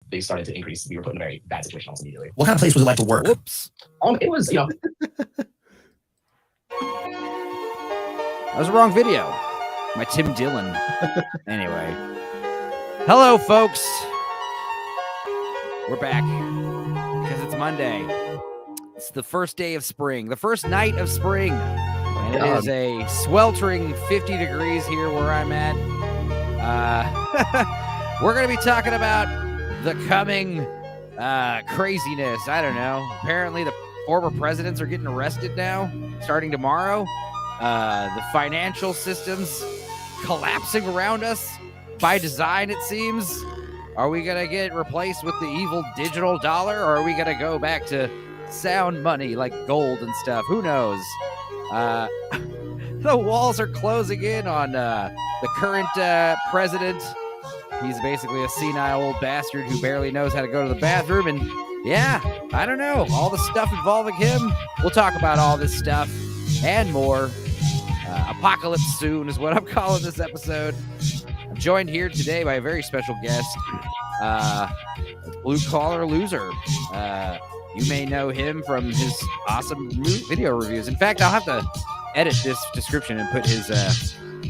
they started to increase, we were put in a very bad situation almost immediately. What kind of place was it like to work? Whoops. It was, That was the wrong video. My Tim Dillon. Anyway. Hello, folks. We're back because it's Monday. It's the first day of spring, the first night of spring. And it is a sweltering 50 degrees here where I'm at. We're going to be talking about the coming craziness. I don't know. Apparently, the former presidents are getting arrested now, starting tomorrow. The financial systems collapsing around us by design, it seems. Are we going to get replaced with the evil digital dollar, or are we going to go back to sound money like gold and stuff? Who knows? The walls are closing in on the current president. He's basically a senile old bastard who barely knows how to go to the bathroom. And yeah, I don't know. All the stuff involving him. We'll talk about all this stuff and more. Apocalypse soon is what I'm calling this episode. I'm joined here today by a very special guest, Blue Collar Loser. You may know him from his awesome video reviews. In fact, I'll have to edit this description and put his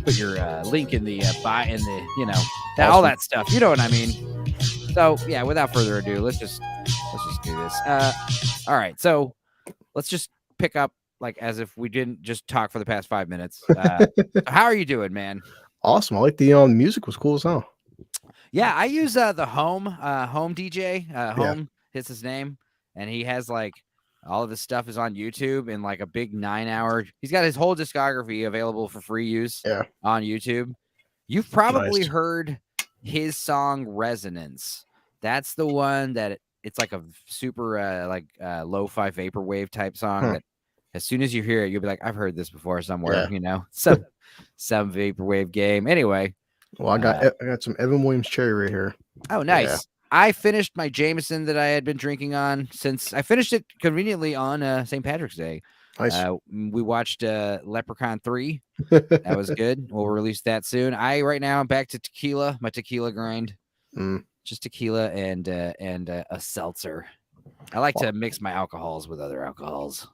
put your link in the bio, in the, you know, that, all that stuff. You know what I mean? So yeah, without further ado, let's just do this. All right, so let's just pick up like as if we didn't just talk for the past 5 minutes. How are you doing, man? Awesome. I like the music was cool as hell. Yeah, I use the Home DJ. Home is his name, and he has like all of his stuff is on YouTube in like a big 9-hour. He's got his whole discography available for free use on YouTube. You've probably heard his song Resonance. That's the one that it's like a super lo-fi vaporwave type song that as soon as you hear it, you'll be like, I've heard this before somewhere, you know, some vaporwave game. Anyway. Well, I got some Evan Williams cherry right here. Oh, nice. Yeah. I finished my Jameson that I had been drinking on since I finished it conveniently on St. Patrick's Day. Nice. We watched Leprechaun 3. That was good. We'll release that soon. Right now I'm back to tequila, my tequila grind. Just tequila and a seltzer. I like to mix my alcohols with other alcohols.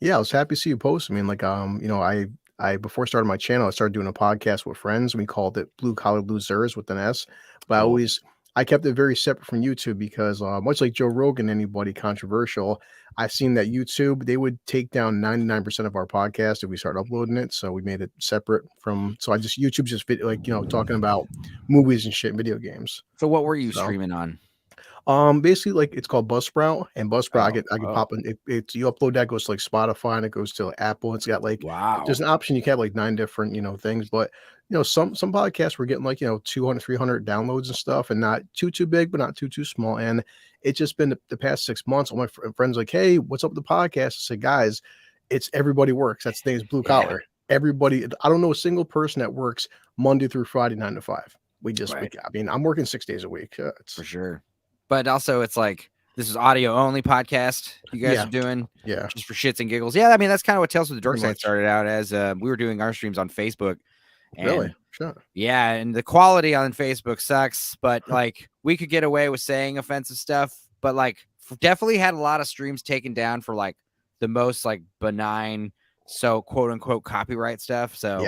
Yeah, I was happy to see you post. I mean, like, you know, I before starting my channel, I started doing a podcast with friends. We called it Blue Collar Losers with an S. But I kept it very separate from YouTube because much like Joe Rogan, anybody controversial, I've seen that YouTube, they would take down 99% of our podcast if we start uploading it. So we made it separate from, YouTube just like, you know, talking about movies and shit, and video games. So what were you streaming on? Basically, like it's called Buzzsprout, and Buzzsprout, I can pop in. You upload that, goes to like Spotify, and it goes to like Apple. It's got like there's an option you can have like 9 different things, but some podcasts were getting like 200, 300 downloads and stuff, and not too big, but not too small. And it's just been the past 6 months. All my friends like, hey, what's up with the podcast? I said, guys, it's everybody works. That's the thing, is blue collar. Everybody. I don't know a single person that works Monday through Friday 9 to 5. I mean, I'm working 6 days a week. For sure. But also, it's like, this is audio only podcast you guys are doing. Yeah. Just for shits and giggles. Yeah. I mean, that's kind of what Tales with the Dorkside started out as. We were doing our streams on Facebook. And, really? Sure. Yeah. And the quality on Facebook sucks. But like, we could get away with saying offensive stuff. But like, definitely had a lot of streams taken down for like the most like benign, so quote unquote copyright stuff. So,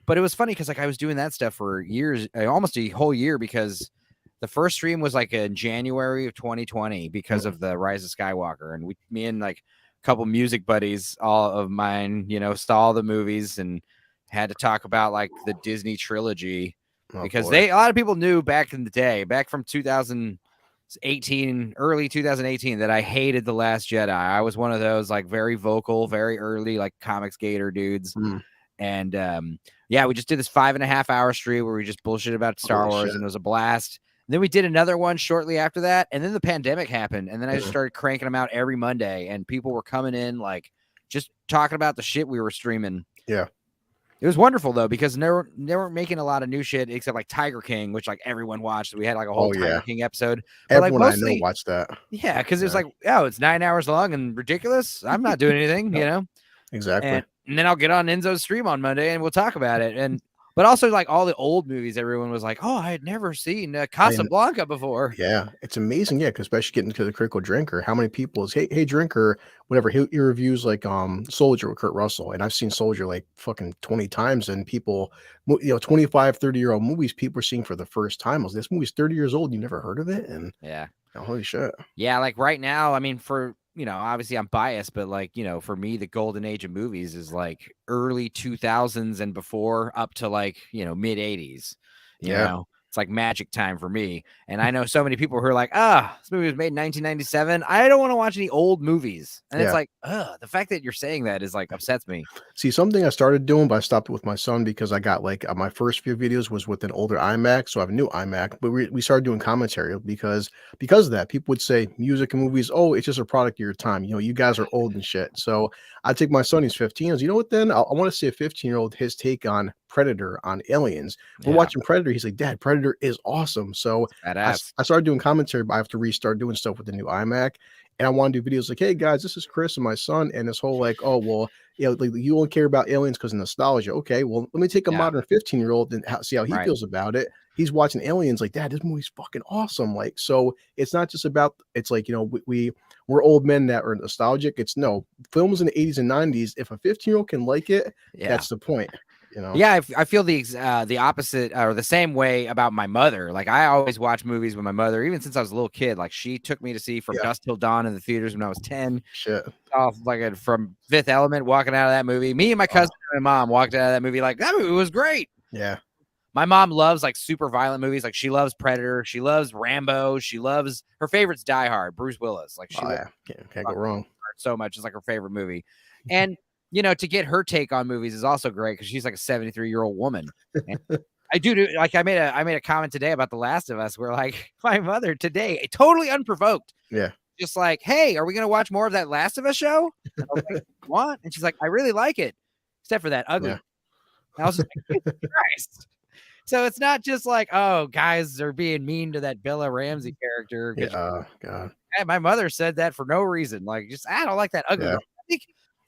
but it was funny because like I was doing that stuff for years, almost a whole year, because the first stream was like in January of 2020 because of the Rise of Skywalker. And me and like a couple music buddies, all of mine, saw all the movies and had to talk about like the Disney trilogy because a lot of people knew back in the day, back from 2018, early 2018, that I hated The Last Jedi. I was one of those like very vocal, very early, like comics gator dudes. And we just did this 5.5 hour stream where we just bullshit about Star Wars and it was a blast. Then we did another one shortly after that. And then the pandemic happened. And then I just started cranking them out every Monday. And people were coming in, like, just talking about the shit we were streaming. Yeah. It was wonderful, though, because they weren't making a lot of new shit except, like, Tiger King, which, like, everyone watched. We had, like, a whole Tiger King episode. But, everyone like, mostly, I know watched that. Yeah, because it was like, it's 9 hours long and ridiculous. I'm not doing anything, Exactly. And then I'll get on Enzo's stream on Monday and we'll talk about it. And But also, like all the old movies, everyone was like, "Oh, I had never seen Casablanca before." Yeah, it's amazing. Yeah, because especially getting to the critical drinker, how many people is hey drinker, whatever. He reviews like Soldier with Kurt Russell, and I've seen Soldier like fucking 20 times, and people, 25, 30-year-old movies people are seeing for the first time. I was, this movie's 30 years old, you never heard of it, and Yeah. holy shit. Yeah, like right now, I mean, for obviously I'm biased, but like, for me, the golden age of movies is like early 2000s and before up to like, mid 80s. It's like magic time for me. And I know so many people who are like, this movie was made in 1997. I don't want to watch any old movies. And it's like, the fact that you're saying that is like upsets me. See, something I started doing, but I stopped with my son because I got like my first few videos was with an older iMac, so I have a new iMac. But we started doing commentary because of that. People would say music and movies, oh, it's just a product of your time. You guys are old and shit. So I take my son, he's 15. I was, you know what? Then I want to see a 15-year-old his take on Predator, on aliens. We're watching Predator. He's like, Dad, Predator is awesome. So I started doing commentary, but I have to restart doing stuff with the new iMac. And I want to do videos like, hey guys, this is Chris and my son, and this whole like, oh well, like you won't care about aliens because of nostalgia. Okay, well, let me take a modern 15-year-old and see how he feels about it. He's watching aliens like, Dad, this movie's fucking awesome. Like, so it's not just about, it's like, we're old men that are nostalgic. It's no, films in the 80s and 90s. If a 15-year-old can like it, that's the point. Yeah, I feel the opposite or the same way about my mother. Like I always watch movies with my mother, even since I was a little kid. Like she took me to see From Dusk Till Dawn in the theaters when I was 10. Shit. Off like from Fifth Element, walking out of that movie. Me and my cousin and my mom walked out of that movie like that movie was great. Yeah. My mom loves like super violent movies. Like she loves Predator. She loves Rambo. She loves, her favorite's Die Hard, Bruce Willis. Like she can't go wrong. So much. It's like her favorite movie. And to get her take on movies is also great because she's like a 73-year-old woman. And I do like I made a comment today about The Last of Us where like my mother today, totally unprovoked. Yeah. Just like, hey, are we gonna watch more of that Last of Us show? And I was like, what? And she's like, I really like it, except for that ugly. Yeah. I was like, Christ. So it's not just like, oh, guys are being mean to that Bella Ramsey character. Yeah, God. My mother said that for no reason. Like, just I don't like that ugly. Yeah.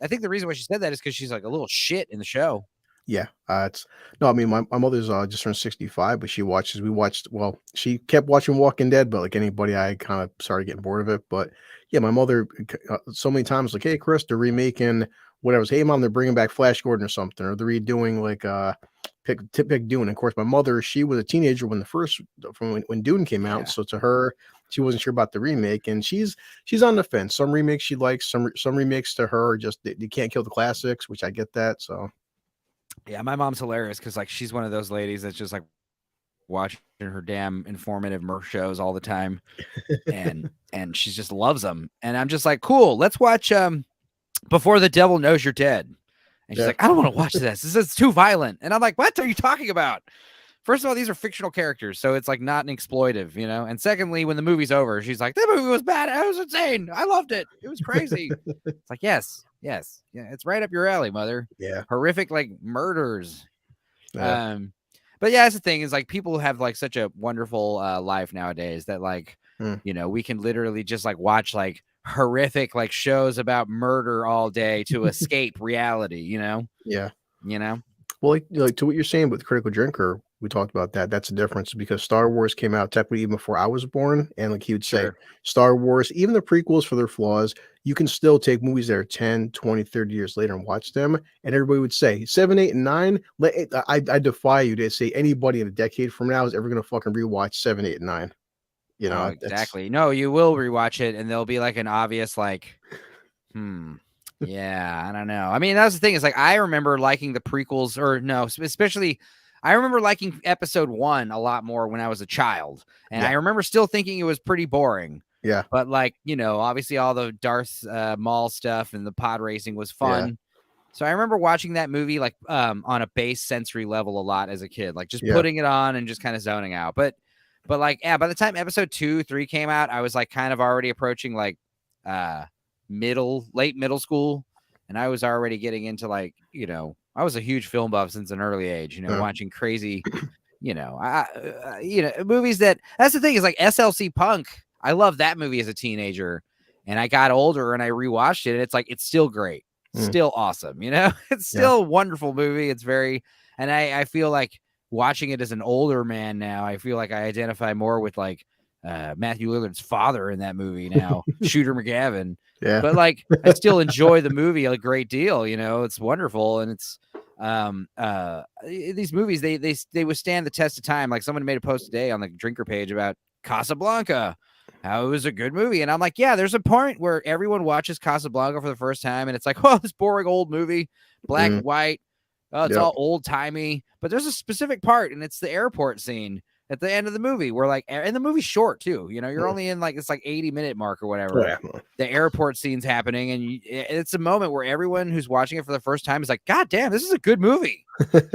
I think the reason why she said that is because she's like a little shit in the show. Yeah, I mean, my mother's just turned 65, but she kept watching Walking Dead, but like anybody, I kind of started getting bored of it. But yeah, my mother so many times like, hey, Chris, they're remaking whatever. Hey, Mom, they're bringing back Flash Gordon or something, or they're redoing like pick Dune. And of course, my mother, she was a teenager when when Dune came out, so to her, she wasn't sure about the remake, and she's on the fence. Some remakes she likes, some remakes to her just you can't kill the classics, which I get that. So yeah, my mom's hilarious because like she's one of those ladies that's just like watching her damn informative Murph shows all the time, and she just loves them. And I'm just like, cool, let's watch Before the Devil Knows You're Dead. And she's like, I don't want to watch this. This is too violent. And I'm like, what are you talking about? First of all, these are fictional characters, so it's like not an exploitive, And secondly, when the movie's over, she's like, that movie was bad. It was insane. I loved it. It was crazy. It's like, yes. Yeah, it's right up your alley, mother. Yeah. Horrific like murders. Yeah. But yeah, that's the thing is like people have like such a wonderful life nowadays that like, we can literally just like watch like horrific like shows about murder all day to escape reality, Yeah. Well, like to what you're saying with Critical Drinker, we talked about that. That's the difference because Star Wars came out technically even before I was born. And like he would say, Star Wars, even the prequels for their flaws, you can still take movies that are 10, 20, 30 years later and watch them. And everybody would say 7, 8, and 9. I defy you to say anybody in a decade from now is ever going to fucking rewatch 7, 8, and 9. Exactly. No, you will rewatch it and there'll be like an obvious like, yeah, I don't know. I mean, that's the thing is like, I remember liking the prequels especially I remember liking episode 1 a lot more when I was a child. And I remember still thinking it was pretty boring. Yeah. But like, obviously all the Darth Maul stuff and the pod racing was fun. Yeah. So I remember watching that movie like on a base sensory level a lot as a kid, like just putting it on and just kind of zoning out. But like, yeah, by the time episode 2, 3 came out, I was like kind of already approaching like late middle school. And I was already getting into like, I was a huge film buff since an early age, watching crazy, movies that's the thing is like SLC Punk. I love that movie as a teenager and I got older and I rewatched it. And it's like, it's still great. Still awesome. It's still a wonderful movie. It's very, And I feel like watching it as an older man now, I feel like I identify more with like Matthew Lillard's father in that movie now, Shooter McGavin. Yeah. But like I still enjoy the movie a great deal, you know, it's wonderful. And it's these movies, they withstand the test of time. Like someone made a post today on the Drinker page about Casablanca, how it was a good movie. And I'm like, yeah, there's a point where everyone watches Casablanca for the first time and it's like, oh, this boring old movie, black and white. Oh, it's all old timey, but there's a specific part, and it's the airport scene at the end of the movie where like, and the movie's short too, you know, you're only in like, it's like 80-minute mark or whatever. The airport scene's happening. And it's a moment where everyone who's watching it for the first time is like, God damn, this is a good movie.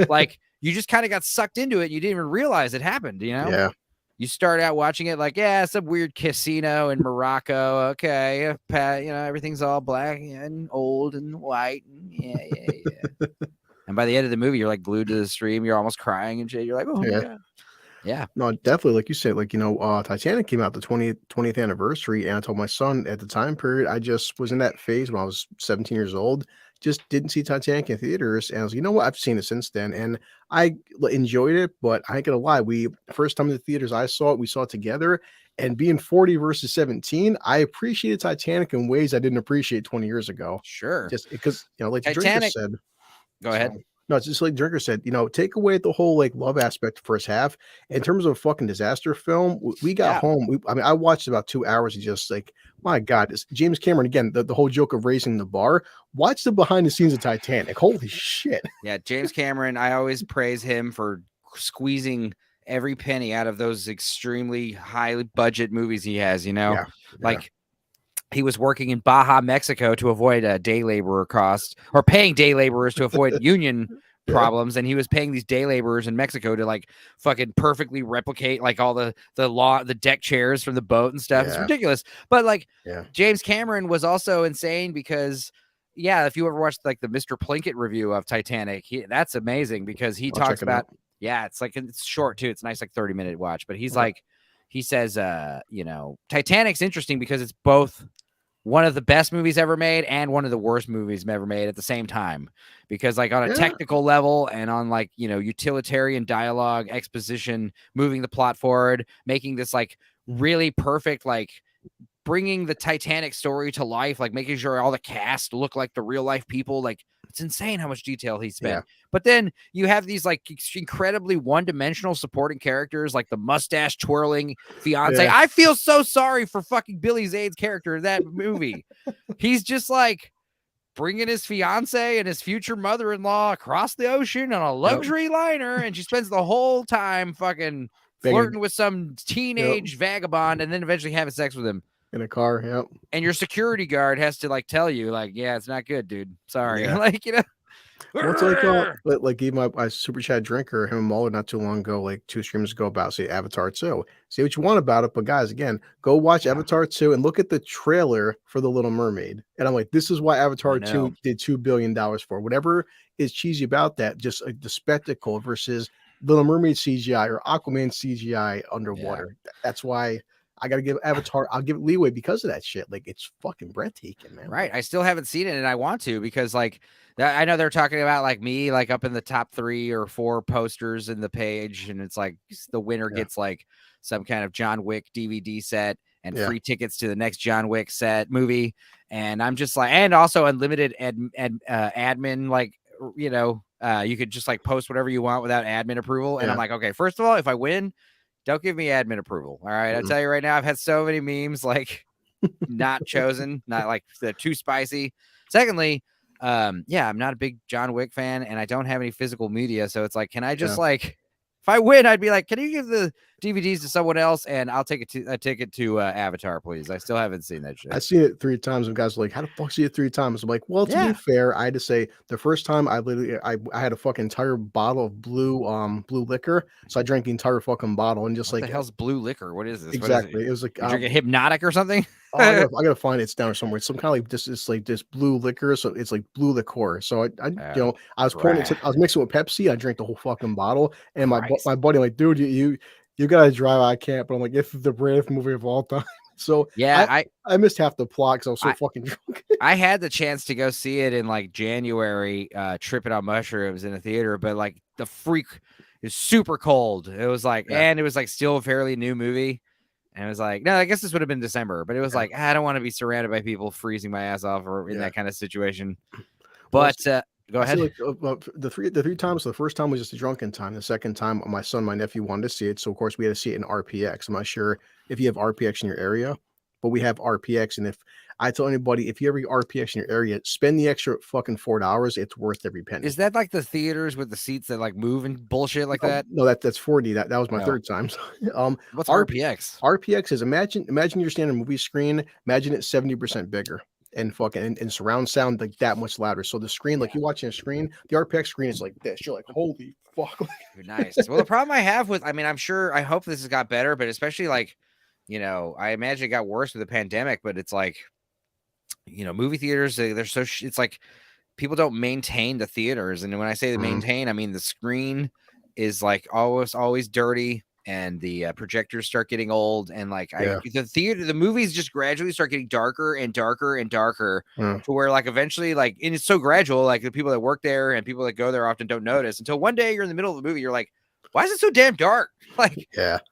Like you just kind of got sucked into it. You didn't even realize it happened, you know? Yeah. You start out watching it like, yeah, some weird casino in Morocco. Okay. You know, everything's all black and old and white. And yeah. And by the end of the movie, you're like glued to the stream. You're almost crying and shit. You're like, oh my God. Yeah. No, definitely. Like you said, like, you know, Titanic came out the 20th anniversary. And I told my son at the time period, I just was in that phase when I was 17 years old, just didn't see Titanic in theaters. And I was like, you know what? I've seen it since then. And I enjoyed it, but I ain't gonna lie. First time in the theaters I saw it, we saw it together. And being 40 versus 17, I appreciated Titanic in ways I didn't appreciate 20 years ago. Sure. Just because, you know, like Titanic, the Drinker said. Go ahead. No, it's just like Drinker said, you know, take away the whole like love aspect the first half. In terms of a fucking disaster film, we got home. I mean, I watched about 2 hours and just like, my God, it's James Cameron again, the whole joke of raising the bar. Watch the behind the scenes of Titanic. Holy shit. Yeah, James Cameron, I always praise him for squeezing every penny out of those extremely high budget movies he has, you know? Like he was working in Baja, Mexico to avoid a day laborer cost, or paying day laborers to avoid union problems. And he was paying these day laborers in Mexico to like fucking perfectly replicate like all the deck chairs from the boat and stuff. It's ridiculous. But like James Cameron was also insane because if you ever watched like the Mr. Plinkett review of Titanic, that's amazing because he talks about, it's like, it's short too. It's a nice, like 30-minute watch, but he's like, he says, you know, Titanic's interesting because it's both one of the best movies ever made and one of the worst movies ever made at the same time. Because like on a technical level and on like, you know, utilitarian dialogue, exposition, moving the plot forward, making this like really perfect, like bringing the Titanic story to life, like making sure all the cast look like the real life people. Like it's insane how much detail he spent. But then you have these like incredibly one-dimensional supporting characters, like the mustache twirling fiance. I feel so sorry for fucking Billy Zane's character in that movie. He's just like bringing his fiance and his future mother-in-law across the ocean on a luxury liner, and she spends the whole time fucking flirting with some teenage vagabond, and then eventually having sex with him in a car. And your security guard has to like tell you, like, it's not good, dude. Sorry. Like, you know. Well, it's like even my super chat Drinker, him and Muller not too long ago, like 2 streams ago, about say Avatar 2. Say what you want about it, but guys, again, go watch Avatar 2 and look at the trailer for The Little Mermaid. And I'm like, this is why Avatar 2 did $2 billion for. Whatever is cheesy about that, just like the spectacle versus Little Mermaid CGI or Aquaman CGI underwater. That's why I gotta give Avatar, I'll give it leeway because of that shit. Like it's fucking breathtaking, man. Right. I still haven't seen it and I want to because like I know they're talking about like me like up in the top 3 or 4 posters in the page, and it's like the winner gets like some kind of John Wick DVD set and free tickets to the next John Wick movie. And I'm just like, and also unlimited admin, like, you know, you could just like post whatever you want without admin approval. And I'm like, okay, first of all, if I win, don't give me admin approval. All right. I'll tell you right now, I've had so many memes like not chosen, not like they're too spicy. Secondly, I'm not a big John Wick fan and I don't have any physical media. So it's like, can I just like, if I win, I'd be like, can you give the DVDs to someone else and I'll take a ticket to Avatar, please? I still haven't seen that shit. I've seen it 3 times and guys are like, how the fuck see it 3 times? I'm like, well, to be fair, I had to say the first time I had a fucking entire bottle of blue liquor. So I drank the entire fucking bottle and just what like the hell's blue liquor? What is this? Exactly. It was like drink a Hypnotic or something. I gotta find it. It's down somewhere. It's some kind of like this. It's like this blue liquor, so it's like blue liqueur. So I was pouring it. I was mixing it with Pepsi. I drank the whole fucking bottle. And my buddy, like, dude, you gotta drive. I can't. But I'm like, it's the bravest movie of all time. So I missed half the plot because I was so fucking drunk. I had the chance to go see it in like January, tripping on mushrooms in a theater, but like the freak is super cold. It was like, and it was like still a fairly new movie. And it was like, no, I guess this would have been December, but it was like, I don't want to be surrounded by people freezing my ass off or in that kind of situation. But go ahead. Like, the three times, the first time was just a drunken time. The second time, my nephew wanted to see it. So of course we had to see it in RPX. I'm not sure if you have RPX in your area, but we have RPX. And if I tell anybody, if you ever get RPX in your area, spend the extra fucking $4. It's worth every penny. Is that like the theaters with the seats that like move and bullshit like that? No, that's 4D. That was my third time. What's RPX? RPX is imagine your standard movie screen. Imagine it 70% bigger and fucking and surround sound like that much louder. So the screen, like you're watching a screen, the RPX screen is like this. You're like, holy fuck. Nice. Well, the problem I have with, I hope this has got better, but especially like, I imagine it got worse with the pandemic, but it's like, movie theaters, they're so, it's like people don't maintain the theaters. And when I say maintain, I mean, the screen is like always dirty. And the projectors start getting old, and like the movies just gradually start getting darker and darker and darker to where like eventually like, and it's so gradual, like the people that work there and people that go there often don't notice until one day you're in the middle of the movie, you're like, why is it so damn dark? Like,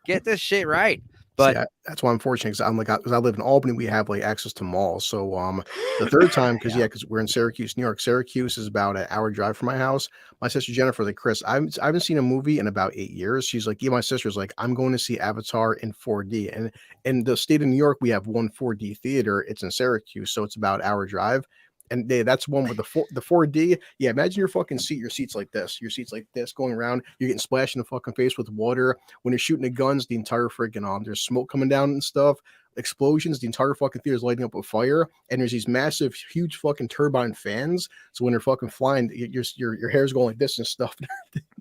get this shit right. But that's why I'm fortunate, because I'm like, because I live in Albany, we have like access to malls. So the third time, because we're in Syracuse, New York. Syracuse is about an hour drive from my house. My sister Jennifer, like, Chris, I haven't seen a movie in about 8 years. She's like, my sister's like, I'm going to see Avatar in 4D. And in the state of New York, we have one 4D theater. It's in Syracuse, so it's about an hour drive. And that's one with the 4D. Yeah, imagine your fucking seat. Your seat's like this. Your seat's like this going around. You're getting splashed in the fucking face with water. When you're shooting the guns, the entire freaking there's smoke coming down and stuff. Explosions. The entire fucking theater is lighting up with fire. And there's these massive, huge fucking turbine fans. So when they're fucking flying, your hair's going like this and stuff.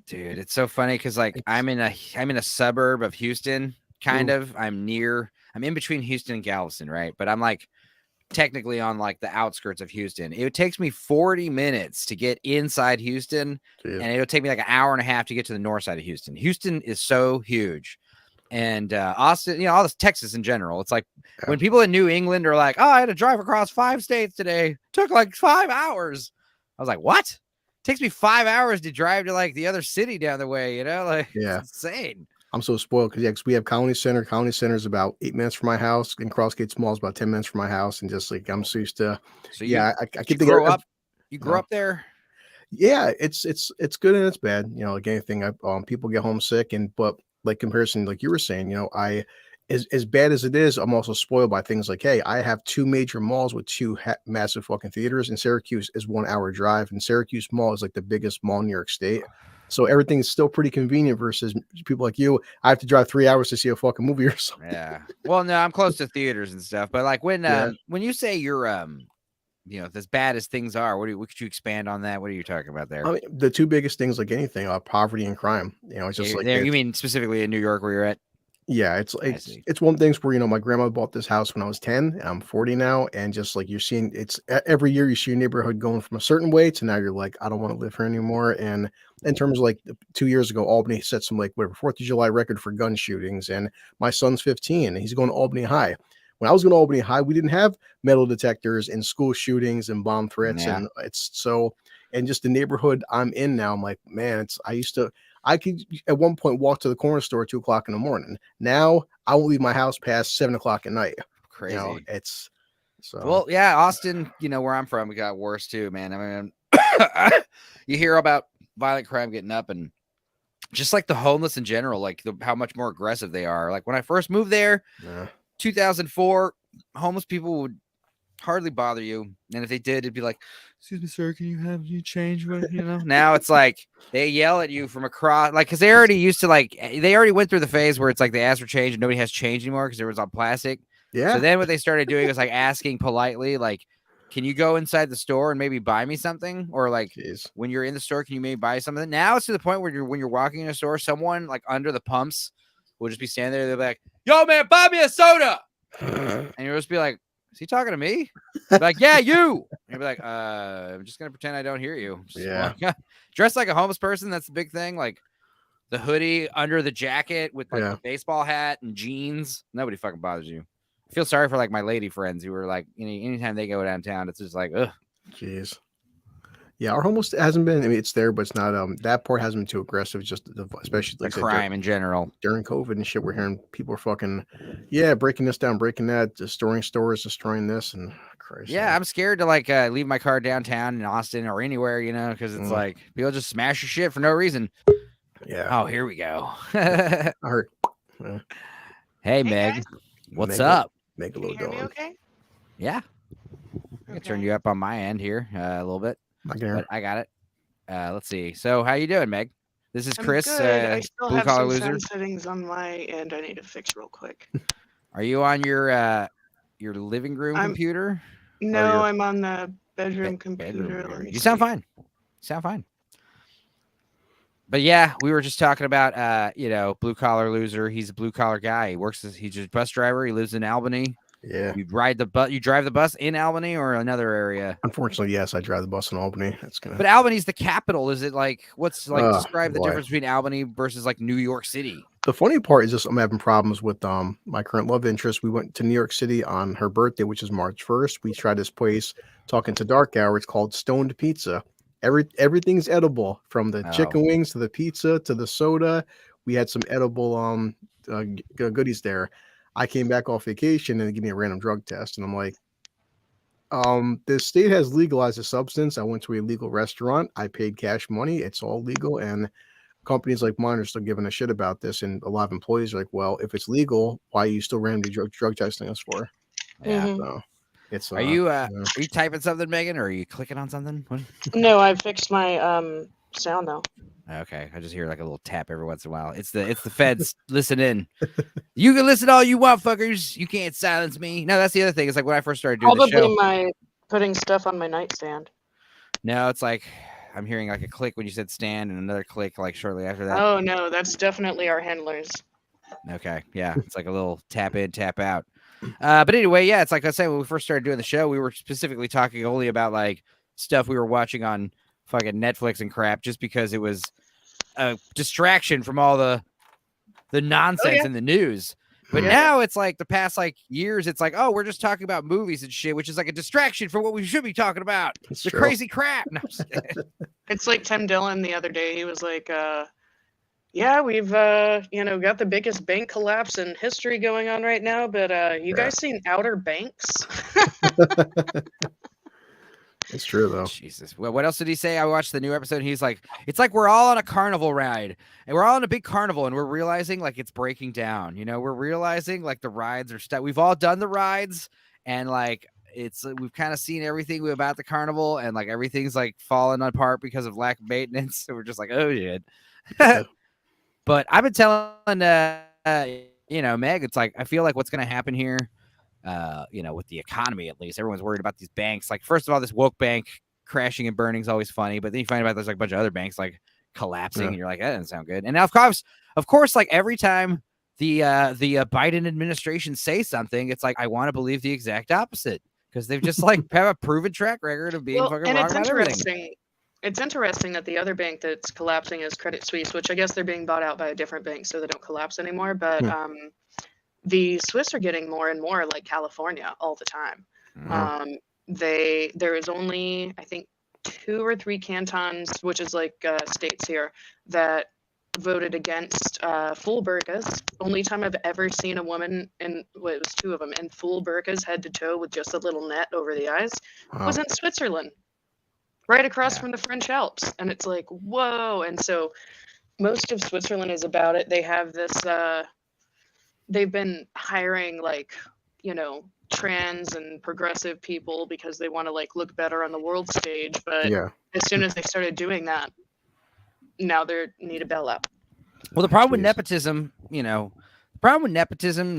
Dude, it's so funny because like I'm in a suburb of Houston, kind of. I'm in between Houston and Galveston, right? But I'm like technically on like the outskirts of Houston. It takes me 40 minutes to get inside Houston, and it'll take me like an hour and a half to get to the north side of Houston. Houston is so huge. And Austin, all this Texas in general. It's like when people in New England are like, oh, I had to drive across 5 states today. Took like 5 hours. I was like, what? It takes me 5 hours to drive to like the other city down the way, like it's insane. I'm so spoiled because we have Colony Center. Colony Center is about 8 minutes from my house, and Crossgates Mall is about 10 minutes from my house. And just like I'm so used to, I keep thinking. You grew up there? Yeah, it's good and it's bad. Like anything, people get homesick, but like comparison, like you were saying, I as bad as it is, I'm also spoiled by things like, hey, I have 2 major malls with 2 massive fucking theaters, and Syracuse is 1 hour drive, and Syracuse Mall is like the biggest mall in New York State. So everything's still pretty convenient versus people like you. I have to drive 3 hours to see a fucking movie or something. Yeah. Well, no, I'm close to theaters and stuff, but like when you say you're as bad as things are, what could you expand on that? What are you talking about there? I mean, the 2 biggest things, like anything, poverty and crime. It's just like there. You mean specifically in New York where you're at? Yeah, it's one of the things where my grandma bought this house when I was 10, and I'm 40 now, and just like you're seeing, it's every year you see your neighborhood going from a certain way to now you're like, I don't want to live here anymore. And in terms of like 2 years ago, Albany set some like 4th of July record for gun shootings, and my son's 15 and he's going to Albany High. When I was going to Albany High, we didn't have metal detectors and school shootings and bomb threats, and and just the neighborhood I'm in now, I'm like, man, I could at one point walk to the corner store at 2 o'clock in the morning. Now I won't leave my house past 7 o'clock at night. Crazy. It's so. Well, yeah, Austin, where I'm from, it got worse too, man. I mean, you hear about violent crime getting up, and just like the homeless in general, like how much more aggressive they are. Like when I first moved there, 2004, homeless people would hardly bother you, and if they did, it'd be like, excuse me, sir, can you have you change what Now it's like they yell at you from across, like, because they already used to, like, they already went through the phase where it's like they ask for change and nobody has change anymore because it was on plastic. So then what they started doing was like asking politely, like, can you go inside the store and maybe buy me something? Or like, when you're in the store, can you maybe buy something? Now it's to the point where when you're walking in a store, someone like under the pumps will just be standing there. They'll be like, yo, man, buy me a soda. And you'll just be like, is he talking to me? Like, yeah, you. And you'll be like, I'm just going to pretend I don't hear you. Dress like a homeless person. That's the big thing. Like the hoodie under the jacket with like a baseball hat and jeans. Nobody fucking bothers you. I feel sorry for like my lady friends who are like, anytime they go downtown, it's just like, ugh. Jeez. Yeah, our almost hasn't been. I mean, it's there, but it's not. That part hasn't been too aggressive. It's just especially The like I said, crime in general. during COVID and shit. We're hearing people are fucking, yeah, breaking this down, breaking that, destroying stores, destroying this, and Christ. Yeah, I'm scared to like leave my car downtown in Austin or anywhere, because it's like people just smash your shit for no reason. Yeah. Oh, here we go. I heard. Hey, Meg, guys. what's up? Make a Can you little hear me dog. okay? Yeah, I can turn you up on my end here a little bit, but I got it. Let's see. So, how you doing, Meg? This is Chris. Good. I still Blue have Collar some Loser. sound settings on my end. I need to fix real quick. Are you on your living room computer? No, I'm on the bedroom computer. You sound fine. Sound fine. But yeah, we were just talking about Blue Collar Loser. He's a blue collar guy. He's just a bus driver. He lives in Albany. Yeah. You drive the bus in Albany or another area? Unfortunately, yes, I drive the bus in Albany. But Albany's the capital. Is it describe the difference between Albany versus like New York City? The funny part is just I'm having problems with my current love interest. We went to New York City on her birthday, which is March 1st. We tried this place talking to Dark Hour. It's called Stoned Pizza. Everything's edible, from the chicken wings to the pizza to the soda. We had some edible goodies there. I came back off vacation and they gave me a random drug test, and I'm like, the state has legalized a substance. I went to a legal restaurant. I paid cash money. It's all legal, and companies like mine are still giving a shit about this. And a lot of employees are like, well, if it's legal, why are you still randomly drug testing us for? Yeah. So it's are you typing something, Megan, or are you clicking on something? What? No, I fixed my sound though. Okay, I just hear like a little tap every once in a while. It's the feds. Listen in. You can listen all you want, fuckers. You can't silence me. No, that's the other thing. It's like when I first started doing the show. My putting stuff on my nightstand. No, it's like I'm hearing like a click when you said stand and another click like shortly after that. Oh no, that's definitely our handlers. Okay, yeah, it's like a little tap in, tap out. But anyway, yeah, it's like I said, when we first started doing the show, we were specifically talking only about like stuff we were watching on fucking Netflix and crap, just because it was a distraction from all the nonsense in the news. But now it's like the past like years, it's like, oh, we're just talking about movies and shit, which is like a distraction from what we should be talking about. It's the crazy crap. No, it's like Tim Dillon the other day. He was like, yeah, we've got the biggest bank collapse in history going on right now, but you guys seen Outer Banks? It's true though. Jesus. Well, what else did he say? I watched the new episode. He's like, it's like we're all on a carnival ride, and we're all on a big carnival, and we're realizing like it's breaking down. We're realizing like the rides are stuck. We've all done the rides, and like we've kind of seen everything about the carnival, and like everything's like falling apart because of lack of maintenance. So we're just like, oh shit. But I've been telling Meg, it's like I feel like what's gonna happen here. With the economy, at least everyone's worried about these banks. Like, first of all, this woke bank crashing and burning is always funny, but then you find out there's like a bunch of other banks like collapsing, and you're like, that doesn't sound good. And now, of course, like every time the Biden administration say something, it's like I want to believe the exact opposite, because they've just like have a proven track record of being fucking wrong about everything. It's interesting that the other bank that's collapsing is Credit Suisse, which I guess they're being bought out by a different bank, so they don't collapse anymore. But the Swiss are getting more and more like California all the time. There is only, I think, 2 or 3 cantons, which is like states here, that voted against full burqas. Only time I've ever seen a woman it was 2 of them in full burqas, head to toe, with just a little net over the eyes, was in Switzerland, right across from the French Alps. And it's like, whoa. And so most of Switzerland is about it. They have this they've been hiring trans and progressive people because they want to like look better on the world stage. But as soon as they started doing that, now they need a bailout. Well, the problem with nepotism,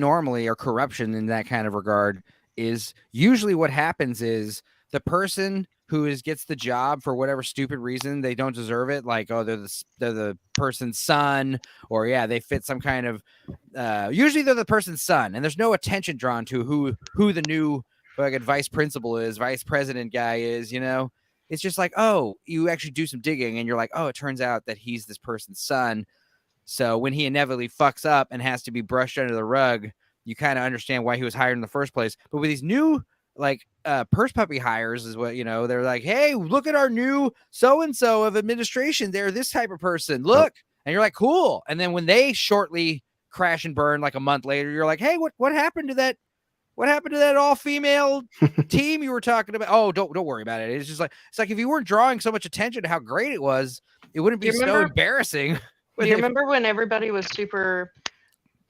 normally, or corruption in that kind of regard, is usually what happens is the person who gets the job for whatever stupid reason, they don't deserve it. Like, oh, they're the person's son, or they fit some kind of. Usually, they're the person's son, and there's no attention drawn to who the new vice principal is, vice president guy is. It's just like, oh, you actually do some digging, and you're like, oh, it turns out that he's this person's son. So when he inevitably fucks up and has to be brushed under the rug, you kind of understand why he was hired in the first place. But with these new like purse puppy hires is what, they're like, hey, look at our new so-and-so of administration. They're this type of person. Look. And you're like, cool. And then when they shortly crash and burn like a month later, you're like, hey, what happened to that? What happened to that all-female team you were talking about? Oh, don't worry about it. It's just like, it's like if you weren't drawing so much attention to how great it was, it wouldn't be so embarrassing. Do you remember when everybody was super?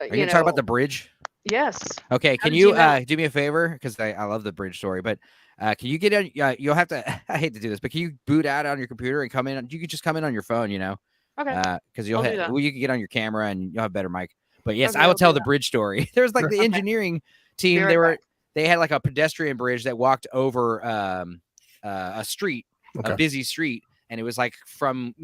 Are you gonna talk about the bridge? Yes. Okay. Can you do me a favor? Because I love the bridge story, but can you get in? You'll have to. I hate to do this, but can you boot out on your computer and come in? You could just come in on your phone, Okay. Because you can get on your camera and you'll have better mic. But yes, Okay, I will tell the bridge story. There's like the engineering team. They had like a pedestrian bridge that walked over a street, a busy street, and it was like from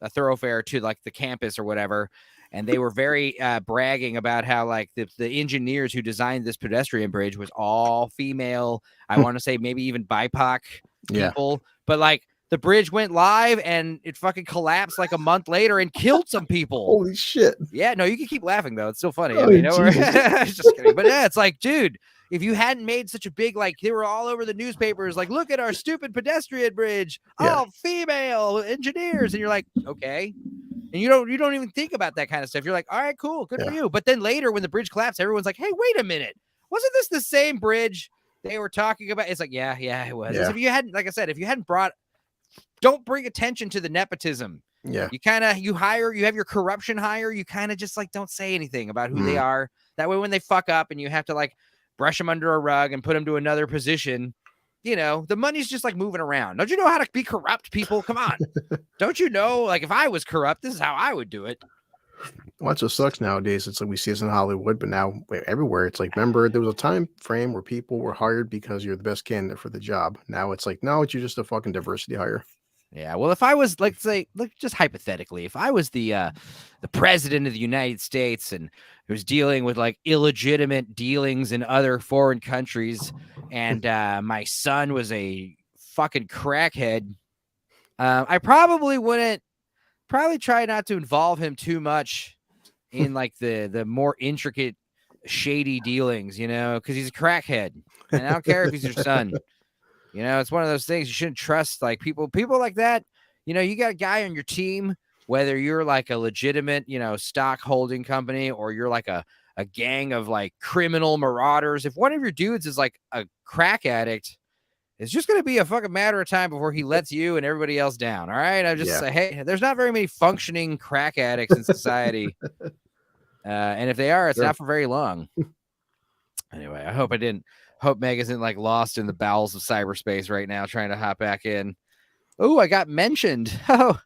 a thoroughfare to like the campus or whatever. And they were very bragging about how like the engineers who designed this pedestrian bridge was all female. I want to say maybe even BIPOC people, but like the bridge went live and it fucking collapsed like a month later and killed some people. Holy shit. Yeah, no, you can keep laughing though. It's still funny. Oh, I mean, just kidding. But yeah, it's like, dude, if you hadn't made such a big, like they were all over the newspapers, like, look at our stupid pedestrian bridge, all female engineers. And you're like, okay. And you don't even think about that kind of stuff. You're like, all right, cool, good for you. But then later when the bridge collapsed, everyone's like, hey, wait a minute. Wasn't this the same bridge they were talking about? It's like, yeah, it was. Yeah. If you hadn't, like I said, don't bring attention to the nepotism. Yeah. You have your corruption hire. You kind of just like don't say anything about who they are. That way, when they fuck up and you have to like brush them under a rug and put them to another position, the money's just like moving around. Don't you know how to be corrupt, people? Come on. Don't you know? Like if I was corrupt, this is how I would do it. Well, that's what sucks nowadays. It's like we see this in Hollywood, but now everywhere. It's like, remember, there was a time frame where people were hired because you're the best candidate for the job. Now it's like, no, you're just a fucking diversity hire. Yeah, well, if I was like, say, just hypothetically, if I was the president of the United States and was dealing with like illegitimate dealings in other foreign countries, and my son was a fucking crackhead, I probably wouldn't. Probably try not to involve him too much in like the more intricate, shady dealings, because he's a crackhead, and I don't care if he's your son. It's one of those things you shouldn't trust. Like people like that. You got a guy on your team, whether you're like a legitimate, stock holding company or you're like a gang of like criminal marauders. If one of your dudes is like a crack addict, it's just going to be a fucking matter of time before he lets you and everybody else down. All right. I just say, hey, there's not very many functioning crack addicts in society. And if they are, it's not for very long. Anyway, I hope Meg isn't like lost in the bowels of cyberspace right now, trying to hop back in. Oh, I got mentioned. Oh,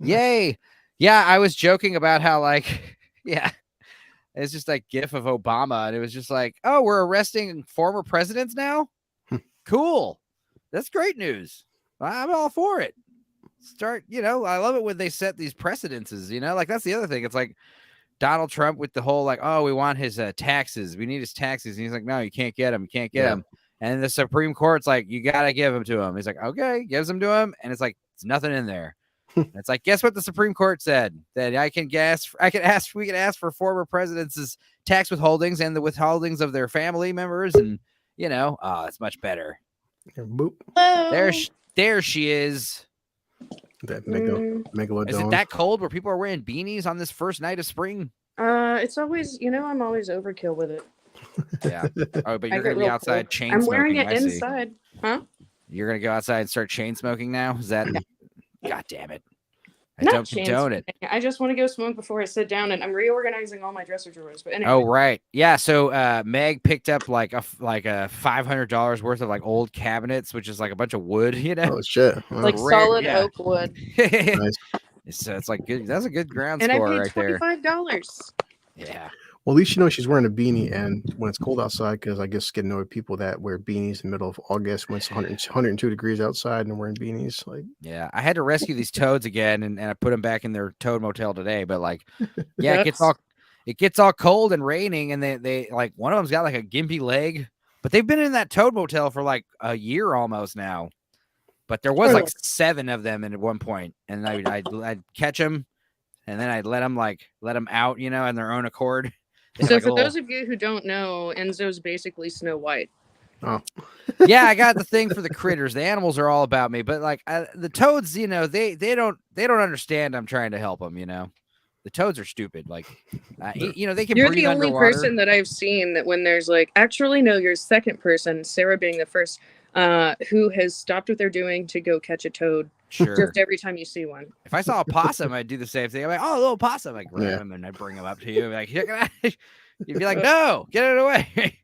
yay. Yeah. I was joking about how like, it's just like GIF of Obama. And it was just like, oh, we're arresting former presidents now. Cool. That's great news. I'm all for it. I love it when they set these precedences, like that's the other thing. It's like Donald Trump with the whole, like, oh, we want his taxes. We need his taxes. And he's like, no, you can't get them. You can't get them. And the Supreme Court's like, you got to give them to him. He's like, okay, gives them to him. And it's like, it's nothing in there. It's like, guess what the Supreme Court said? That we can ask for former presidents' tax withholdings and the withholdings of their family members. And, it's much better. Boop. There she is. That megalodon. Is it that cold where people are wearing beanies on this first night of spring? It's always, I'm always overkill with it. Yeah. Oh, but you're gonna be outside chain smoking. I'm wearing it inside. Huh? You're gonna go outside and start chain smoking now? Is that? God damn it! I Not don't condone it. I just want to go smoke before I sit down, and I'm reorganizing all my dresser drawers. But anyway. Oh right, yeah. So Meg picked up like a $500 worth of like old cabinets, which is like a bunch of wood, Oh shit! Like solid oak wood. Nice. It's like good. That's a good ground score right there. And I paid $25. Yeah. Well, at least she's wearing a beanie, and when it's cold outside, because I guess getting over people that wear beanies in the middle of August when it's 102 degrees outside and wearing beanies, like yeah, I had to rescue these toads again, and I put them back in their toad motel today. But like, yeah, it gets all cold and raining, and they like one of them's got like a gimpy leg, but they've been in that toad motel for like a year almost now. But there was like 7 of them at one point, and I'd catch them, and then I'd let them out, on their own accord. So for those of you who don't know, Enzo's basically Snow White. Oh, Yeah, I got the thing for the critters. The animals are all about me, but like the toads, you know, they don't understand. I'm trying to help them. You know, the toads are stupid. Like, you know, they can You're breathe the only underwater. person that I've seen that when there's like, actually, no, you're second person, Sarah being the first, who has stopped what they're doing to go catch a toad. Sure. Just every time you see one. If I saw a possum, I'd do the same thing. I'm like, oh, a little possum. I grab him and I bring him up to you. Like, you'd be like, no, get it away.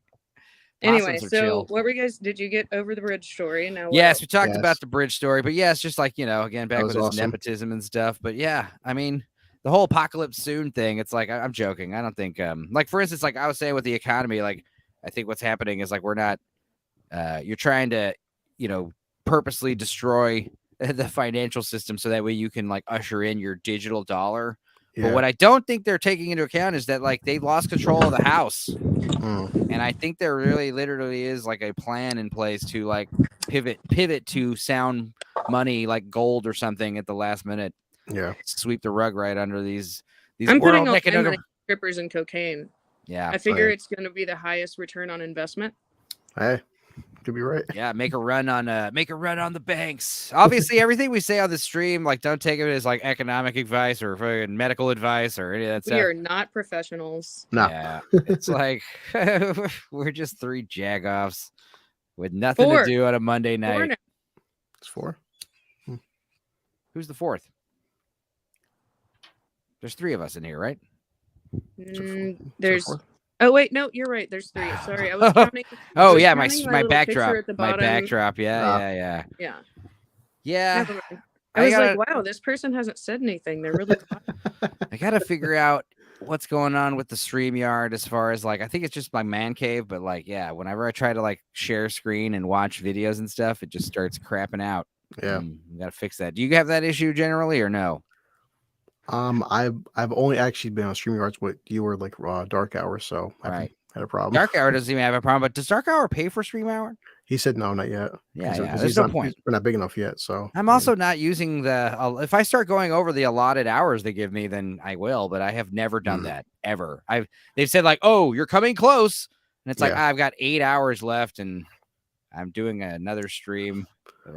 Anyway, so what were you guys? Did you get over the bridge story? Now, yes, we talked about the bridge story, but yeah, it's just like, you know, again, back with this nepotism and stuff. But yeah, I mean, the whole apocalypse soon thing, it's like, I'm joking. I don't think, like, for instance, like I was saying with the economy, like, I think what's happening is like, we're not, you're trying to, you know, purposely destroy the financial system so that way you can like usher in your digital dollar. But what I don't think they're taking into account is that like they lost control of the house. And I think there really literally is like a plan in place to like pivot to sound money like gold or something at the last minute. Yeah. Sweep the rug right under these I'm putting all my money strippers and cocaine. Yeah. I figure it's going to be the highest return on investment. Hey. Could be right. Yeah, make a run on the banks. Obviously, everything we say on the stream, like, don't take it as like economic advice or medical advice or any of that stuff. We are not professionals. No. Yeah, it's like we're just three jagoffs with nothing to do on a Monday night. It's 4. Who's the 4th? There's 3 of us in here, right? There's. Oh wait, no, you're right. There's 3. Sorry, I was counting. Oh yeah, my backdrop. My backdrop. Yeah. I was like, wow, this person hasn't said anything. They're really quiet. I gotta figure out what's going on with the StreamYard as far as like, I think it's just my man cave, but like, yeah, whenever I try to like share screen and watch videos and stuff, it just starts crapping out. Yeah, you gotta fix that. Do you have that issue generally or no? I've only actually been on StreamYards with you or like Dark Hour, so I haven't had a problem. Dark Hour doesn't even have a problem, but does Dark Hour pay for StreamYard? He said no, not yet. Yeah. There's no point. We're not big enough yet, so I'm also not using the. If I start going over the allotted hours they give me, then I will. But I have never done that ever. They've said like, oh, you're coming close, and it's like I've got 8 hours left, and I'm doing another stream.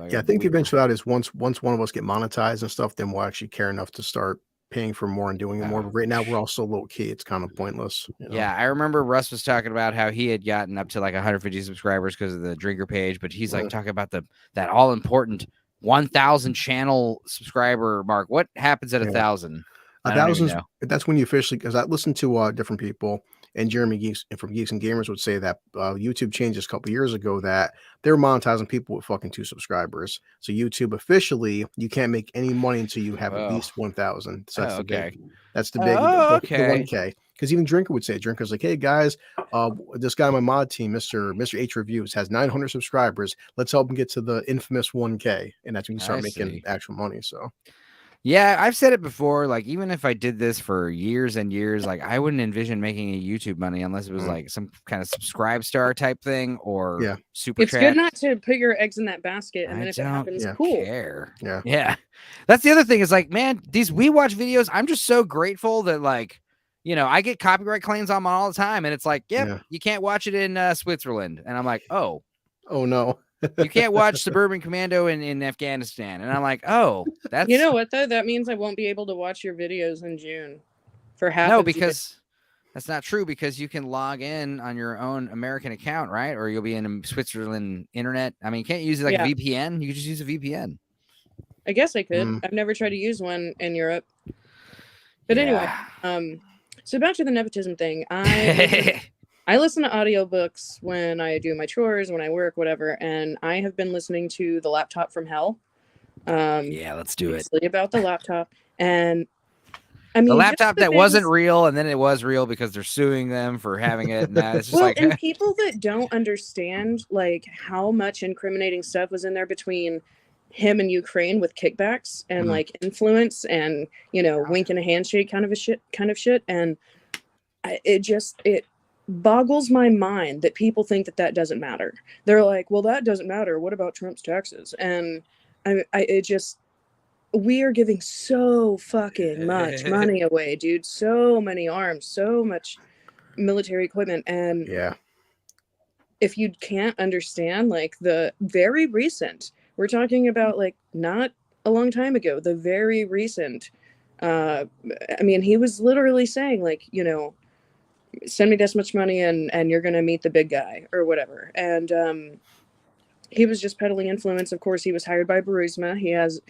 Yeah, I think the eventual out is once one of us get monetized and stuff, then we'll actually care enough to start paying for more and doing it more. But right now we're all so low key, it's kind of pointless. You know? Yeah, I remember Russ was talking about how he had gotten up to like 150 subscribers because of the drinker page, but he's like talking about that all important 1,000 channel subscriber mark. What happens at 1,000? 1,000. That's when you officially, because I listened to different people, and Jeremy Geeks and from Geeks and Gamers would say that YouTube changed a couple years ago that they're monetizing people with fucking 2 subscribers. So YouTube officially, you can't make any money until you have at least 1,000. So that's the big. That's the big. The 1K. Because even Drinker would say, Drinker's like, hey guys, this guy on my mod team, Mr. H Reviews, has 900 subscribers. Let's help him get to the infamous 1K, and that's when you start making actual money. So. Yeah, I've said it before. Like, even if I did this for years and years, like I wouldn't envision making a YouTube money unless it was like some kind of subscribe star type thing or super. It's good not to put your eggs in that basket, and then if it happens, cool. Care. Yeah. That's the other thing is like, man, these we watch videos. I'm just so grateful that like, you know, I get copyright claims on all the time, and it's like, you can't watch it in Switzerland, and I'm like, oh no. You can't watch Suburban Commando in Afghanistan. And I'm like, oh, that's... You know what, though? That means I won't be able to watch your videos in June for half No, because that's not true, because you can log in on your own American account, right? Or you'll be in Switzerland internet. I mean, you can't use it like a VPN. You can just use a VPN. I guess I could. I've never tried to use one in Europe. But anyway, so back to the nepotism thing. I listen to audiobooks when I do my chores, when I work, whatever, and I have been listening to The Laptop from Hell. Let's do it. About the laptop. And I mean, the laptop that wasn't real, and then it was real because they're suing them for having it. And it's just and people that don't understand like how much incriminating stuff was in there between him and Ukraine with kickbacks and like influence and, you know, wink and a handshake kind of shit. And it boggles my mind that people think that doesn't matter. They're like, well, that doesn't matter. What about Trump's taxes? And we are giving so fucking much money away, dude. So many arms, so much military equipment. And if you can't understand like the very recent, we're talking about like not a long time ago, the very recent, I mean, he was literally saying like, you know, send me this much money and you're gonna meet the big guy or whatever. And he was just peddling influence. Of course, he was hired by Burisma. He has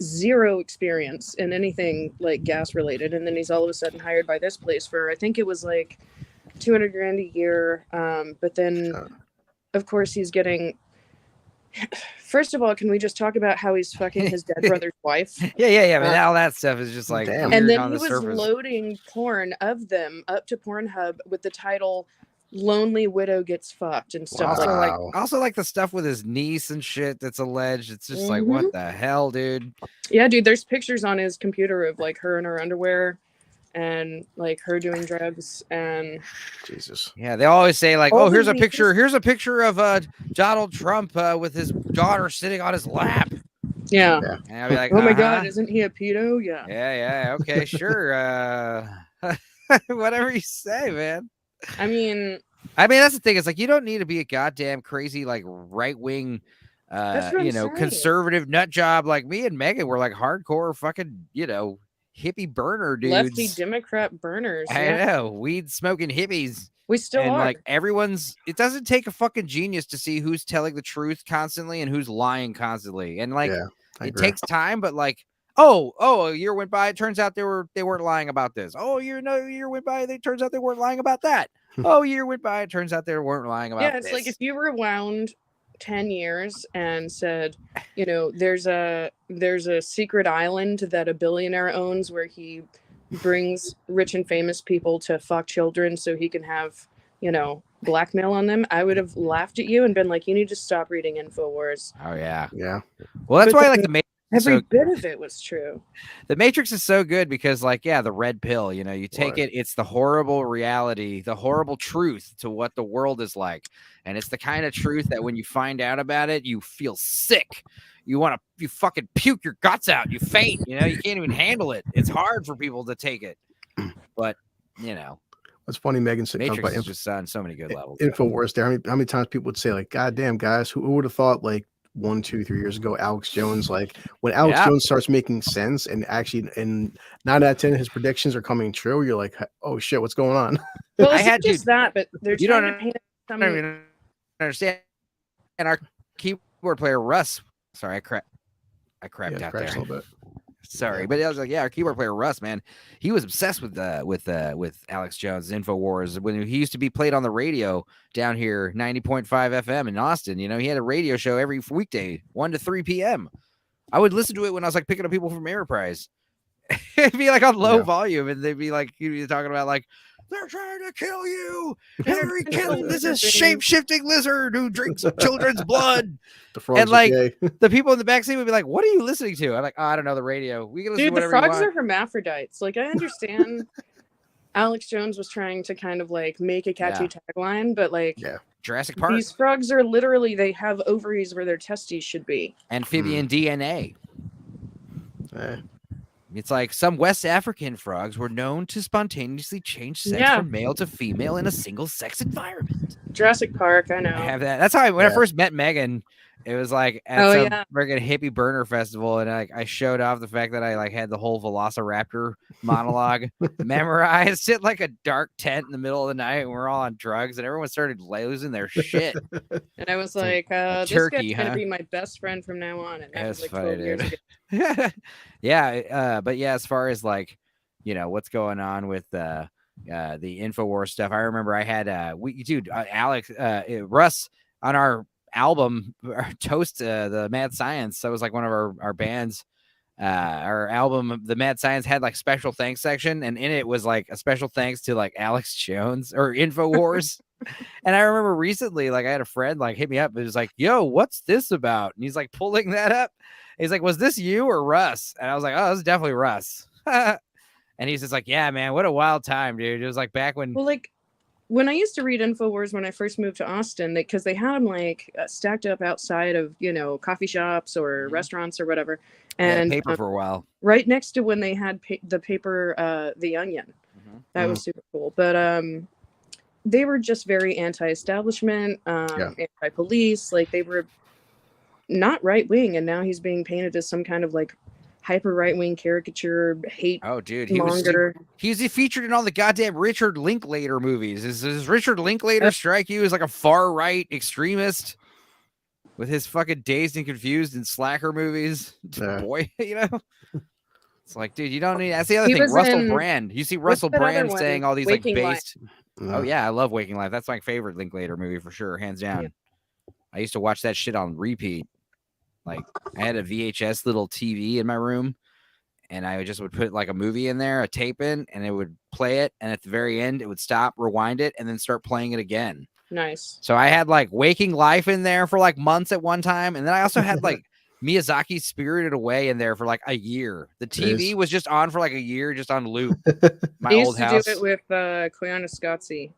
zero experience in anything like gas related, and then he's all of a sudden hired by this place for, I think it was like 200 grand a year. But then of course he's getting, first of all, can we just talk about how he's fucking his dead brother's wife? Yeah. But all that stuff is just like Damn. And then on he the was surface. loading porn of them up to Pornhub with the title "Lonely Widow Gets Fucked" and stuff. Wow. Also like the stuff with his niece and shit that's alleged. It's just like, Mhm. what the hell, dude? Yeah, dude, there's pictures on his computer of like her in her underwear and like her doing drugs and Jesus. Yeah, they always say like, All oh, the here's a leaks- picture. Here's a picture of Donald Trump with his daughter sitting on his lap. yeah. And I'll be like, Oh my uh-huh. god, isn't he a pedo? Yeah. Yeah, okay, sure. Whatever you say, man. I mean, That's the thing. It's like you don't need to be a goddamn crazy like right wing, That's what I'm saying. conservative nut job like me and Megan were like hardcore fucking, hippie burner dudes. lefty Democrat burners. I Yeah. know, weed smoking hippies. We still And are. like it doesn't take a fucking genius to see who's telling the truth constantly and who's lying constantly. And like Yeah, I it agree. takes time, but like, oh, a year went by. It turns out they weren't lying about this. Oh, a year went by. It turns out they weren't lying about that. Oh, a year went by. It turns out they weren't lying about Yeah, it's this. like if you rewound 10 years and said, you know, there's a secret island that a billionaire owns where he brings rich and famous people to fuck children so he can have, you know, blackmail on them, I would have laughed at you and been like, you need to stop reading InfoWars. Oh yeah. Yeah. Well, that's But why then like the Matrix is Every so bit of it was true. the Matrix is so good because like the red pill, you take Right. it's the horrible reality, the horrible truth to what the world is like, and it's the kind of truth that when you find out about it, you feel sick. You fucking puke your guts out. You faint. You can't even handle it. It's hard for people to take it, but It's funny, Megan said talking Matrix about is just on so many good levels. InfoWars there. How many times people would say, like, God damn, guys, who would have thought, like, 1, 2, 3 years ago, Alex Jones, like, when Alex Yeah. Jones starts making sense and actually, and 9 out of 10 his predictions are coming true, you're like, oh shit, what's going on? Well, I it's had not just that, but they're You trying don't to paint I don't even understand. And our keyboard player Russ, sorry, I crapped Yeah, out cracks there. a little bit. Sorry, Yeah. but I was like, our keyboard player Russ, man, he was obsessed with Alex Jones, InfoWars, when he used to be played on the radio down here, 90.5 FM in Austin. He had a radio show every weekday, 1 to 3 p.m. I would listen to it when I was like picking up people from Enterprise. It'd be like on low volume, and they'd be like, he'd be talking about like, they're trying to kill you. Hillary Clinton is a shape-shifting lizard who drinks children's blood. The frogs And like are gay. the people in the backseat would be like, "What are you listening to?" I'm like, "Oh, I don't know the radio. We can listen Dude, to the whatever frogs you are want." hermaphrodites. Like, I understand Alex Jones was trying to kind of like make a catchy tagline, but like, Yeah. Jurassic Park, these frogs are literally, they have ovaries where their testes should be. amphibian DNA. Eh. It's like some West African frogs were known to spontaneously change sex Yeah. from male to female in a single sex environment. Jurassic Park, I know. I have that. That's how when I Yeah. first met Megan, it was like at Oh, some yeah. friggin' hippie burner festival, and I showed off the fact that I like had the whole Velociraptor monologue memorized in like a dark tent in the middle of the night, and we're all on drugs, and everyone started losing their shit. And I was like like, this turkey, guy's gonna huh? be my best friend from now on. And that was That's like funny, 12 years dude. ago. But yeah, as far as like, what's going on with the InfoWars stuff, I remember I had Alex Russ on our album Toast the Mad Science. That was like one of our bands. Our album, the Mad Science, had like special thanks section, and in it was like a special thanks to like Alex Jones or InfoWars. And I remember recently, like I had a friend like hit me up. It was like, "Yo, what's this about?" And he's like pulling that up. He's like, "Was this you or Russ?" And I was like, "Oh, this is definitely Russ." And he's just like, "Yeah, man, what a wild time, dude." It was like back when. Well, like when I used to read InfoWars when I first moved to Austin, because they had them like stacked up outside of, coffee shops or restaurants or whatever. And paper for a while. right next to when they had the paper, The Onion. That was super cool. But they were just very anti-establishment, anti-police. Like they were not right wing, and now he's being painted as some kind of like hyper right wing caricature hate. Oh, dude, he was featured in all the goddamn Richard Linklater movies. Does Richard Linklater strike you as like a far right extremist with his fucking Dazed and Confused and Slacker movies? Boy, you know. It's like, dude, you don't need. That's the other thing. Russell Brand. You see Russell Brand saying all these Waking like based. Oh yeah, I love Waking Life. That's my favorite Linklater movie for sure, hands down. Yeah. I used to watch that shit on repeat. Like I had a VHS little TV in my room, and I would put like a movie in there, a tape in, and it would play it. And at the very end, it would stop, rewind it, and then start playing it again. Nice. So I had like Waking Life in there for like months at one time, and then I also had like Miyazaki's Spirited Away in there for like a year. The TV was just on for like a year, just on loop. My old house. I used to do it with Koyaanisqatsi.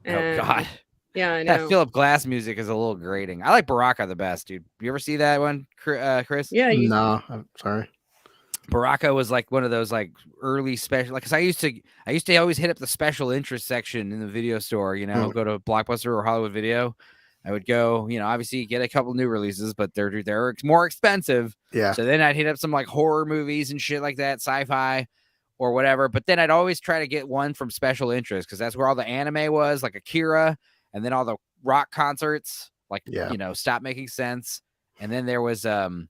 Oh God. Yeah, I know. That Philip Glass music is a little grating. I like Baraka the best, dude. You ever see that one, Chris? Yeah. No, I'm sorry. Baraka was like one of those like early special, like, cause I used to always hit up the special interest section in the video store, you know, go to Blockbuster or Hollywood Video. I would go, you know, obviously get a couple new releases, but they're more expensive. Yeah. So then I'd hit up some like horror movies and shit like that, sci-fi or whatever. But then I'd always try to get one from special interest, because that's where all the anime was, like Akira. And then all the rock concerts, like, you know, Stop Making Sense. And then there was the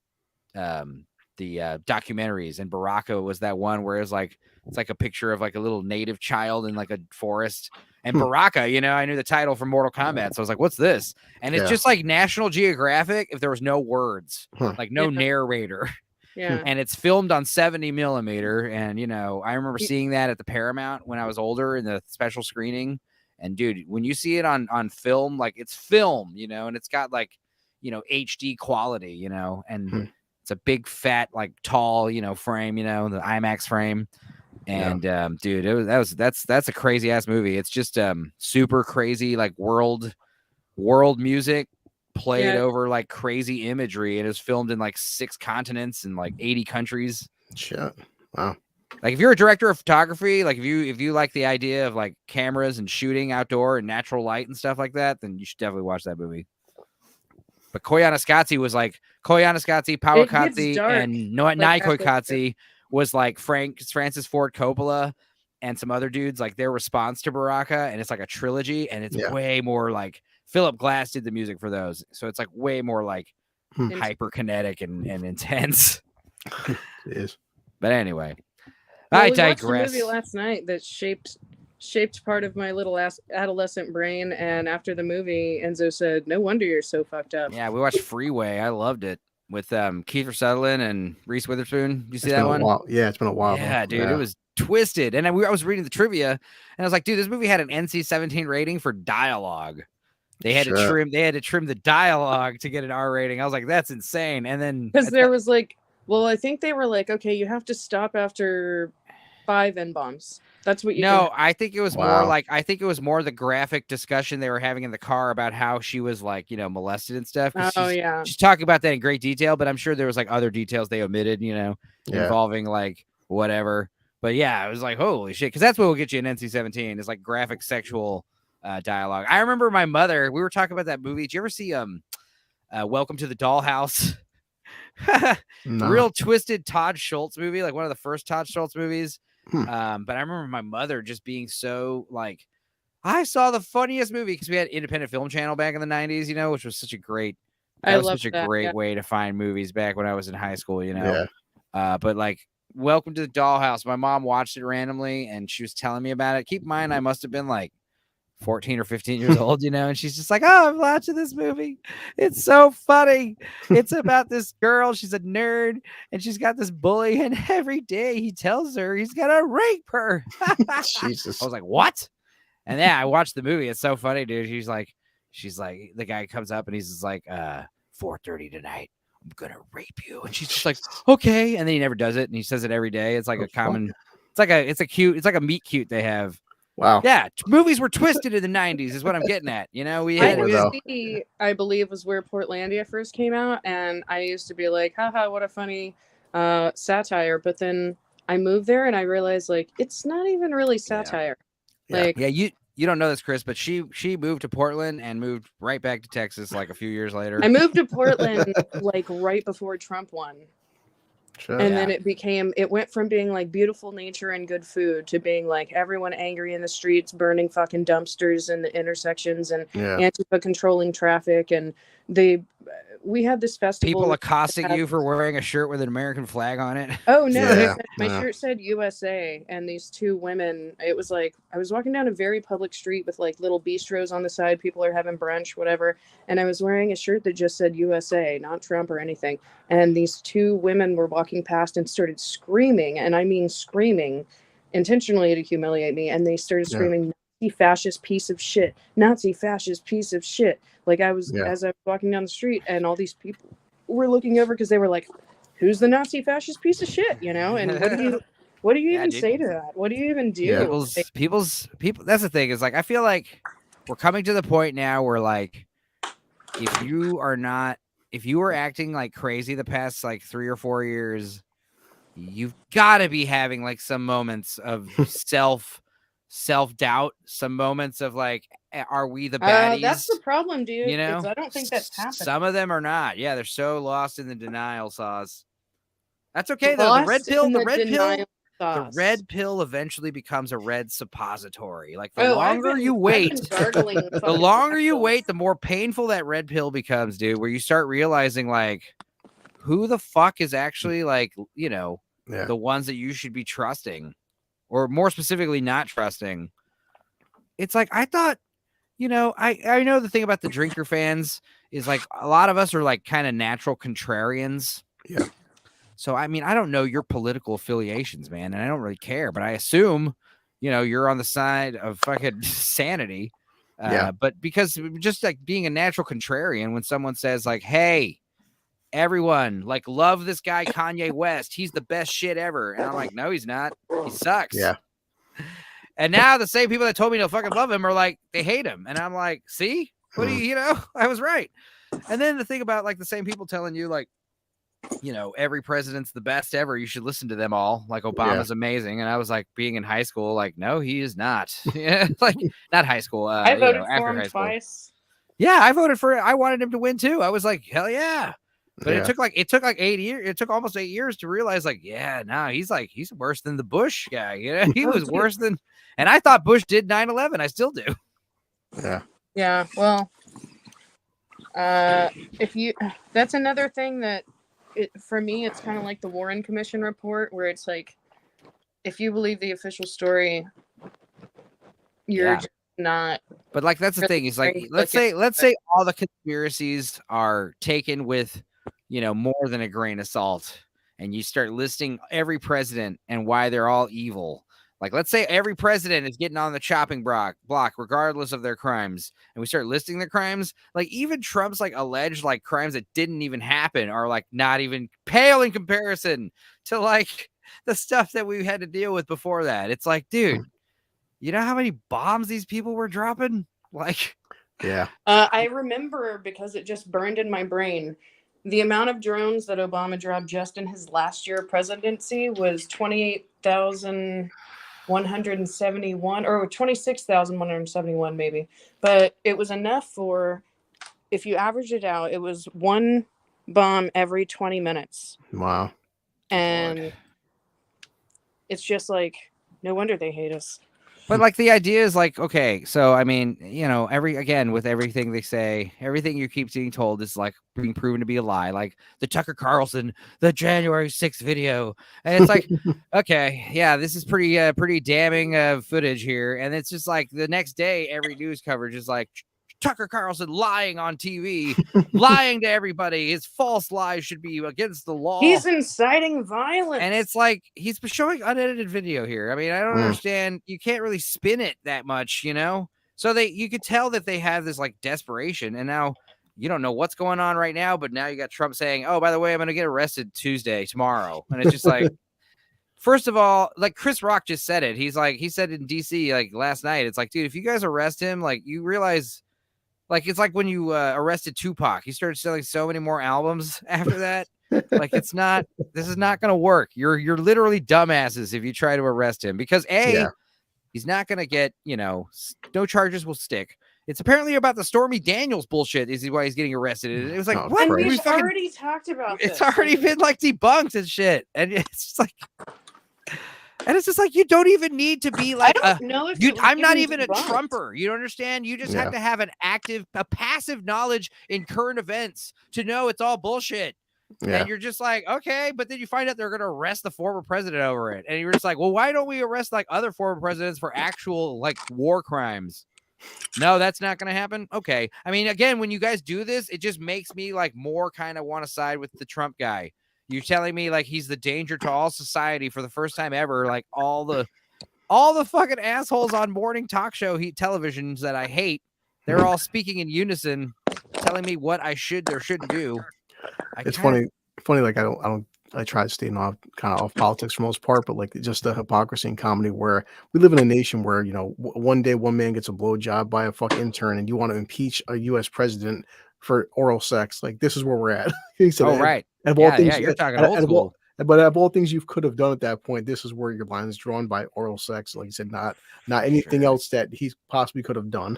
documentaries, and Baraka was that one where it's like a picture of like a little native child in like a forest. And Baraka, you know, I knew the title from Mortal Kombat. So I was like, what's this? And it's just like National Geographic if there was no words, like no narrator. Yeah. And it's filmed on 70 millimeter. And, you know, I remember seeing that at the Paramount when I was older in the special screening. And dude, when you see it on film, like it's film, you know, and it's got like, you know, HD quality, you know, and it's a big fat, like tall, you know, frame, you know, the IMAX frame. And dude, that's a crazy ass movie. It's just super crazy, like world music played over like crazy imagery, and it was filmed in like 6 continents and like 80 countries. Shit. Wow. Like if you're a director of photography, like if you like the idea of like cameras and shooting outdoor and natural light and stuff like that, then you should definitely watch that movie. But Koyaanisqatsi was like Koyaanisqatsi, Powakatsi, and Naikoikatsi was like Francis Ford Coppola and some other dudes, like their response to Baraka, and it's like a trilogy, and it's way more like Philip Glass did the music for those, so it's like way more like hyperkinetic and intense. It is. But anyway. Well, I we digress. watched a movie last night that shaped part of my little adolescent brain, and after the movie, Enzo said, "No wonder you're so fucked up." Yeah, we watched Freeway. I loved it with Kiefer Sutherland and Reese Witherspoon. You see that one? Yeah, it's been a while. Yeah, dude, it was twisted. And I was reading the trivia, and I was like, dude, this movie had an NC-17 rating for dialogue. They had to trim the dialogue to get an R rating. I was like, that's insane. And then because there was like, well, I think they were like, okay, you have to stop after 5 N-bombs. That's what you I think it was more the graphic discussion they were having in the car about how she was like, you know, molested and stuff. She's talking about that in great detail, but I'm sure there was like other details they omitted, you know, involving like whatever. But yeah, it was like, holy shit, because that's what will get you an NC-17 is like graphic sexual dialogue. I remember my mother, we were talking about that movie. Did you ever see Welcome to the Dollhouse? No. Real twisted Todd Schultz movie, like one of the first Todd Schultz movies. But I remember my mother just being so like, I saw the funniest movie, because we had Independent Film Channel back in the 90s, you know, which was such a great way to find movies back when I was in high school, you know. But like Welcome to the Dollhouse, my mom watched it randomly and she was telling me about it. Keep in mind, I must have been like 14 or 15 years old, you know, and she's just like, oh, I'm watching this movie. It's so funny. It's about this girl. She's a nerd and she's got this bully, and every day he tells her he's gonna rape her. Jesus. I was like, what? And yeah, I watched the movie. It's so funny, dude. She's like, the guy comes up and he's just like, 4:30 tonight, I'm gonna rape you. And she's just like, okay. And then he never does it. And he says it every day. It's like it's like a meet cute they have. Wow. Yeah, movies were twisted in the 90s is what I'm getting at. You know, I believe was where Portlandia first came out, and I used to be like, haha, what a funny satire. But then I moved there and I realized like it's not even really satire. you don't know this, Chris, but she moved to Portland and moved right back to Texas like a few years later. I moved to Portland like right before Trump won. Sure. And then it went from being like beautiful nature and good food to being like everyone angry in the streets, burning fucking dumpsters in the intersections and Antifa controlling traffic. And we had this festival. People accosting you for wearing a shirt with an American flag on it. Oh no, my shirt said USA, and these two women, it was like I was walking down a very public street with like little bistros on the side, people are having brunch, whatever, and I was wearing a shirt that just said USA, not Trump or anything. And these two women were walking past and started screaming, and I mean screaming intentionally to humiliate me, and they started screaming, Nazi fascist piece of shit, Nazi fascist piece of shit. Like I was, as I was walking down the street, and all these people were looking over because they were like, "Who's the Nazi fascist piece of shit?" You know, and what do you even say to that? What do you even do? People's. That's the thing is like I feel like we're coming to the point now where like if you are acting like crazy the past like 3 or 4 years, you've got to be having like some moments of self-doubt, some moments of like, are we the baddies? That's the problem, dude. You know, I don't think that's happening. Some of them are not. Yeah, they're so lost in the denial sauce. That's okay though. The red pill eventually becomes a red suppository. Like the longer you wait, the more painful that red pill becomes, dude. Where you start realizing like, who the fuck is actually like, you know, the ones that you should be trusting, or more specifically, not trusting. It's like I thought. You know, I know the thing about the drinker fans is like a lot of us are like kind of natural contrarians. Yeah. So, I mean, I don't know your political affiliations, man, and I don't really care, but I assume, you know, you're on the side of fucking sanity. But because just like being a natural contrarian, when someone says like, hey, everyone, like, love this guy, Kanye West, he's the best shit ever. And I'm like, no, he's not. He sucks. Yeah. And now the same people that told me to fucking love him are like, they hate him. And I'm like, see, what do you know, I was right. And then the thing about like the same people telling you like, you know, every president's the best ever, you should listen to them all. Like Obama's amazing. And I was like being in high school, like, no, he is not. Yeah, like not high school. I voted for him twice. Yeah, I voted for it. I wanted him to win too. I was like, hell yeah. But it took like 8 years. It took almost 8 years to realize, like, he's worse than the Bush guy. You know, he was worse than. And I thought Bush did 9/11. I still do. Yeah. Yeah. Well, that's another thing that, for me, it's kind of like the Warren Commission report, where it's like, if you believe the official story, you're just not. But like that's the thing is like let's say all the conspiracies are taken with, you know, more than a grain of salt, and you start listing every president and why they're all evil. Like let's say every president is getting on the chopping block regardless of their crimes, and we start listing their crimes. Like even Trump's like alleged like crimes that didn't even happen are like not even pale in comparison to like the stuff that we had to deal with before that. It's like, dude, you know how many bombs these people were dropping? Like, yeah. I remember, because it just burned in my brain, the amount of drones that Obama dropped just in his last year of presidency was 28,171 or 26,171 maybe. But it was enough for, if you average it out, it was one bomb every 20 minutes. Wow. And it's just like, no wonder they hate us. But like the idea is like, okay, so I mean, you know, with everything they say, everything you keep being told is like being proven to be a lie. Like the Tucker Carlson, the January 6th video, and it's like, okay, yeah, this is pretty damning footage here, and it's just like the next day, every news coverage is like Tucker Carlson lying on TV, lying to everybody. His false lies should be against the law. He's inciting violence. And it's like, he's showing unedited video here. I mean, I don't understand. You can't really spin it that much, you know? So you could tell that they have this like desperation, and now you don't know what's going on right now, but now you got Trump saying, oh, by the way, I'm going to get arrested tomorrow. And it's just like, first of all, like Chris Rock just said it. He said in DC, like last night, it's like, dude, if you guys arrest him, like you realize, like, it's like when you arrested Tupac, he started selling so many more albums after that. Like, this is not going to work. You're literally dumbasses if you try to arrest him, because He's not going to get, no charges will stick. It's apparently about the Stormy Daniels bullshit is why he's getting arrested. It was like, Oh, what? And Christ. we've fucking, already talked about this. it's already been like debunked and shit. And it's just like, and it's just like, you don't even need to be like, I don't know if it was I'm not even even a debunked. Trumper. You don't understand? You just have to have a passive knowledge in current events to know it's all bullshit. Yeah. And you're just like, okay, but then you find out they're going to arrest the former president over it. And you're just like, well, why don't we arrest like other former presidents for actual like war crimes? No, that's not going to happen. Okay. I mean, again, when you guys do this, it just makes me like more kind of want to side with the Trump guy. You're telling me like he's the danger to all society for the first time ever. Like all the fucking assholes on morning talk show televisions that I hate, they're all speaking in unison, telling me what I should or shouldn't do. It's funny. Like I try to stay kind of off politics for the most part, but like just the hypocrisy and comedy where we live in a nation where, one day one man gets a blowjob by a fucking intern and you want to impeach a U.S. president for oral sex. Like this is where we're at. He said, right. And of all things, you're talking old school. But of all things you could have done at that point, this is where your line is drawn by oral sex. Like you said, not anything else that he possibly could have done.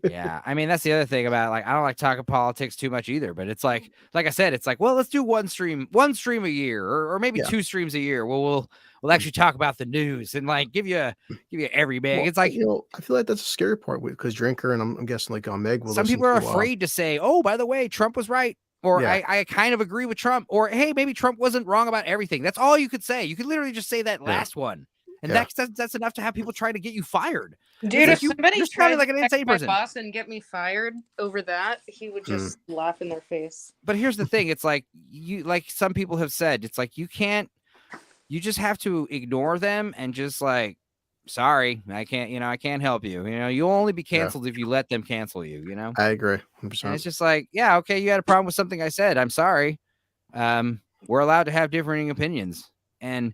Yeah, I mean that's the other thing about like I don't like talking politics too much either, but it's like I said, it's like, well, let's do one stream a year, or maybe 2 streams a year. Well, we'll actually talk about the news and like give you every bag. Well, it's like I feel like that's a scary part because Drinker and I'm guessing like Meg will. Some people are afraid to say, oh, by the way, Trump was right, or I kind of agree with Trump, or hey, maybe Trump wasn't wrong about everything. That's all you could say. You could literally just say that last one. And that's enough to have people try to get you fired. Dude, if somebody tried like an insane person, my boss and get me fired over that, he would just laugh in their face. But here's the thing: it's like like some people have said, it's like you just have to ignore them and just like, sorry, I can't help you. You'll only be canceled if you let them cancel you. I agree. 100%. And it's just like, yeah, okay, you had a problem with something I said. I'm sorry. We're allowed to have differing opinions, and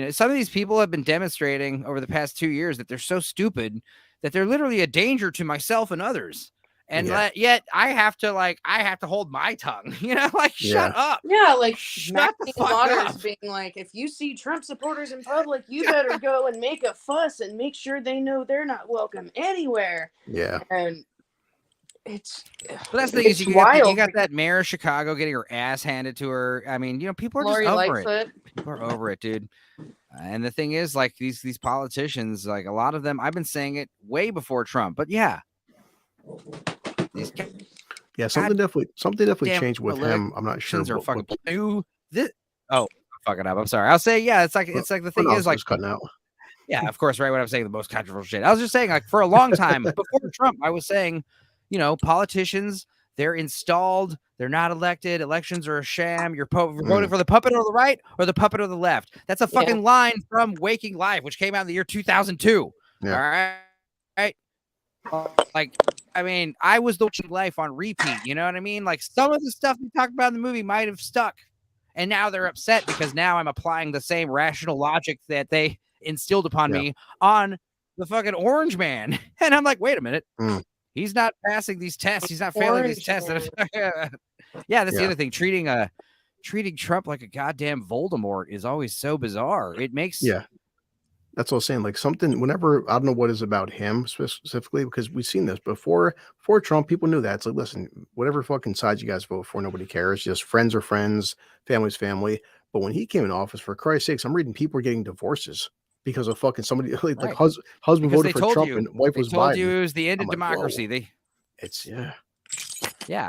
some of these people have been demonstrating over the past 2 years that they're so stupid that they're literally a danger to myself and others. And yet I have to hold my tongue, shut up. Yeah, like shut the fuck Waters up. being like, if you see Trump supporters in public, you better go and make a fuss and make sure they know they're not welcome anywhere. Yeah. And it's that's the thing is you got that mayor of Chicago getting her ass handed to her. I mean, people are Lori just over Lightfoot. it. People are over it, dude. And the thing is, like these politicians, like a lot of them, I've been saying it way before Trump, but something definitely changed with him. I'm not sure. Are fucking this. Oh, fuck it up. I'm sorry. I'll say it's like the thing is like cutting out. Yeah, of course, right. What I'm saying, the most controversial shit. I was just saying, like for a long time before Trump, I was saying, politicians, they're installed. They're not elected. Elections are a sham. You're voting for the puppet on the right or the puppet on the left. That's a fucking line from Waking Life, which came out in the year 2002. Yeah. All right. Like, I mean, I was the Waking Life on repeat. You know what I mean? Like some of the stuff we talked about in the movie might have stuck. And now they're upset because now I'm applying the same rational logic that they instilled upon me on the fucking Orange Man. And I'm like, wait a minute. He's not passing these tests. He's not failing these tests. That's the other thing. Treating Trump like a goddamn Voldemort is always so bizarre. It makes That's what I was saying. Like something, whenever I don't know what is about him specifically, because we've seen this before Trump, people knew that. It's like, listen, whatever fucking side you guys vote for, nobody cares. Just friends are friends, family's family. But when he came in office, for Christ's sakes, I'm reading people are getting divorces because of fucking somebody like husband voted for Trump and wife was Biden. You it was the end of democracy. Whoa.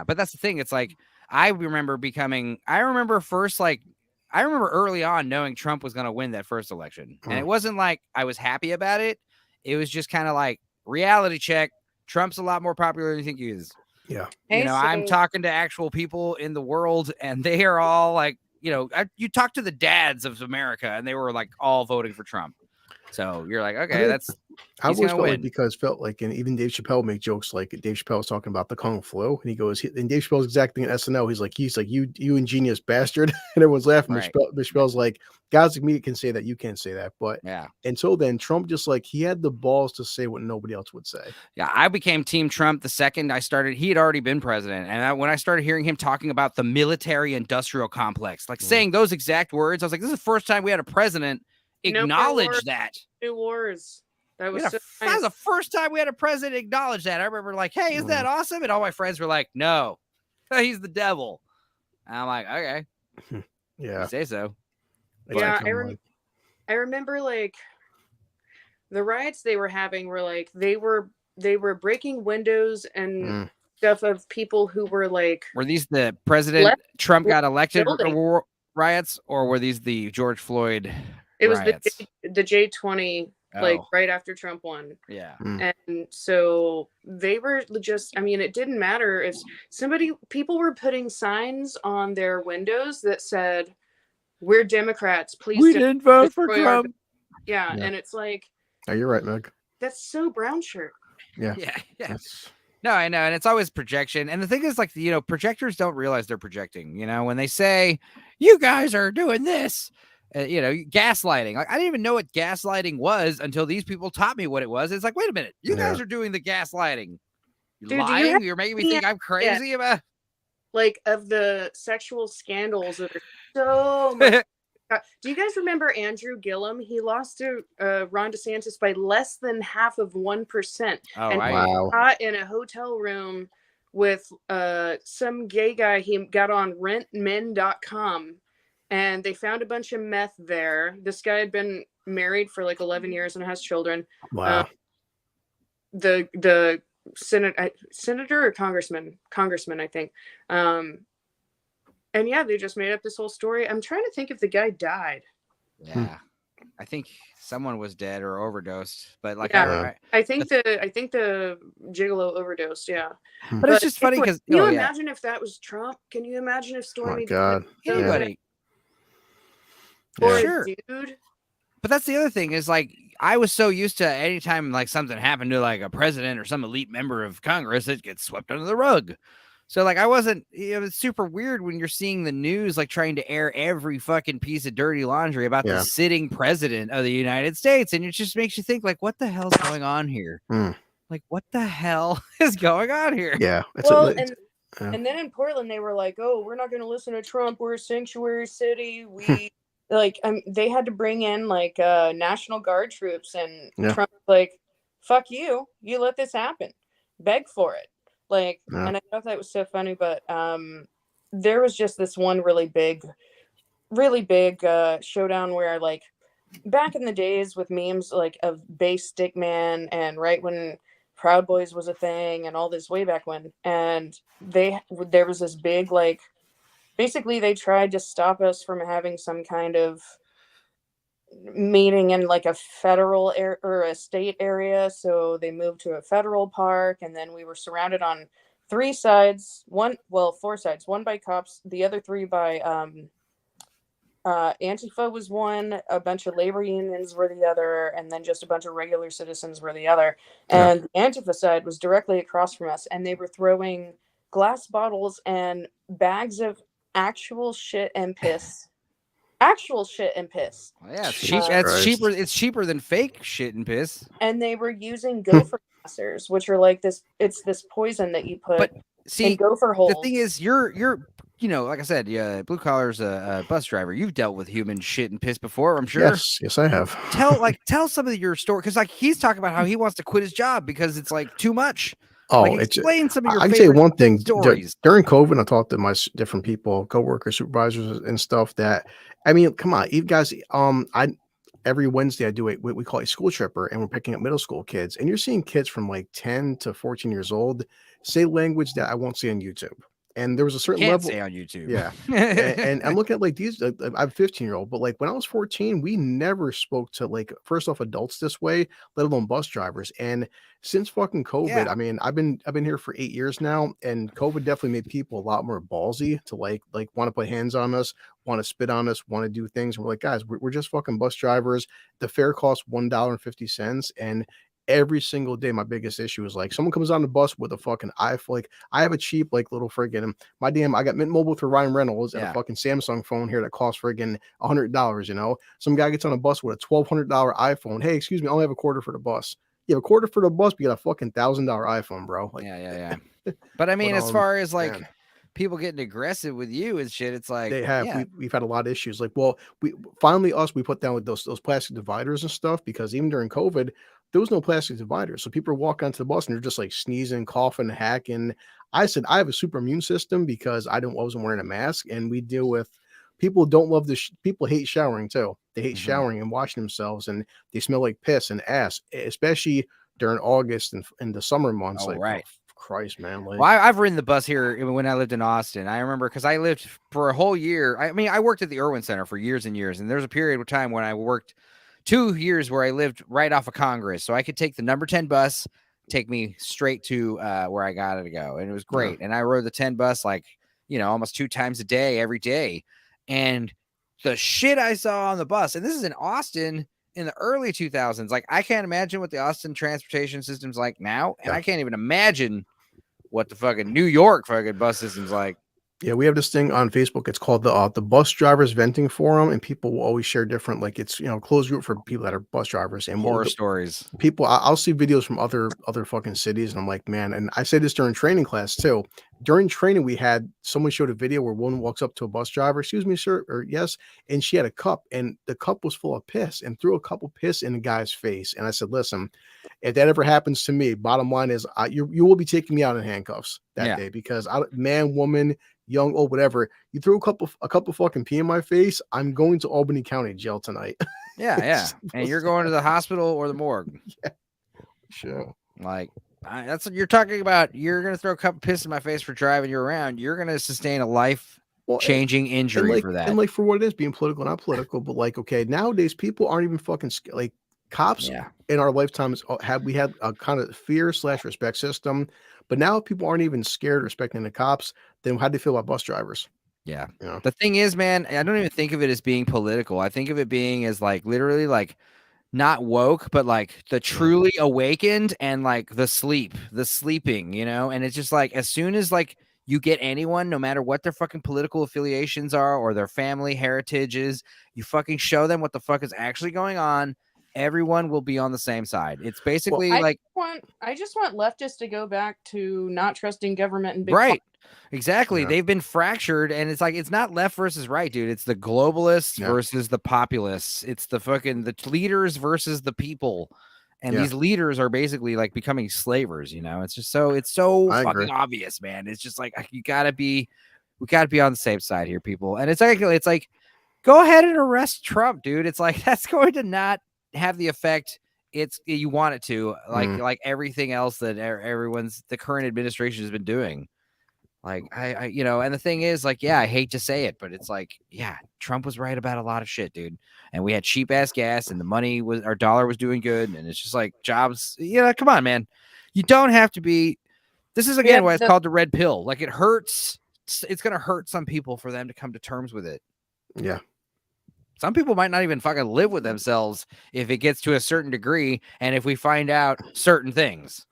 But that's the thing. It's like I remember early on knowing Trump was going to win that first election. And it wasn't like I was happy about it. It was just kind of like reality check. Trump's a lot more popular than you think he is. Yeah. I'm talking to actual people in the world and they are all like, you talk to the dads of America and they were like all voting for Trump. So you're like, okay, I always felt like because felt like, and even Dave Chappelle make jokes like Dave Chappelle was talking about the Kung Flu, and he goes, and Dave Chappelle's exact thing at SNL. He's like, you ingenious bastard, and everyone's laughing. Right. Chappelle's like, guys like me can say that, you can't say that, but until then, Trump just like he had the balls to say what nobody else would say. Yeah, I became Team Trump the second I started. He had already been president, and when I started hearing him talking about the military-industrial complex, like saying those exact words, I was like, this is the first time we had a president No more acknowledge wars. that. New wars. That was That so was nice. the first time we had a president acknowledge that. I remember like, hey, isn't that awesome? And all my friends were like, no, he's the devil. And I'm like, okay. Yeah. You say so. Yeah, Like, I remember like the riots they were having were like they were breaking windows and stuff of people who were like, were these the President left Trump got elected building. riots, or were these the George Floyd It was riots? the J20, like right after Trump won. Yeah. And so they were just, I mean, it didn't matter if people were putting signs on their windows that said, "We're Democrats, please we didn't vote for destroy our-" Trump. Yeah, and it's like, oh, you're right, Meg. that's so brown shirt. Yeah. No, I know, and it's always projection. And the thing is, like, you know, projectors don't realize they're projecting. You know, when they say, "You guys are doing this," you know, gaslighting. Like, I didn't even know what gaslighting was until these people taught me what it was. It's like, wait a minute, you guys are doing the gaslighting. You're Dude, lying. You're making me think I'm crazy about. Like, of the sexual scandals that are so much. Do you guys remember Andrew Gillum? He lost to Ron DeSantis by less than 0.5%. Oh, and wow. Got in a hotel room with some gay guy he got on rentmen.com, and they found a bunch of meth there. This guy had been married for like 11 years and has children. Wow. The senator or congressman, I think. And yeah, they just made up this whole story. I'm trying to think if the guy died. Yeah, I think someone was dead or overdosed. But like, yeah, I think the gigolo overdosed. Yeah, but it's just funny because can you imagine if that was Trump? Can you imagine if Stormy? Oh my God, anybody? Or sure, dude. But that's the other thing is like I was so used to anytime like something happened to like a president or some elite member of Congress, it gets swept under the rug. So like I wasn't, it was super weird when you're seeing the news like trying to air every fucking piece of dirty laundry about the sitting president of the United States. And it just makes you think like, what the hell's going on here? Like, what the hell is going on here? Yeah. And then in Portland, they were like, oh, we're not going to listen to Trump. We're a sanctuary city. We like, they had to bring in like National Guard troops, and Trump was like, fuck you. You let this happen. Beg for it. Like, and I thought that was so funny, but there was just this one really big showdown where, like, back in the days with memes like of Base Stickman and right when Proud Boys was a thing and all this way back when, and there was this big, like, basically they tried to stop us from having some kind of meeting in like a federal or a state area, so they moved to a federal park, and then we were surrounded on four sides, one by cops, the other three by Antifa was one, a bunch of labor unions were the other, and then just a bunch of regular citizens were the other. And the Antifa side was directly across from us, and they were throwing glass bottles and bags of actual shit and piss. Actual shit and piss. Well, yeah, it's cheap. It's cheaper. It's cheaper than fake shit and piss. And they were using gopher gassers, which are like this. It's this poison that you put in gopher holes. The thing is, you're you know, like I said, blue collar's a bus driver. You've dealt with human shit and piss before, I'm sure. Yes, I have. Tell some of your story, because like he's talking about how he wants to quit his job because it's like too much. Oh, like, explain some of your. I can say one thing. Stories. During COVID, I talked to my different people, coworkers, supervisors, and stuff. That I mean, come on, you guys. Every Wednesday I do what we call a school tripper, and we're picking up middle school kids, and you're seeing kids from like 10 to 14 years old say language that I won't see on YouTube. And there was a certain level say on YouTube. Yeah. and I'm looking at like these, I'm a 15-year-old, but like when I was 14, we never spoke to like, first off, adults this way, let alone bus drivers. And since fucking COVID, I mean, I've been here for 8 years now, and COVID definitely made people a lot more ballsy to like want to put hands on us, want to spit on us, want to do things. And we're like, guys, we're just fucking bus drivers. The fare costs $1.50, and every single day, my biggest issue is like someone comes on the bus with a fucking iPhone. Like I have a cheap, like little friggin' I got Mint Mobile through Ryan Reynolds and a fucking Samsung phone here that costs friggin' $100. You know, some guy gets on a bus with a $1,200 iPhone. Hey, excuse me, I only have a quarter for the bus. You have a quarter for the bus, but you got a fucking $1,000 iPhone, bro. Like, yeah. But I mean, as far as like people getting aggressive with you and shit. It's like, They have. yeah, We've had a lot of issues. Like, well, we finally we put down with those plastic dividers and stuff because even during COVID, there was no plastic dividers. So people walk onto the bus and they're just like sneezing, coughing, hacking. I said I have a super immune system because I wasn't wearing a mask, and we deal with people don't love this. People hate showering too. They hate showering and washing themselves, and they smell like piss and ass, especially during August and in the summer months. Oh, like, right. oh, Christ, man. Like, well, I've ridden the bus here when I lived in Austin. I remember because I lived for a whole year. I mean, I worked at the Irwin Center for years and years, and there's a period of time when I worked 2 years where I lived right off of Congress, so I could take the number 10 bus, take me straight to where I got to go, and it was great. And I rode the 10 bus like almost 2 times a day, every day, and the shit I saw on the bus, and this is in Austin in the early 2000s. Like, I can't imagine what the Austin transportation system's like now, and I can't even imagine what the fucking New York fucking bus system's like. Yeah, we have this thing on Facebook. It's called the Bus Drivers Venting Forum, and people will always share different, like, it's closed group for people that are bus drivers and Horror stories. People, I'll see videos from other fucking cities, and I'm like, man. And I say this during training class too. During training, we had someone showed a video where one walks up to a bus driver, "Excuse me, sir," or "Yes," and she had a cup, and the cup was full of piss, and threw a cup of piss in the guy's face. And I said, "Listen, if that ever happens to me, bottom line is, you will be taking me out in handcuffs that day because man, woman, young, old, whatever, you threw a cup of fucking pee in my face, I'm going to Albany County Jail tonight." Yeah. And you're going to the hospital or the morgue. Yeah, sure. Like, that's what you're talking about. You're going to throw a cup of piss in my face for driving you around. You're going to sustain a life-changing injury for that. And like, for what it is, being political, not political, but like, okay, nowadays people aren't even fucking like cops in our lifetimes we had a kind of fear/respect system, but now people aren't even scared or respecting the cops. Then how do you feel about bus drivers? Yeah. The thing is, man, I don't even think of it as being political. I think of it being as like literally like not woke, but like the truly awakened and like the sleeping, and it's just like as soon as like you get anyone, no matter what their fucking political affiliations are or their family heritage is, you fucking show them what the fuck is actually going on. Everyone will be on the same side. It's basically I just want leftists to go back to not trusting government and big right. Exactly. They've been fractured, and it's like it's not left versus right, dude. It's the globalists versus the populists. It's the leaders versus the people. And these leaders are basically like becoming slavers, It's just it's so fucking obvious, man. It's just like we gotta be on the same side here, people. And it's like go ahead and arrest Trump, dude. It's like that's going to not have the effect you want it to, like everything else that the current administration has been doing. Like I and the thing is, like, I hate to say it, but it's like, Trump was right about a lot of shit, dude. And we had cheap ass gas, and our dollar was doing good, and it's just like jobs. Come on, man. You don't have to be. This is again why it's called the red pill. Like, it hurts. It's gonna hurt some people for them to come to terms with it. Yeah. Some people might not even fucking live with themselves if it gets to a certain degree, and if we find out certain things.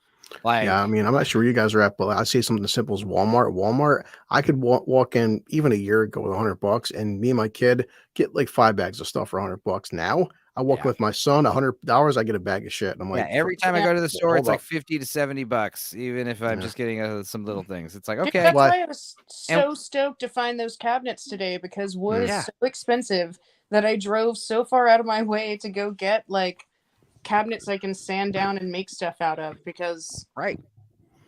Like, I mean, I'm not sure where you guys are at, but I say something as simple as Walmart. I could walk in even a year ago with $100, and me and my kid get like 5 bags of stuff for $100. Now I walk with my son, $100. I get a bag of shit. And I'm like, every time I go to the store, it's like $50 to $70, even if I'm just getting some little things. It's like, okay. That's why I was so stoked to find those cabinets today, because wood is so expensive that I drove so far out of my way to go get like cabinets I can sand down and make stuff out of, because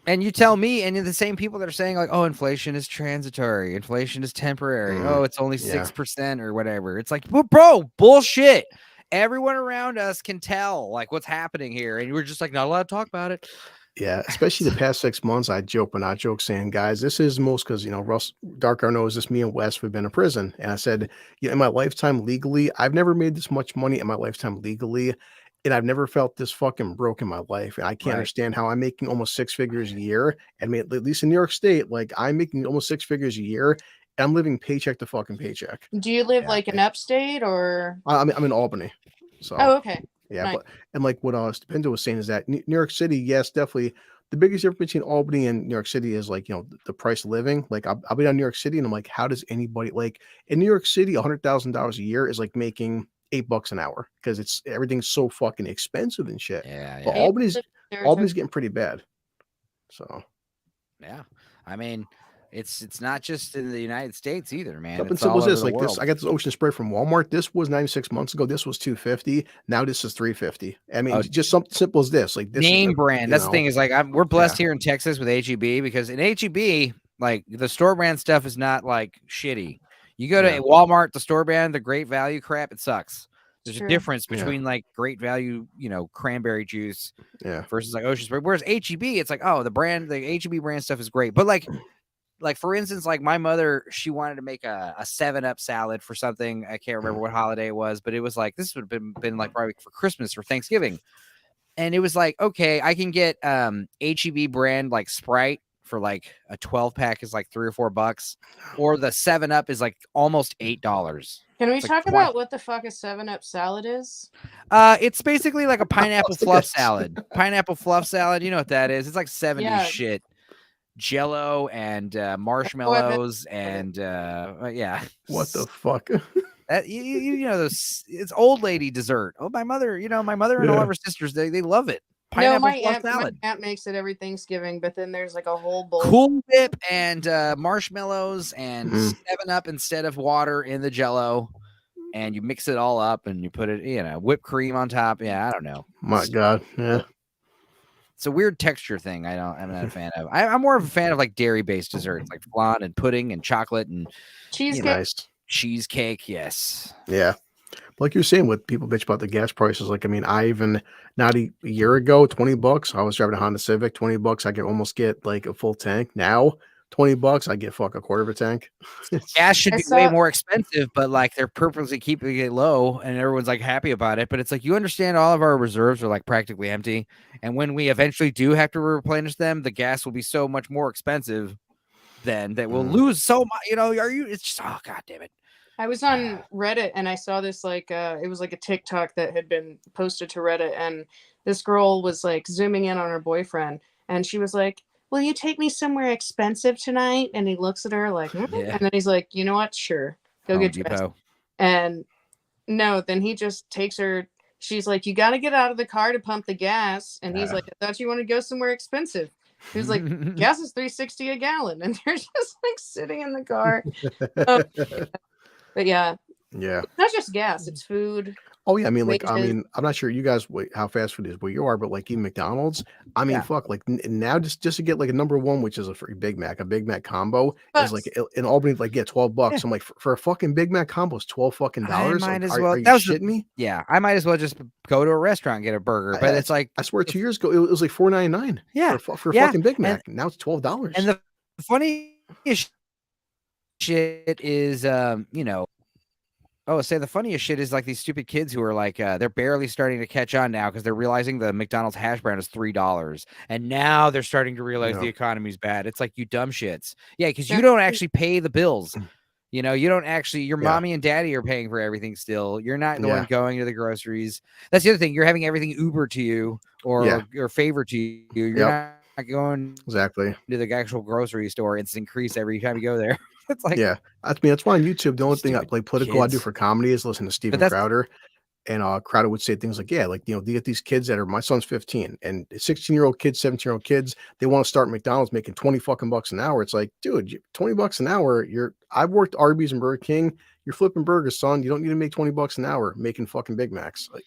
and you tell me, and the same people that are saying like, oh, inflation is transitory, inflation is temporary, oh, it's only 6% or whatever. It's like, well, bro, bullshit. Everyone around us can tell like what's happening here, and we're just like not allowed to talk about it. Yeah, especially the past 6 months, I joke but not joke, saying, guys, this is most because Russ Darker knows this. Me and Wes have been in prison, and I said, in my lifetime legally, I've never made this much money in my lifetime legally. And I've never felt this fucking broke in my life. And I can't understand how I'm making almost 6 figures a year. I mean, at least in New York State, like, I'm making almost 6 figures a year, and I'm living paycheck to fucking paycheck. Do you live like in upstate, or? I'm in Albany. So. Oh, okay. Yeah, nice. But and like what Stependo was saying is that New York City, yes, definitely the biggest difference between Albany and New York City is like the price of living. Like I'll be down in New York City, and I'm like, how does anybody like in New York City $100,000 a year is like making $8 an hour because everything's so fucking expensive and shit. But Albany's getting pretty bad. So I mean, It's not just in the United States either, man. Something It's simple all as over this. the Like world. this, I got this ocean spray from Walmart. This was 96 months ago. This was $250. Now this is $350. I mean, Oh, just something simple as this. Like this name is brand. That's the thing is like we're blessed here in Texas with HEB because in HEB, like the store brand stuff is not like shitty. You go to Walmart, the store brand, the Great Value crap, it sucks. There's a difference between like Great Value, cranberry juice, versus like ocean spray. Whereas HEB, it's like, oh, the HEB brand stuff is great, but like for instance, like my mother, she wanted to make a 7-Up salad for something. I can't remember what holiday it was, but it was like this would have been like probably for Christmas or Thanksgiving. And it was like, okay, I can get HEB brand like Sprite for like a 12-pack is like $3 or $4, or the 7-Up is like almost $8. Can we talk about what the fuck a 7-Up salad is? It's basically like a pineapple fluff salad. Pineapple fluff salad, you know what that is? It's like 70s shit. Jello and marshmallows and What the fuck? That you know those, it's old lady dessert. Oh, my mother and all of her sisters, they love it. Pineapple fluff salad. My aunt makes it every Thanksgiving, but then there's like a whole bowl. Cool Whip and marshmallows and 7-Up instead of water in the Jello, and you mix it all up and you put it, whipped cream on top. Yeah, I don't know. My God, yeah. It's a weird texture thing. I'm not a fan of. I'm more of a fan of like dairy-based desserts, like flan and pudding and chocolate and cheesecake. Cheesecake, yes. Yeah. Like you're saying, with people bitch about the gas prices. Like, I mean, I even not a year ago, $20. I was driving a Honda Civic, $20. I could almost get like a full tank. Now, $20, I get a quarter of a tank. Gas should be way more expensive, but like they're purposely keeping it low, and everyone's like happy about it. But it's like you understand, all of our reserves are like practically empty, and when we eventually do have to replenish them, the gas will be so much more expensive then that we'll lose so much. It's just god damn it. I was on Reddit and I saw this it was like a TikTok that had been posted to Reddit, and this girl was like zooming in on her boyfriend, and she was like, "Will you take me somewhere expensive tonight?" And he looks at her like, and then he's like, "You know what? Sure, go get dressed." And no, then he just takes her. She's like, "You got to get out of the car to pump the gas," and he's like, "I thought you want to go somewhere expensive." He was like, "Gas is $3.60 a gallon," and they're just like sitting in the car. But yeah, not just gas, it's food. Oh yeah, I mean, like, I'm not sure you guys how fast food is where you are, but like even McDonald's, I mean, fuck, like now just to get like a number one, which is a free Big Mac combo is like in Albany, like $12. I'm like, for a fucking Big Mac combo is $12 fucking. I might as well. Are you shitting me? Yeah, I might as well just go to a restaurant and get a burger. But it's like, I swear, 2 years ago it was like $4.99. Yeah, for a fucking Big Mac. Now it's $12. And the funniest shit is, the funniest shit is like these stupid kids who are like, they're barely starting to catch on now because they're realizing the McDonald's hash brown is $3, and now they're starting to realize the economy's bad. It's like, you dumb shits. Yeah, because you don't actually pay the bills. You don't actually. Your mommy and daddy are paying for everything still. You're not the one going to the groceries. That's the other thing. You're having everything Uber to you or favor to you. You're not going exactly to the actual grocery store. It's increased every time you go there. It's like, that's why on YouTube the only thing like political I do for comedy is listen to Steven Crowder, and Crowder would say things like, you get these kids that are, my son's 15 and 16-year-old kids, 17-year-old kids, they want to start McDonald's making $20 an hour. It's like, dude, $20 an hour. I've worked Arby's and Burger King. You're flipping burgers, son. You don't need to make $20 an hour making fucking Big Macs. Like,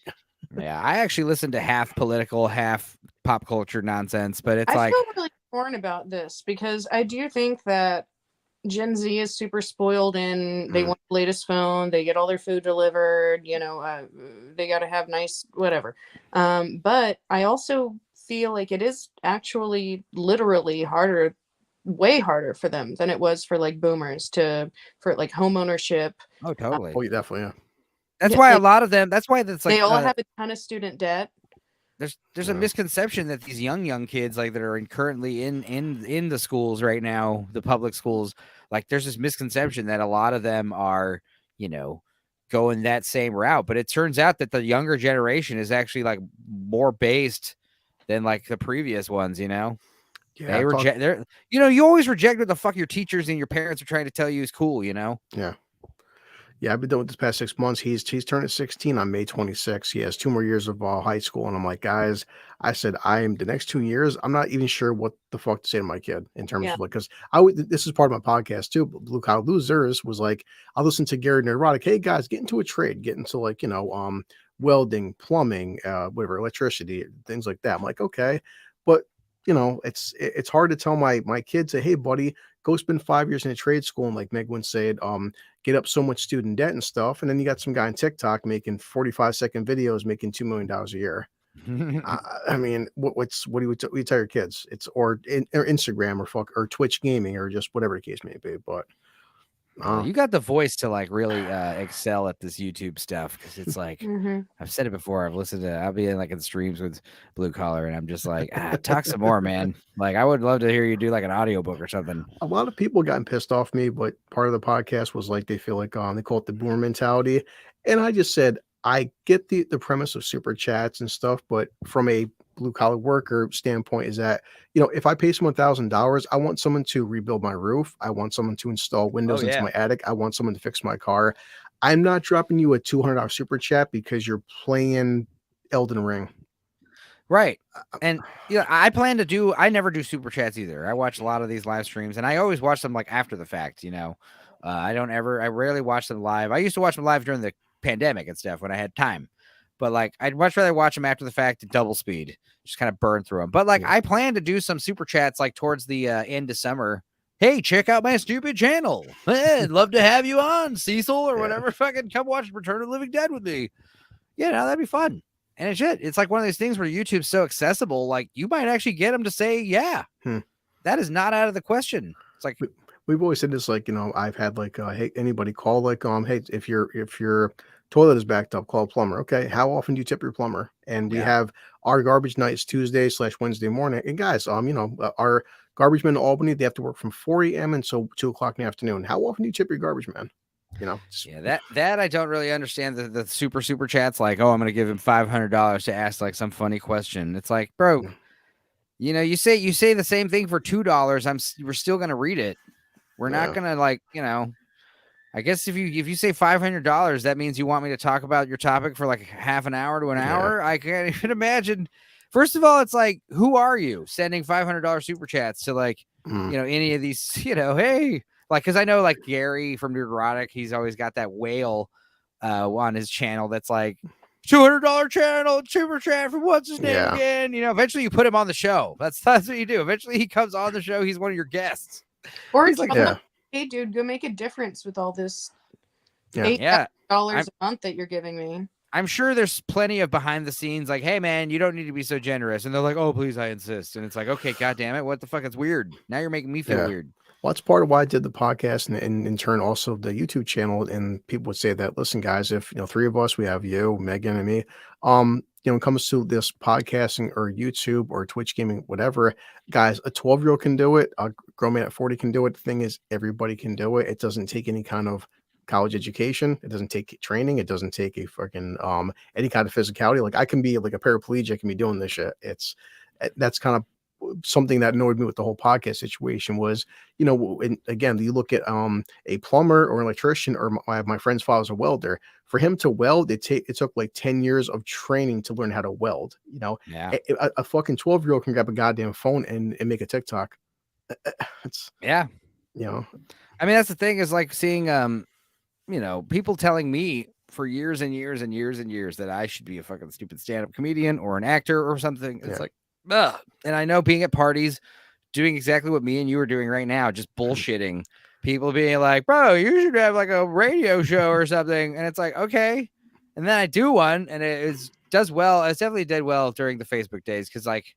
I actually listen to half political, half pop culture nonsense, but it's I feel really torn about this because I do think that Gen Z is super spoiled and they want the latest phone. They get all their food delivered. They got to have nice whatever. But I also feel like it is actually literally way harder for them than it was for like boomers for like home ownership. Oh, totally. Oh, definitely. Yeah. That's why a lot of them. That's why that's like they all have a ton of student debt. There's a misconception that these young kids like that are currently in the schools right now, the public schools, like there's this misconception that a lot of them are, going that same route. But it turns out that the younger generation is actually like more based than like the previous ones, Yeah, they reject. You always reject what the fuck your teachers and your parents are trying to tell you is cool, Yeah. Yeah, I've been doing it this past 6 months. He's turning 16 on May 26th. He has 2 more years of high school, and I'm like, guys, I said I am the next 2 years. I'm not even sure what the fuck to say to my kid in terms Yeah. of like, because this is part of my podcast too. Blue Collar Losers was like, I listen to Gary Neurotic. Hey guys, get into a trade, get into like welding, plumbing, whatever, electricity, things like that. I'm like, okay, but it's hard to tell my kids, say, hey buddy, go spend 5 years in a trade school, and like Meg would say, get up so much student debt and stuff, and then you got some guy on TikTok making 45-second videos making $2 million a year. I mean, what do you tell your kids? It's or Instagram or Twitch gaming or just whatever the case may be. But you got the voice to like really excel at this YouTube stuff, because it's like I've said it before. I'll be in like in streams with Blue Collar, and I'm just like, talk some more, man. Like I would love to hear you do like an audiobook or something. A lot of people gotten pissed off me, but part of the podcast was like they feel like they call it the boomer mentality, and I just said I get the premise of super chats and stuff, but from a blue collar worker standpoint is that, if I pay someone $1,000, I want someone to rebuild my roof. I want someone to install windows into my attic. I want someone to fix my car. I'm not dropping you a $200 super chat because you're playing Elden Ring. Right. And I never do super chats either. I watch a lot of these live streams, and I always watch them like after the fact, I rarely watch them live. I used to watch them live during the pandemic and stuff when I had time. But like, I'd much rather watch them after the fact at double speed, just kind of burn through them. But like, I plan to do some super chats like towards the end of summer. Hey, check out my stupid channel. I'd love to have you on, Cecil, or whatever. Fucking come watch Return of the Living Dead with me. That'd be fun. And it's like one of those things where YouTube's so accessible, like you might actually get them to say, that is not out of the question. It's like we've always said this, like, I've had like, hey, anybody call like, hey, if your toilet is backed up, call a plumber. Okay, how often do you tip your plumber? And we have our garbage nights Tuesday/Wednesday morning. And guys, our garbage men in Albany, they have to work from 4 a.m. until 2 o'clock in the afternoon. How often do you tip your garbage man? That I don't really understand the super chats. Like, I'm gonna give him $500 to ask like some funny question. It's like, bro, you say the same thing for $2. We're still gonna read it. We're not gonna like, I guess if you say $500, that means you want me to talk about your topic for like half an hour to an hour. I can't even imagine. First of all, it's like, who are you sending $500 super chats to like, any of these, hey, like, cause I know like Gary from Neurotic, he's always got that whale on his channel. That's like $200 channel super chat from what's his name again? Eventually you put him on the show. That's what you do. Eventually he comes on the show. He's one of your guests. Or he's like, hey dude, go make a difference with all this $8 a month that you're giving me. I'm sure there's plenty of behind the scenes, like, hey man, you don't need to be so generous. And they're like, oh, please, I insist. And it's like, okay, God damn it. What the fuck? It's weird. Now you're making me feel weird. Well, that's part of why I did the podcast and in turn also the YouTube channel. And people would say that, listen, guys, if three of us, we have you, Megan, and me, when it comes to this podcasting or YouTube or Twitch gaming, whatever, guys, a 12-year-old can do it. A grown man at 40 can do it. The thing is, everybody can do it. It doesn't take any kind of college education. It doesn't take training. It doesn't take a fucking any kind of physicality. Like I can be like a paraplegic and be doing this shit. That's kind of something that annoyed me with the whole podcast situation was, and again, you look at a plumber or an electrician, or my friend's father's a welder. For him to weld, it took like 10 years of training to learn how to weld. A fucking 12-year-old can grab a goddamn phone and make a TikTok. I mean, that's the thing, is like seeing people telling me for years and years and years and years that I should be a fucking stupid stand-up comedian or an actor or something. It's like, ugh. And I know being at parties, doing exactly what me and you are doing right now, just bullshitting people, being like, bro, you should have like a radio show or something. And it's like, okay. And then I do one and it does well. It's definitely did well during the Facebook days. Cause like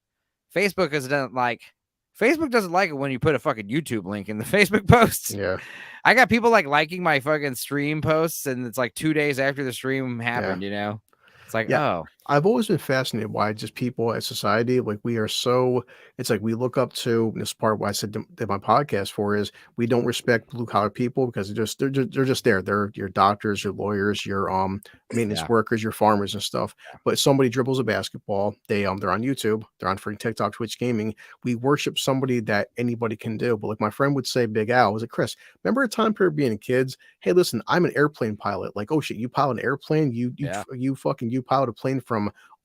Facebook doesn't like it when you put a fucking YouTube link in the Facebook posts. Yeah. I got people like liking my fucking stream posts, and it's like 2 days after the stream happened, It's like, oh. I've always been fascinated why just people as society, like we are so, it's like we look up to this part why I said that my podcast for is we don't respect blue collar people because they're just there. They're your doctors, your lawyers, your maintenance workers, your farmers and stuff. But somebody dribbles a basketball, they're on YouTube, they're on freaking TikTok, Twitch gaming. We worship somebody that anybody can do. But like my friend would say, Big Al, was like, Chris, remember a time period being kids? Hey, listen, I'm an airplane pilot. Like, oh shit, you pilot an airplane? You pilot a plane from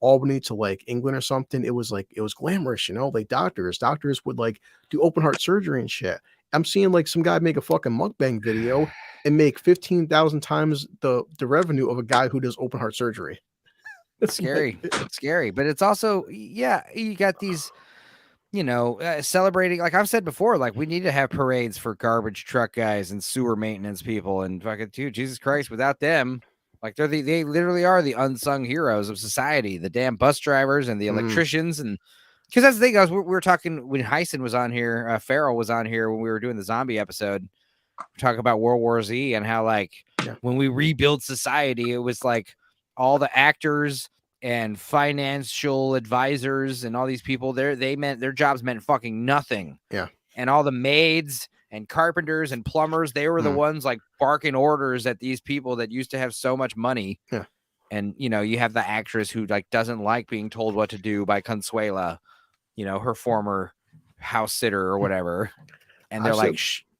Albany to like England or something. It was glamorous, like doctors would like do open heart surgery and shit. I'm seeing like some guy make a fucking mukbang video and make 15,000 times the revenue of a guy who does open heart surgery. It's scary. It's scary, but it's also, you got these, celebrating, like I've said before, like we need to have parades for garbage truck guys and sewer maintenance people and fucking dude, Jesus Christ, without them, like they literally are the unsung heroes of society, the damn bus drivers and the electricians. And because that's the thing, guys, we were talking when Heisen was on here, Farrell was on here when we were doing the zombie episode, talking about World War Z and how like when we rebuild society, it was like all the actors and financial advisors and all these people there, their jobs meant fucking nothing. Yeah. And all the maids and carpenters and plumbers, they were the ones like barking orders at these people that used to have so much money. Yeah. And, you have the actress who like doesn't like being told what to do by Consuela, her former house sitter or whatever. And they're like,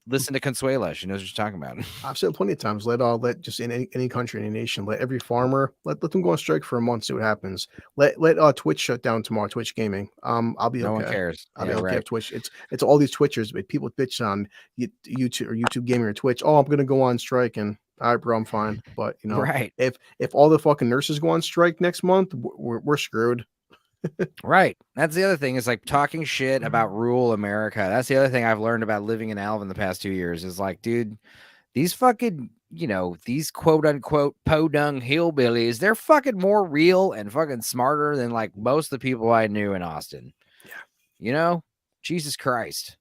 listen to Consuela. She knows what you're talking about. I've said plenty of times, let just in any country, any nation, let every farmer, let them go on strike for a month, see what happens. Let Twitch shut down tomorrow, Twitch gaming. I'll be okay. No one cares. I'll be okay if Twitch. It's all these Twitchers, but people bitch on YouTube gaming or Twitch. Oh, I'm gonna go on strike, and all right, bro, I'm fine. But right. if all the fucking nurses go on strike next month, we're screwed. Right. That's the other thing is like talking shit about rural America. That's the other thing I've learned about living in Alvin the past 2 years is like, dude, these fucking, these quote unquote podung hillbillies, they're fucking more real and fucking smarter than like most of the people I knew in Austin. Yeah. Jesus Christ.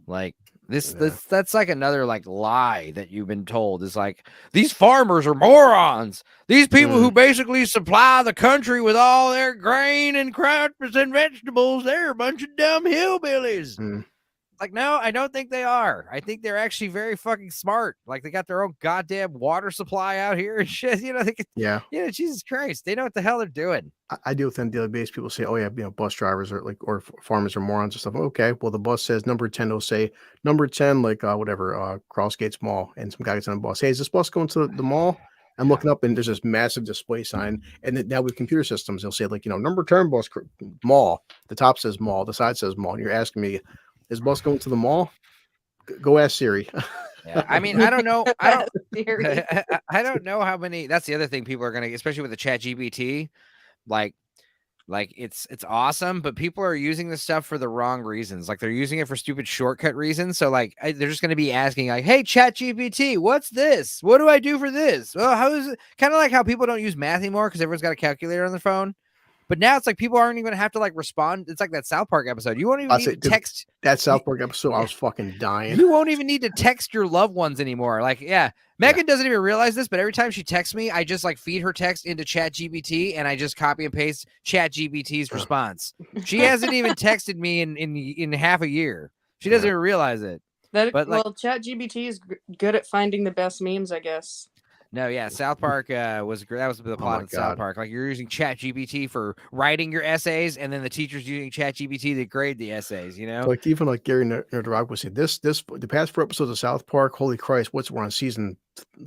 Like that's like another like lie that you've been told is like these farmers are morons. These people who basically supply the country with all their grain and crops and vegetables, they're a bunch of dumb hillbillies. Like, no, I don't think they are. I think they're actually very fucking smart. Like they got their own goddamn water supply out here and shit. Jesus Christ, they know what the hell they're doing. I deal with on a daily basis. People say, "Oh yeah, bus drivers or farmers are morons or stuff." Okay, well the bus says number 10. They'll say number 10, like Crossgates Mall, and some guy gets on the bus. Hey, is this bus going to the mall? I'm looking up and there's this massive display sign, and then now with computer systems, they'll say like number 10 bus mall. The top says mall, the side says mall. And you're asking me, is bus going to the mall? Go ask Siri. Yeah, I mean, I don't know. I don't know how many. That's the other thing people are gonna, especially with the ChatGPT. Like it's awesome, but people are using this stuff for the wrong reasons. Like they're using it for stupid shortcut reasons. So like they're just going to be asking like, "Hey, ChatGPT, what's this? What do I do for this?" Well, how is it? Kind of like how people don't use math anymore because everyone's got a calculator on their phone. But now it's like people aren't even going to have to like respond. It's like that South Park episode. You won't even need to text. That South Park episode, I was fucking dying. You won't even need to text your loved ones anymore. Like, Megan doesn't even realize this, but every time she texts me, I just like feed her text into ChatGPT and I just copy and paste ChatGPT's response. She hasn't even texted me in half a year. She doesn't even realize it. ChatGPT is good at finding the best memes, I guess. No, South Park was great. That was the plot of South Park. Like you're using ChatGPT for writing your essays, and then the teacher's using ChatGPT to grade the essays. Like even like Gary Nerdrock would say, this the past 4 episodes of South Park. Holy Christ, we're on season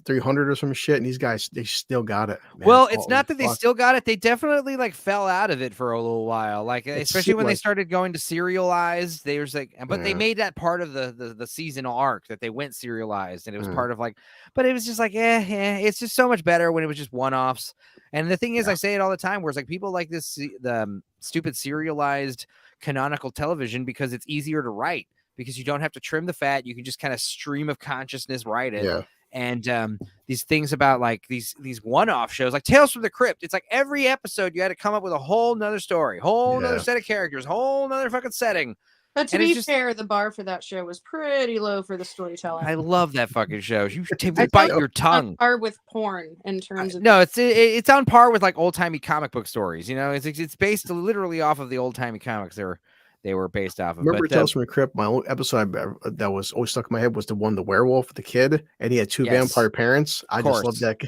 300 or some shit, and these guys they still got it. Man. Well, it's not that they still got it; they definitely like fell out of it for a little while. Like especially when they started going to serialized, they was like, but they made that part of the seasonal arc that they went serialized, and it was part of like, but it was just like, it's just so much better when it was just one-offs. And the thing is, I say it all the time, where it's like people like this the stupid serialized canonical television because it's easier to write because you don't have to trim the fat. You can just kind of stream of consciousness write it. Yeah. And these things about like these one-off shows like Tales from the Crypt, it's like every episode you had to come up with a whole nother story, whole nother set of characters, whole nother fucking setting. But to And it's be just- fair, the bar for that show was pretty low for the storytelling. I love that fucking show. You I bite felt your tongue. on par with porn in terms of No, it's on par with like old timey comic book stories. You know, it's based literally off of the old timey comics they were based off of. Remember But, Tales from the Crypt? My only episode that was always stuck in my head was the one, the werewolf, the kid, and he had two Yes. vampire parents. I just loved that.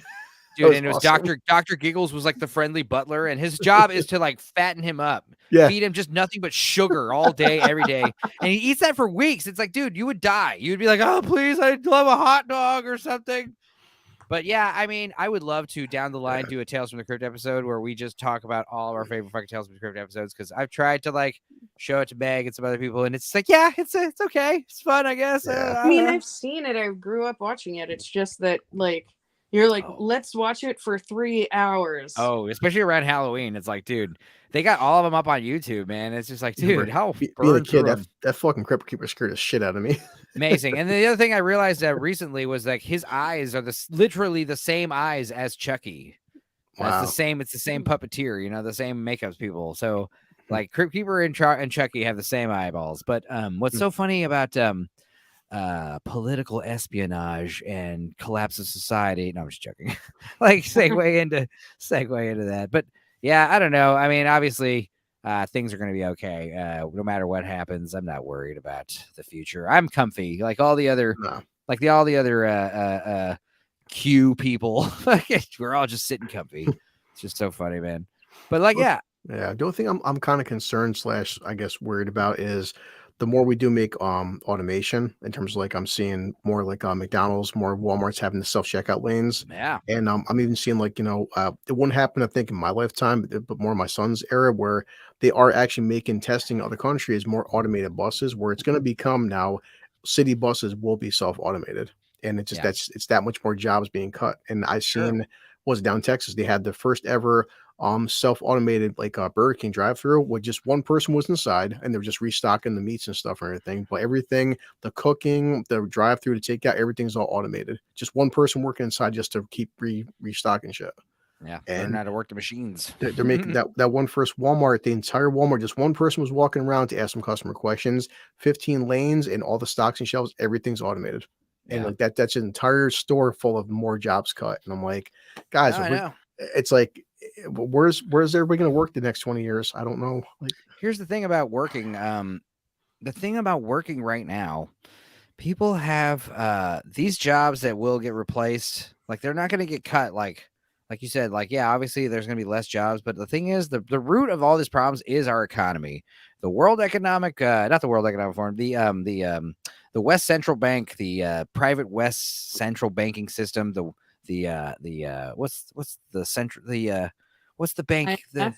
Dude, was and it was awesome. Dr. Giggles was like the friendly butler, and his job is to like fatten him up, Yeah. feed him just nothing but sugar all day, every day. And he eats that for weeks. It's like, dude, you would die. You'd be like, oh, please, I'd love a hot dog or something. But yeah, I mean, I would love to down the line do a Tales from the Crypt episode where we just talk about all of our favorite fucking Tales from the Crypt episodes, because I've tried to like show it to Meg and some other people, and it's like, yeah, it's okay, it's fun, I guess. Yeah. I mean, I've seen it. I grew up watching it. It's just that, like, you're like, let's watch it for 3 hours. Oh, especially around Halloween. It's like, dude, they got all of them up on YouTube, man. It's just like, dude, how being a kid, that fucking Crypt Keeper scared the shit out of me. Amazing. And the other thing I realized recently was like his eyes are literally the same eyes as Chucky. Wow. It's the same puppeteer, you know, the same makeup people. So like Crypt Keeper and Chucky have the same eyeballs. But what's so funny about political espionage and collapse of society? No, I'm just joking. Like segue into that. But yeah, I don't know. I mean, obviously things are going to be okay. No matter what happens, I'm not worried about the future. I'm comfy, like all the other, Q people. We're all just sitting comfy. It's just so funny, man. But like, yeah. The only thing I'm kind of concerned / I guess worried about is the more we do make automation, in terms of like I'm seeing more like McDonald's, more Walmart's having the self-checkout lanes. Yeah. And I'm even seeing like, it wouldn't happen, I think, in my lifetime, but more my son's era, where they are actually making testing in other countries more automated buses, where it's going to become now city buses will be self-automated. And it's just it's that much more jobs being cut. And I seen was down in Texas, they had the first ever self-automated like Burger King drive-through where just one person was inside and they were just restocking the meats and stuff and everything. But everything, the cooking, the drive-through to take out, everything's all automated. Just one person working inside just to keep restocking shit. Yeah, and learn how to work the machines. They're making that one first Walmart, the entire Walmart, just one person was walking around to ask some customer questions, 15 lanes and all the stocks and shelves, everything's automated. And like that's an entire store full of more jobs cut. And I'm like, guys, it's like, where's everybody going to work the next 20 years? I don't know. Like, here's the thing about working. The thing about working right now, people have these jobs that will get replaced. Like they're not going to get cut. Like you said, like, yeah, obviously there's going to be less jobs, but the thing is the root of all these problems is our economy. The World Economic, not the World Economic Forum, the West Central Bank, the private West Central banking system, what's the central, what's the bank? IMF?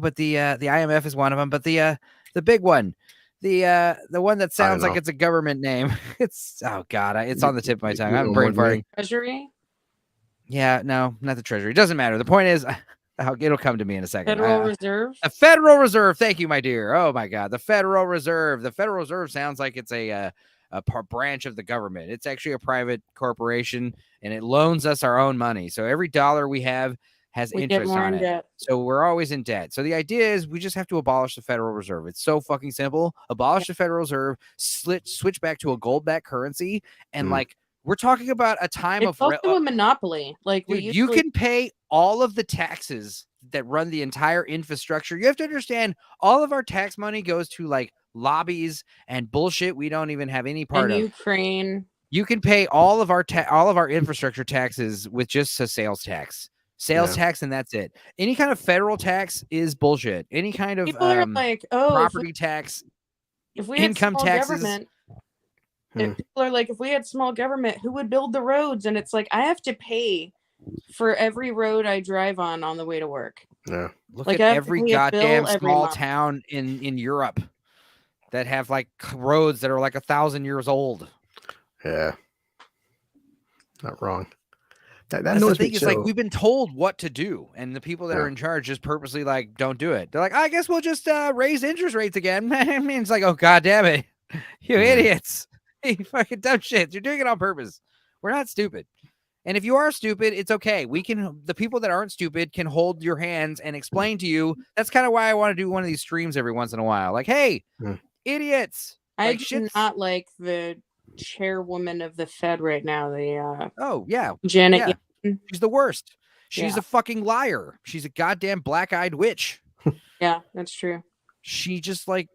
But the IMF is one of them, but the big one, the one that sounds like it's a government name. It's it's on the tip of my tongue. I'm brain farting. Treasury? Yeah, no, not the Treasury. It doesn't matter. The point is, it'll come to me in a second. Federal Reserve? The Federal Reserve. Thank you, my dear. Oh my God. The Federal Reserve. The Federal Reserve sounds like it's a branch of the government. It's actually a private corporation and it loans us our own money. So every dollar we have has interest on it. Debt. So we're always in debt. So the idea is we just have to abolish the Federal Reserve. It's so fucking simple. Abolish the Federal Reserve, switch back to a gold-backed currency, and we're talking about a time it's also a monopoly. Like dude, you can pay all of the taxes that run the entire infrastructure. You have to understand all of our tax money goes to like lobbies and bullshit we don't even have any part of. Ukraine. You can pay all of our infrastructure taxes with just a sales tax. Tax, and that's it. Any kind of federal tax is bullshit. Any kind of people are like, property tax, if we income had taxes. Government, if people are like, if we had small government, who would build the roads? And it's like, I have to pay for every road I drive on the way to work. Yeah. Look at every goddamn small town in Europe that have like roads that are like 1,000 years old. Yeah. Not wrong. That's the thing. It's like we've been told what to do, and the people that are in charge just purposely like don't do it. They're like, I guess we'll just raise interest rates again. I mean, it's like, oh god damn it, you idiots, you fucking dumb shits. You're doing it on purpose. We're not stupid. And if you are stupid, it's okay. The people that aren't stupid can hold your hands and explain to you. That's kind of why I want to do one of these streams every once in a while. Like, hey, idiots. I Like, do shit's... not like the chairwoman of the Fed right now. The oh yeah, Janet. yeah. She's the worst. She's a fucking liar. She's a goddamn black-eyed witch. Yeah, that's true. She just like,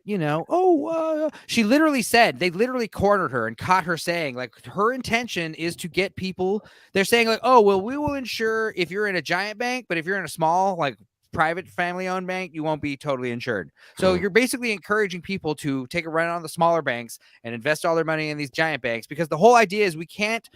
she literally said, they literally cornered her and caught her saying, like, her intention is to get people. They're saying like, oh, well, we will insure if you're in a giant bank, but if you're in a small, like, private family-owned bank, you won't be totally insured. So you're basically encouraging people to take a run on the smaller banks and invest all their money in these giant banks, because the whole idea is we can't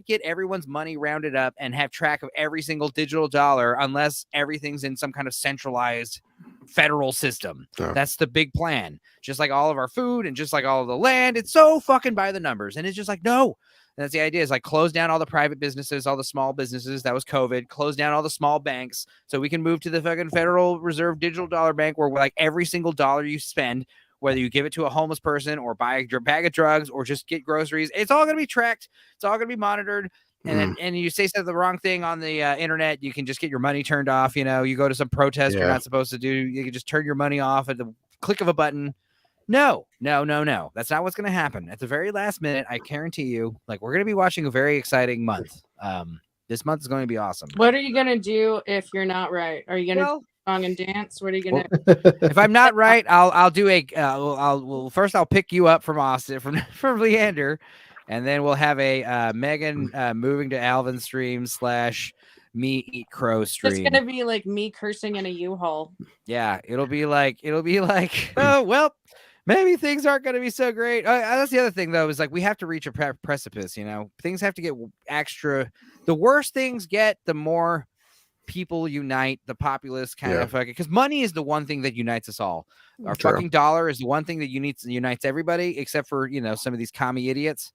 get everyone's money rounded up and have track of every single digital dollar unless everything's in some kind of centralized federal system. That's the big plan. Just like all of our food and just like all of the land, it's so fucking by the numbers. And it's just like, no. And that's the idea, is like close down all the private businesses, all the small businesses. That was COVID. Close down all the small banks so we can move to the fucking Federal Reserve Digital Dollar Bank, where like every single dollar you spend, whether you give it to a homeless person or buy a bag of drugs or just get groceries, it's all going to be tracked. It's all going to be monitored. And and you say the wrong thing on the internet, you can just get your money turned off. You go to some protest you're not supposed to do, you can just turn your money off at the click of a button. No. That's not what's going to happen. At the very last minute, I guarantee you, like, we're going to be watching a very exciting month. This month is going to be awesome. What are you going to do if you're not right? Are you going to song and dance? What are you going to If I'm not right, I'll do first I'll pick you up from Austin, from Leander. And then we'll have a Megan moving to Alvin stream / me eat crow stream. It's gonna be like me cursing in a U-Haul. Yeah, it'll be like, oh well, maybe things aren't gonna be so great. That's the other thing though, is like we have to reach a precipice. Things have to get extra. The worse things get, the more people unite. The populace kind of fucking, because money is the one thing that unites us all. Our fucking dollar is the one thing that unites everybody, except for some of these commie idiots.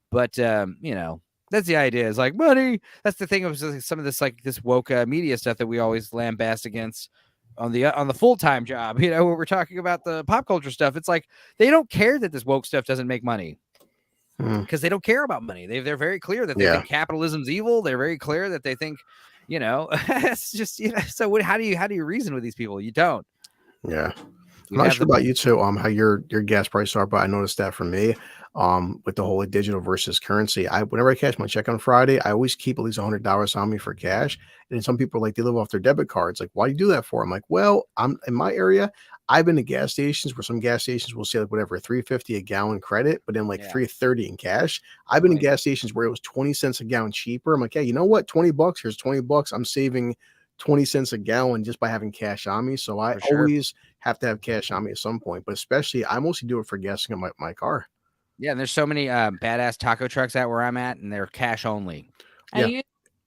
But that's the idea, is like money. That's the thing of some of this, like, this woke media stuff that we always lambast against on the full-time job. When we're talking about the pop culture stuff, it's like they don't care that this woke stuff doesn't make money, because they don't care about money. They're very clear that they think capitalism's evil. They're very clear that they think, it's just So how do you reason with these people? You don't. Yeah. I'm not sure about you too, how your gas prices are, but I noticed that for me, with the whole digital versus currency, whenever I cash my check on Friday, I always keep at least $100 on me for cash. And some people, like, they live off their debit cards. Like, why do you do that for? I'm like, well, I'm in my area. I've been to gas stations where some gas stations will say like whatever, $3.50 a gallon credit, but then like $3.30 in cash. I've been in gas stations where it was 20 cents a gallon cheaper. I'm like, hey, you know what? $20. Here's $20. I'm saving 20 cents a gallon just by having cash on me. So I always have to have cash on me at some point, but especially I mostly do it for gassing up my car. Yeah, and there's so many badass taco trucks out where I'm at, and they're cash only. I use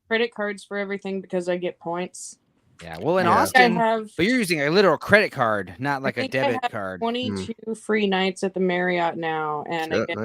credit cards for everything because I get points. Yeah, well, in Austin, but you're using a literal credit card, not like a debit card. 22 free nights at the Marriott now, and I get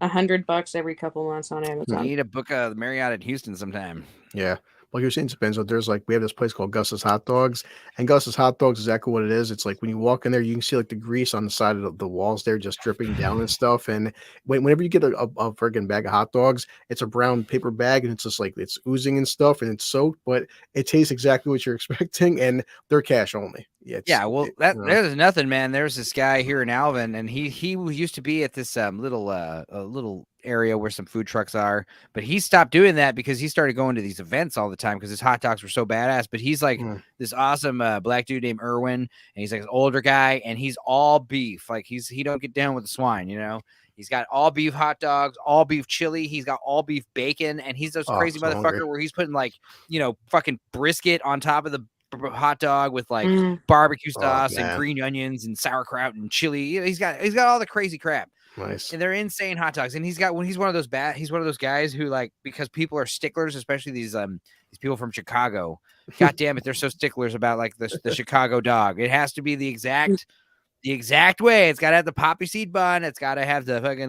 $100 every couple months on Amazon. You need to book the Marriott in Houston sometime. Yeah. Like you're saying, Spencer, there's like, we have this place called Gus's Hot Dogs, and Gus's Hot Dogs is exactly what it is. It's like when you walk in there, you can see like the grease on the side of the walls there just dripping down and stuff. And whenever you get a friggin' bag of hot dogs, it's a brown paper bag and it's just like, it's oozing and stuff and it's soaked, but it tastes exactly what you're expecting, and they're cash only. Well, there's nothing, man. There's this guy here in Alvin, and he used to be at this little area where some food trucks are, but he stopped doing that because he started going to these events all the time because his hot dogs were so badass. But he's like this awesome black dude named Irwin, and he's like an older guy, and he's all beef. Like he don't get down with the swine, He's got all beef hot dogs, all beef chili. He's got all beef bacon, and he's this crazy motherfucker where he's putting like fucking brisket on top of the hot dog with like barbecue sauce and green onions and sauerkraut and chili. He's got all the crazy crap. Nice. And they're insane hot dogs. And he's one of those guys who, like, because people are sticklers, especially these people from Chicago. God damn it, they're so sticklers about like the Chicago dog. It has to be the exact way. It's got to have the poppy seed bun. It's got to have the fucking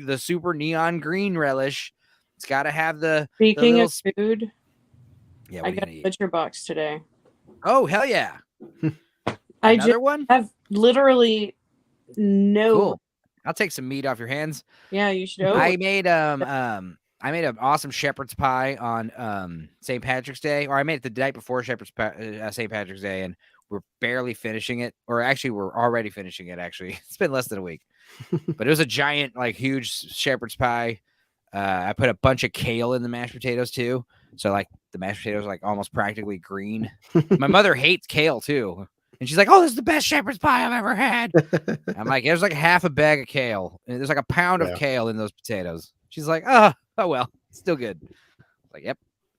the super neon green relish. It's got to have the. Speaking of food, I got a butcher box today. Oh hell yeah! Another one? Have literally no. Cool. I'll take some meat off your hands. Yeah, you should. I made I made an awesome shepherd's pie on St. Patrick's Day, or I made it the night before St. Patrick's Day, and we're barely finishing it, or actually we're already finishing it. Actually, it's been less than a week, but it was a giant, like huge shepherd's pie. I put a bunch of kale in the mashed potatoes too, so like the mashed potatoes are like almost practically green. My mother hates kale too, and she's like, "Oh, this is the best shepherd's pie I've ever had." I'm like, "There's like half a bag of kale, and there's like a pound of kale in those potatoes." She's like, "Oh well, still good." Like, yep.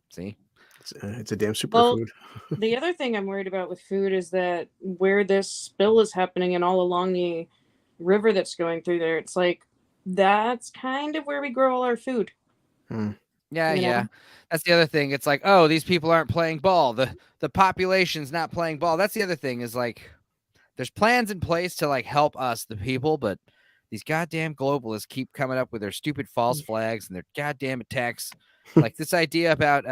See, it's a damn superfood. The other thing I'm worried about with food is that where this spill is happening and all along the river that's going through there, it's like that's kind of where we grow all our food. Yeah, you know? yeah. That's the other thing. It's like, oh, these people aren't playing ball. The population's not playing ball. That's the other thing is like there's plans in place to like help us, the people, but these goddamn globalists keep coming up with their stupid false flags and their goddamn attacks. Like this idea about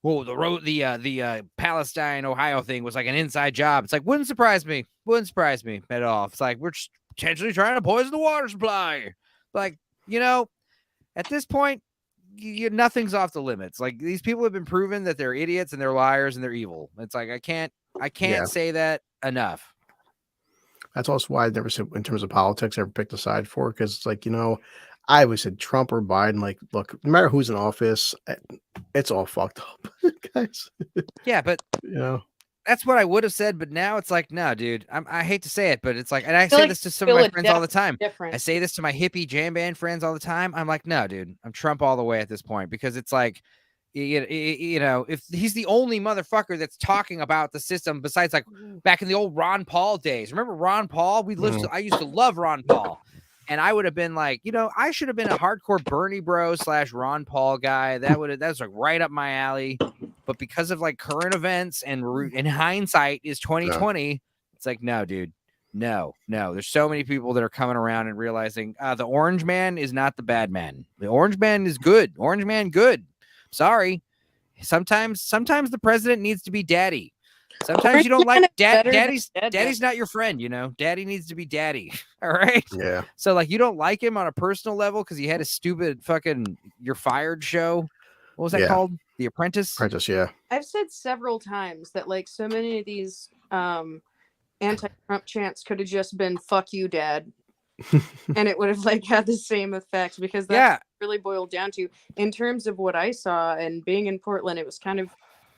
well, the Palestine, Ohio thing was like an inside job. It's like, wouldn't surprise me at all. It's like, we're just potentially trying to poison the water supply. Like, at this point, nothing's off the limits. Like these people have been proven that they're idiots and they're liars and they're evil. It's like, I can't say that enough. That's also why I never said in terms of politics, I ever picked a side for, because it's like, I always said Trump or Biden, like, look, no matter who's in office, it's all fucked up, guys. Yeah, but that's what I would have said, but now it's like, no, dude. I hate to say it, but it's like, and I say this to some of my friends all the time. I say this to my hippie jam band friends all the time. I'm like, no, dude, I'm Trump all the way at this point, because it's like, if he's the only motherfucker that's talking about the system besides like back in the old Ron Paul days. Remember Ron Paul? I used to love Ron Paul. And I would have been like, I should have been a hardcore Bernie bro / Ron Paul guy. That's like right up my alley. But because of like current events and in hindsight is 2020, it's like, no, dude, no. There's so many people that are coming around and realizing the orange man is not the bad man. The orange man is good. Orange man, good. Sorry. Sometimes the president needs to be daddy. Sometimes you don't like daddy's not your friend, Daddy needs to be daddy. All right. Yeah. So like you don't like him on a personal level because he had a stupid fucking You're Fired show. What was that called? The Apprentice? Apprentice, yeah. I've said several times that like so many of these anti-Trump chants could have just been "fuck you, dad." And it would have like had the same effect, because that's really boiled down to, in terms of what I saw and being in Portland, it was kind of,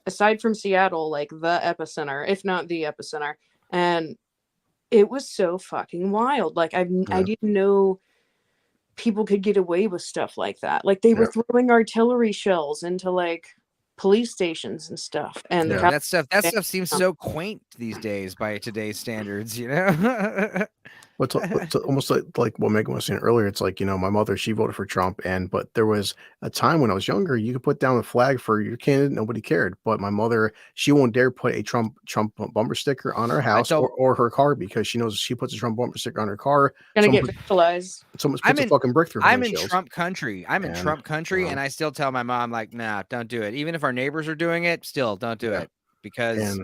aside from Seattle, like the epicenter, if not the epicenter. And it was so fucking wild. Like I didn't know people could get away with stuff like that. Like they were throwing artillery shells into like police stations and stuff. And that stuff seems so quaint these days by today's standards, It's almost like what Megan was saying earlier. It's like, my mother, she voted for Trump, but there was a time when I was younger, you could put down a flag for your candidate, nobody cared. But my mother, she won't dare put a Trump bumper sticker on her house or her car, because she knows if she puts a Trump bumper sticker on her car, gonna get vandalized. Someone puts a fucking brick through her I'm in Trump country. And I still tell my mom, like, nah, don't do it. Even if our neighbors are doing it, still don't do it, because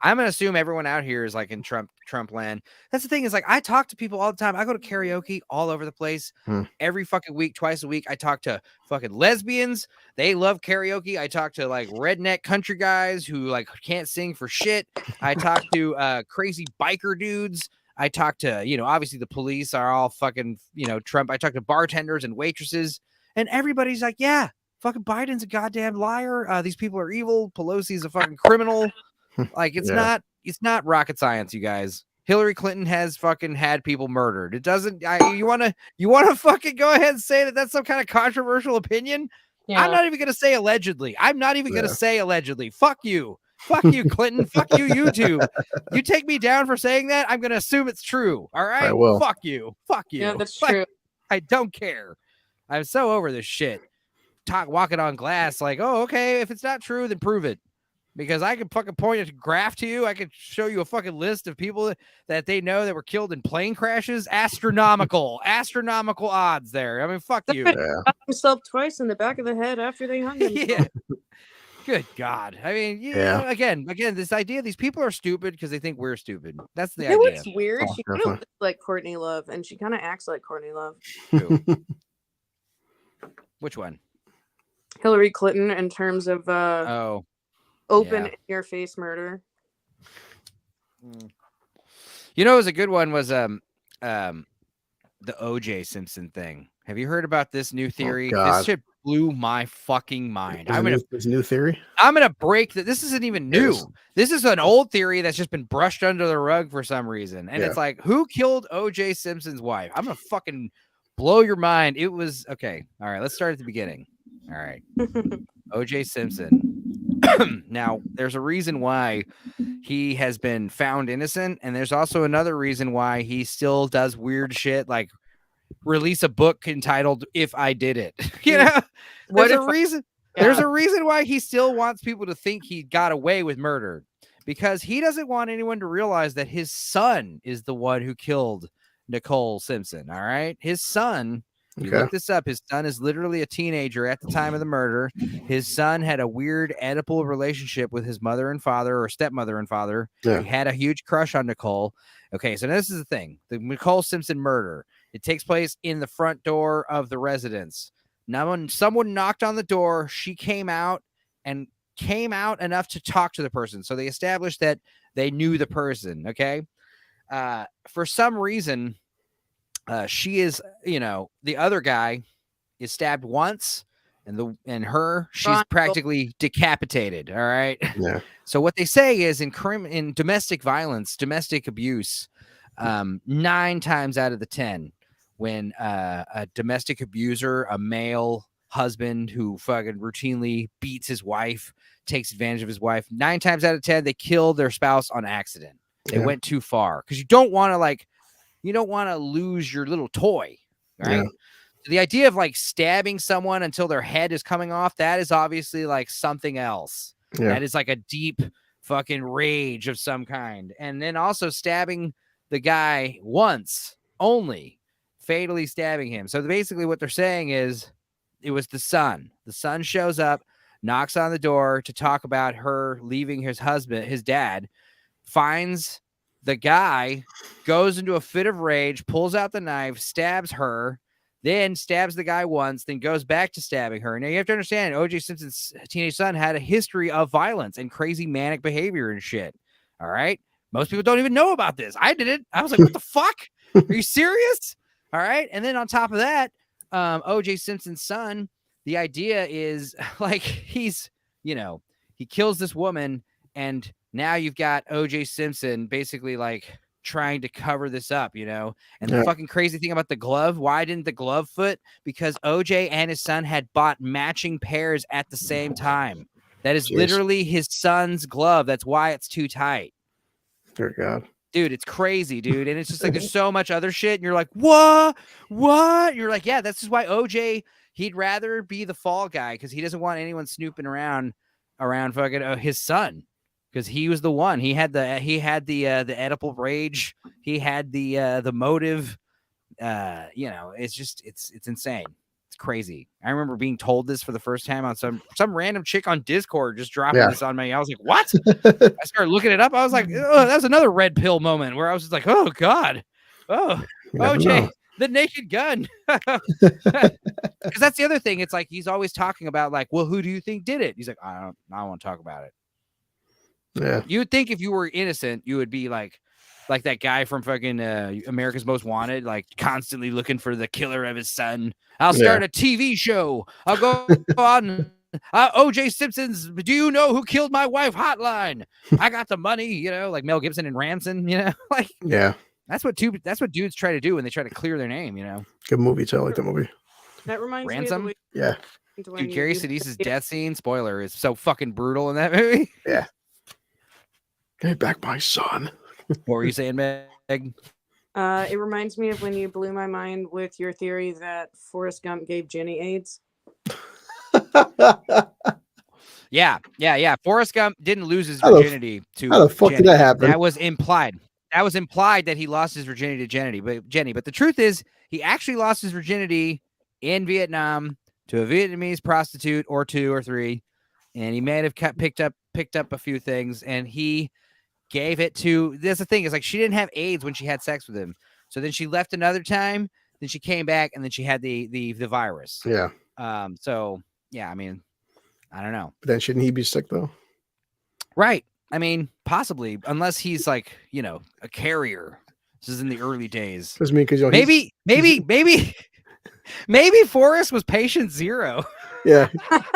I'm gonna assume everyone out here is like in Trump land. That's the thing, is like I talk to people all the time. I go to karaoke all over the place every fucking week, twice a week. I talk to fucking lesbians. They love karaoke. I talk to like redneck country guys who like can't sing for shit. I talk to crazy biker dudes. I talk to, obviously the police are all fucking, Trump. I talk to bartenders and waitresses, and everybody's like, yeah, fucking Biden's a goddamn liar. These people are evil. Pelosi's a fucking criminal. Like it's not rocket science, you guys. Hillary Clinton has fucking had people murdered. It doesn't. You want to fucking go ahead and say that that's some kind of controversial opinion? Yeah. I'm not even gonna say allegedly. Fuck you, Clinton. Fuck you, YouTube. You take me down for saying that, I'm gonna assume it's true. All right. I will. Fuck you. Yeah, that's true. I don't care. I'm so over this shit. Walking on glass. Like, oh, okay. If it's not true, then prove it. Because I can fucking point a graph to you. I could show you a fucking list of people that they know that were killed in plane crashes. Astronomical odds there. I mean, fuck you. Shot himself twice in the back of the head after they hung him. Yeah. Good God. I mean, again, this idea, these people are stupid because they think we're stupid. That's the idea. What's weird? She kind of looks like Courtney Love, and she kind of acts like Courtney Love. Which one? Hillary Clinton in terms of open yeah. in your face murder. You know, it was a good one was the O.J. Simpson thing. Have you heard about this new theory? This shit blew my fucking mind. There's a new theory. I'm gonna break that. This isn't even new. Yes. This is an old theory that's just been brushed under the rug for some reason. And it's like, who killed O.J. Simpson's wife? I'm gonna fucking blow your mind. It was okay. All right, let's start at the beginning. All right. O.J. Simpson. Now, there's a reason why he has been found innocent, and there's also another reason why he still does weird shit, like release a book entitled "If I Did It." You know, there's a reason. There's a reason why he still wants people to think he got away with murder, because he doesn't want anyone to realize that his son is the one who killed Nicole Simpson. All right, his son. You look this up. His son is literally a teenager at the time of the murder. His son had a weird Oedipal relationship with his mother and father, or stepmother and father. Yeah. He had a huge crush on Nicole. Okay, so this is the thing. The Nicole Simpson murder. It takes place in the front door of the residence. Now, when someone knocked on the door, she came out enough to talk to the person. So they established that they knew the person. Okay. For some reason, she is, the other guy is stabbed once, and she's practically decapitated. All right. Yeah. So what they say is in domestic violence, domestic abuse, 9 times out of the 10, when a domestic abuser, a male husband who fucking routinely beats his wife, takes advantage of his wife, 9 times out of 10, they kill their spouse on accident. They went too far, because you don't want to lose your little toy, right? Yeah. So the idea of like stabbing someone until their head is coming off, that is obviously like something else. Yeah. That is like a deep fucking rage of some kind. And then also stabbing the guy once only, fatally stabbing him. So basically what they're saying is it was the son. The son shows up, knocks on the door to talk about her leaving his husband, his dad, finds the guy, goes into a fit of rage, pulls out the knife, stabs her, then stabs the guy once, then goes back to stabbing her. Now, you have to understand, O.J. Simpson's teenage son had a history of violence and crazy manic behavior and shit. All right? Most people don't even know about this. I did it. I was like, what the fuck? Are you serious? All right? And then on top of that, O.J. Simpson's son, the idea is like he kills this woman, and now you've got O.J. Simpson basically like trying to cover this up, And the fucking crazy thing about the glove, why didn't the glove fit? Because O.J. and his son had bought matching pairs at the same time. That is literally his son's glove. That's why it's too tight. Dear God. Dude, it's crazy, dude. And it's just like there's so much other shit. And you're like, what? You're like, yeah, that's just why O.J., he'd rather be the fall guy because he doesn't want anyone snooping around fucking his son. Because he was the one. He had the Oedipal rage. He had the motive. It's insane. It's crazy. I remember being told this for the first time on some random chick on Discord just dropping this on me. I was like, what? I started looking it up. I was like, oh, that was another red pill moment where I was just like, oh God. Oh, OJ, the naked gun. Because that's the other thing. It's like he's always talking about like, well, who do you think did it? He's like, I don't want to talk about it. Yeah. You would think if you were innocent, you would be like that guy from fucking America's Most Wanted, like constantly looking for the killer of his son. I'll start a TV show. I'll go on O.J. Simpson's "Do You Know Who Killed My Wife" hotline. I got the money, like Mel Gibson and Ransom, like that's what dudes try to do when they try to clear their name, Good movie too. I like that movie. That reminds Ransom? me of the way, Dude, Gary Sinise's death scene, spoiler, is so fucking brutal in that movie. Yeah. Get back my son. What were you saying, Meg? It reminds me of when you blew my mind with your theory that Forrest Gump gave Jenny AIDS. Yeah. Forrest Gump didn't lose his virginity to how the fuck Jenny. Did that happen? That was implied. That he lost his virginity to Jenny. But the truth is, he actually lost his virginity in Vietnam to a Vietnamese prostitute or 2 or 3, and he may have picked up a few things, and he gave it to. That's the thing, is like she didn't have AIDS when she had sex with him, so then she left another time, then she came back, and then she had the virus. Yeah. So yeah, I mean, I don't know. But then shouldn't he be sick though? Right. I mean, possibly, unless he's like, a carrier. This is in the early days. Because Maybe Forrest was patient zero. yeah,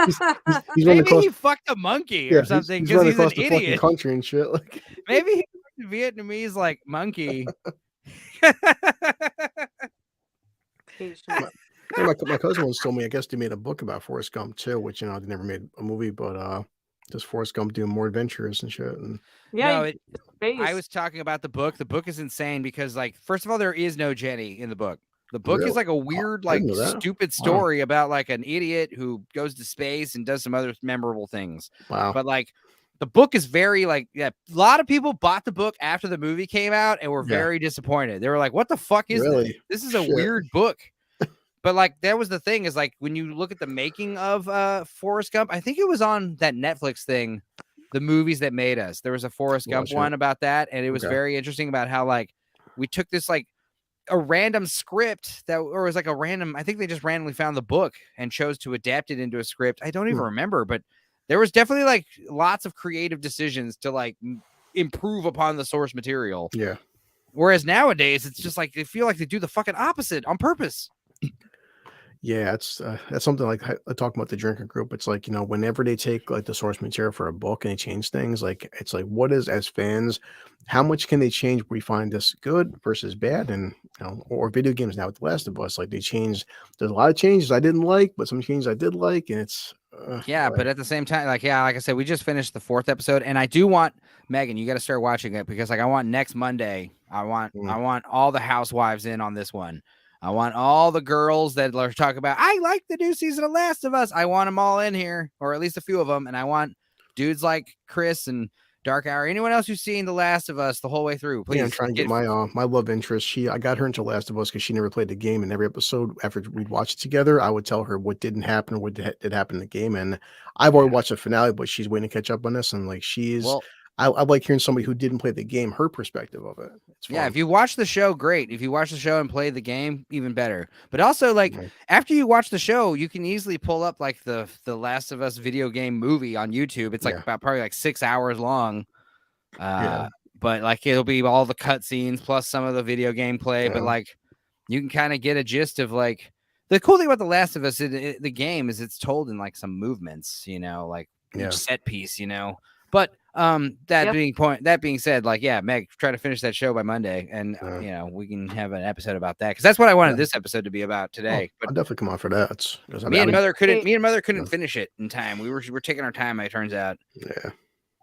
he's running Maybe across. he fucked a monkey Yeah, or something he's because running he's an across the fucking idiot. country and shit. Like Maybe he was a Vietnamese like monkey. Patient. yeah, my cousin once told me, I guess they made a book about Forrest Gump too, which they never made a movie, but just Forrest Gump doing more adventures and shit. And Yeah, No, I was talking about the book. The book is insane because, like, first of all, there is no Jenny in the book. The book Really? is like a weird, I like, didn't know that. stupid Wow. story about like an idiot who goes to space and does some other memorable things. Wow. But like, the book is very like, a lot of people bought the book after the movie came out and were very disappointed. They were like, "What the fuck is this? This is a weird book." But like, that was the thing is like when you look at the making of Forrest Gump, I think it was on that Netflix thing, The Movies That Made Us. There was a Forrest Gump one about that, and it was very interesting about how like we took this like a random script or was like a random. I think they just randomly found the book and chose to adapt it into a script. I don't even remember, but there was definitely like lots of creative decisions to like improve upon the source material. Yeah. Whereas nowadays, it's just like they feel like they do the fucking opposite on purpose. Yeah, that's something like I talk about the drinker group. It's like, whenever they take like the source material for a book and they change things, like it's like, what is as fans, how much can they change? We find this good versus bad, and or video games now with The Last of Us, like they changed. There's a lot of changes I didn't like, but some changes I did like, and it's but at the same time, like I said, we just finished the 4th episode, and I do want Megan, you got to start watching it because like I want next Monday, I want all the housewives in on this one. I want all the girls that are talking about, I like the new season of Last of Us. I want them all in here, or at least a few of them. And I want dudes like Chris and Dark Hour, anyone else who's seen The Last of Us the whole way through. Please. Yeah, I'm trying to get my love interest. I got her into Last of Us because she never played the game. And every episode after we'd watch it together, I would tell her what didn't happen or what did happen in the game. And I've already watched the finale, but she's waiting to catch up on this. And like I like hearing somebody who didn't play the game, her perspective of it. It's fun. Yeah, if you watch the show, great. If you watch the show and play the game, even better. But also, like, after you watch the show, you can easily pull up like the Last of Us video game movie on YouTube. It's like about probably like 6 hours long. But like it'll be all the cutscenes plus some of the video game play. But like you can kind of get a gist of like the cool thing about The Last of Us, the game is it's told in like some movements, like each set piece, But that being said, like, Meg, try to finish that show by Monday, and we can have an episode about that because that's what I wanted this episode to be about today. But I'll definitely come on for that. Me and mother couldn't finish it in time. We were taking our time. It turns out. Yeah.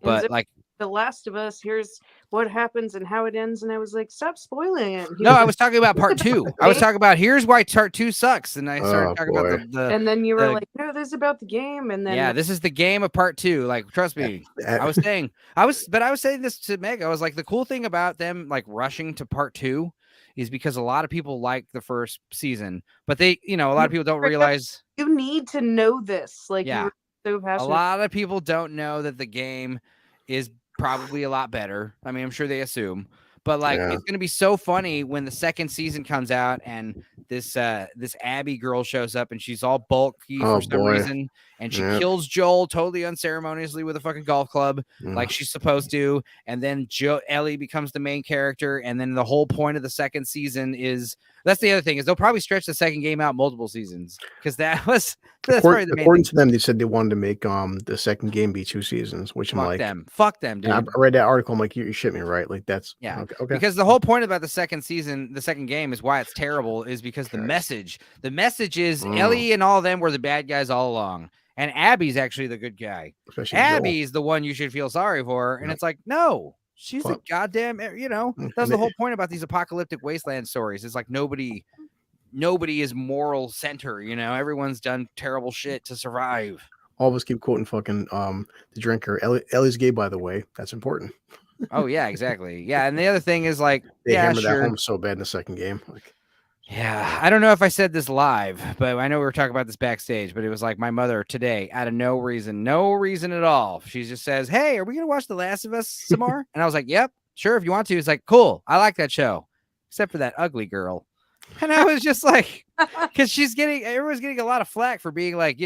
But like The Last of Us, here's what happens and how it ends, and I was like, stop spoiling it. No, I was talking about part 2. I was talking about here's why part 2 sucks, and I started talking about the. And then you were like, no, this is about the game, and then this is the game of part 2. Like, trust me, I was saying this to Meg. I was like, the cool thing about them like rushing to part 2 is because a lot of people like the first season, but they, a lot of people don't realize you need to know this. Like, you were so passionate. A lot of people don't know that the game is probably a lot better. I mean, I'm sure they assume, but like it's going to be so funny when the second season comes out and this Abby girl shows up and she's all bulky for some reason, and she kills Joel totally unceremoniously with a fucking golf club like she's supposed to, and then Ellie becomes the main character, and then the whole point of the second season is that's the other thing is they'll probably stretch the second game out multiple seasons because that's according to them, they said they wanted to make the second game be 2 seasons, which fuck them, dude. I read that article. I'm like, you shit me, right? Like that's okay. Because the whole point about the second game is why it's terrible is because the message is Ellie and all of them were the bad guys all along, and Abby's actually the good guy. Especially Abby's the one you should feel sorry for, and it's like no. She's a goddamn, that's the whole point about these apocalyptic wasteland stories. It's like nobody is moral center, everyone's done terrible shit to survive. All of us keep quoting fucking the drinker. Ellie's gay, by the way. That's important. Oh yeah, exactly. Yeah, and the other thing is like they hammered that home so bad in the second game. Like, I don't know if I said this live, but I know we were talking about this backstage, but it was like my mother today, out of no reason at all. She just says, hey, are we going to watch The Last of Us some more? And I was like, yep, sure. If you want to. It's like, cool. I like that show, except for that ugly girl. And I was just like, because everyone's getting a lot of flack for being like,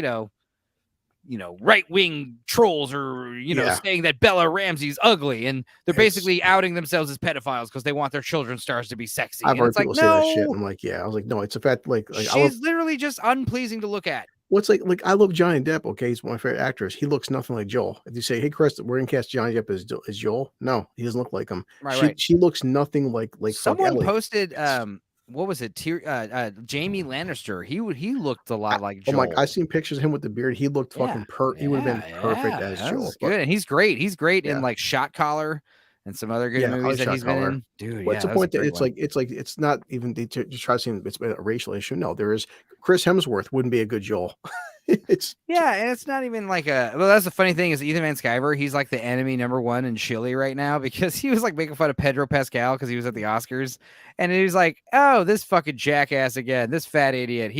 right-wing trolls or, saying that Bella Ramsey's ugly. And they're basically outing themselves as pedophiles because they want their children's stars to be sexy. I've and heard it's like, people say that shit. I'm like, yeah. I was like, no, it's a fact. Like she's literally just unpleasing to look at. What's like I love Johnny Depp. Okay, he's my favorite actress. He looks nothing like Joel. If you say, "Hey, Chris, we're gonna cast Johnny Depp as Joel," no, he doesn't look like him. Right. She looks nothing like someone posted. What was it? Jamie Lannister. He looked a lot like Joel. Oh my! I seen pictures of him with the beard. He looked fucking He would have been perfect as Joel. Good, and he's great. He's great in like Shot Collar and some other good movies that he's been in. Dude, what's the point that it's not even to try to say it's a racial issue. No, there is. Chris Hemsworth wouldn't be a good Joel. And it's not even like that's the funny thing is Ethan Van Sciver, he's like the enemy number one in Chile right now because he was like making fun of Pedro Pascal because he was at the Oscars and he was like, oh, this fucking jackass again, this fat idiot.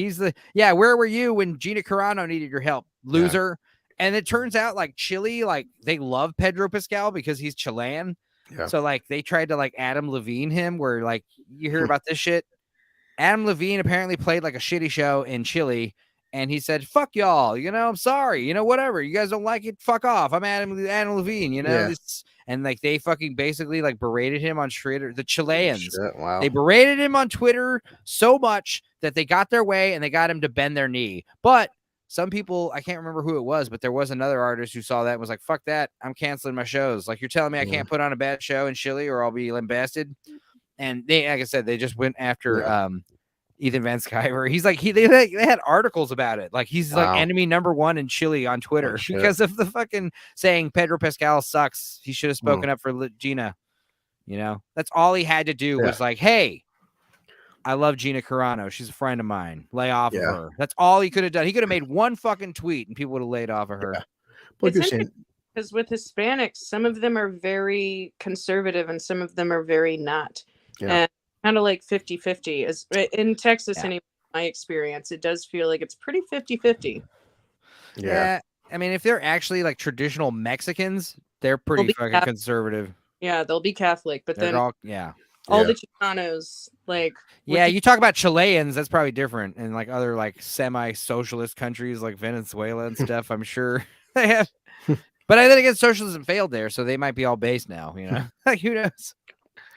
Where were you when Gina Carano needed your help, loser? And it turns out like Chile, like they love Pedro Pascal because he's Chilean. So like they tried to like Adam Levine him where like you hear about this shit. Adam Levine apparently played like a shitty show in Chile. And he said, fuck y'all, I'm sorry, whatever. You guys don't like it, fuck off. I'm Adam Levine, and like they fucking basically like berated him on Twitter. The Chileans, wow. They berated him on Twitter so much that they got their way and they got him to bend their knee. But some people, I can't remember who it was, but there was another artist who saw that and was like, fuck that, I'm canceling my shows. Like, you're telling me I can't put on a bad show in Chile or I'll be lambasted. And they, like I said, they just went after Ethan Van Sciver. He's like they had articles about it. Like he's like enemy number one in Chile on Twitter because of the fucking saying Pedro Pascal sucks. He should have spoken up for Gina. That's all he had to do was like, hey, I love Gina Carano. She's a friend of mine. Lay off of her. That's all he could have done. He could have made one fucking tweet and people would have laid off of her. Because with Hispanics, some of them are very conservative and some of them are very not. And kind of like 50-50 is in Texas. Anyway, my experience, it does feel like it's pretty 50-50. I mean, if they're actually like traditional Mexicans, they're pretty fucking conservative. Yeah, they'll be Catholic, but they're then all the Chicanos, like you talk about Chileans, that's probably different in like other like semi-socialist countries like Venezuela and stuff. I'm sure they have, but I think socialism failed there, so they might be all based now. Like who knows.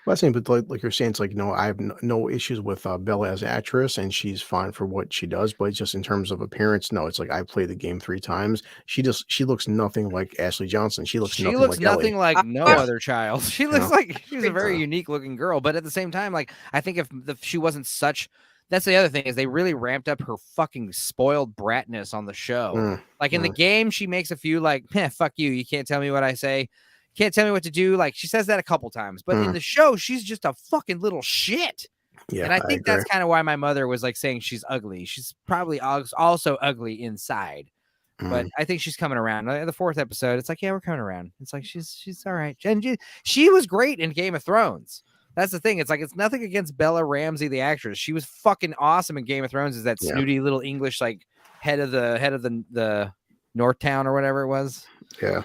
Well, I'm saying, but like you're saying, it's like, I have no issues with Bella as an actress, and she's fine for what she does. But just in terms of appearance, no, it's like I played the game 3 times. She looks nothing like Ashley Johnson. She looks nothing like no other child. She looks like she's a very unique looking girl. But at the same time, like I think if she wasn't such. That's the other thing is they really ramped up her fucking spoiled bratness on the show. Like in the game, she makes a few like, fuck you. You can't tell me what I say. Can't tell me what to do. Like she says that a couple times, but in the show, she's just a fucking little shit. Yeah, and I think that's kind of why my mother was like saying she's ugly. She's probably also ugly inside, but I think she's coming around. The 4th episode, it's like, we're coming around. It's like she's all right, and she was great in Game of Thrones. That's the thing. It's like it's nothing against Bella Ramsey, the actress. She was fucking awesome in Game of Thrones. Is that snooty little English like head of the North Town or whatever it was? Yeah.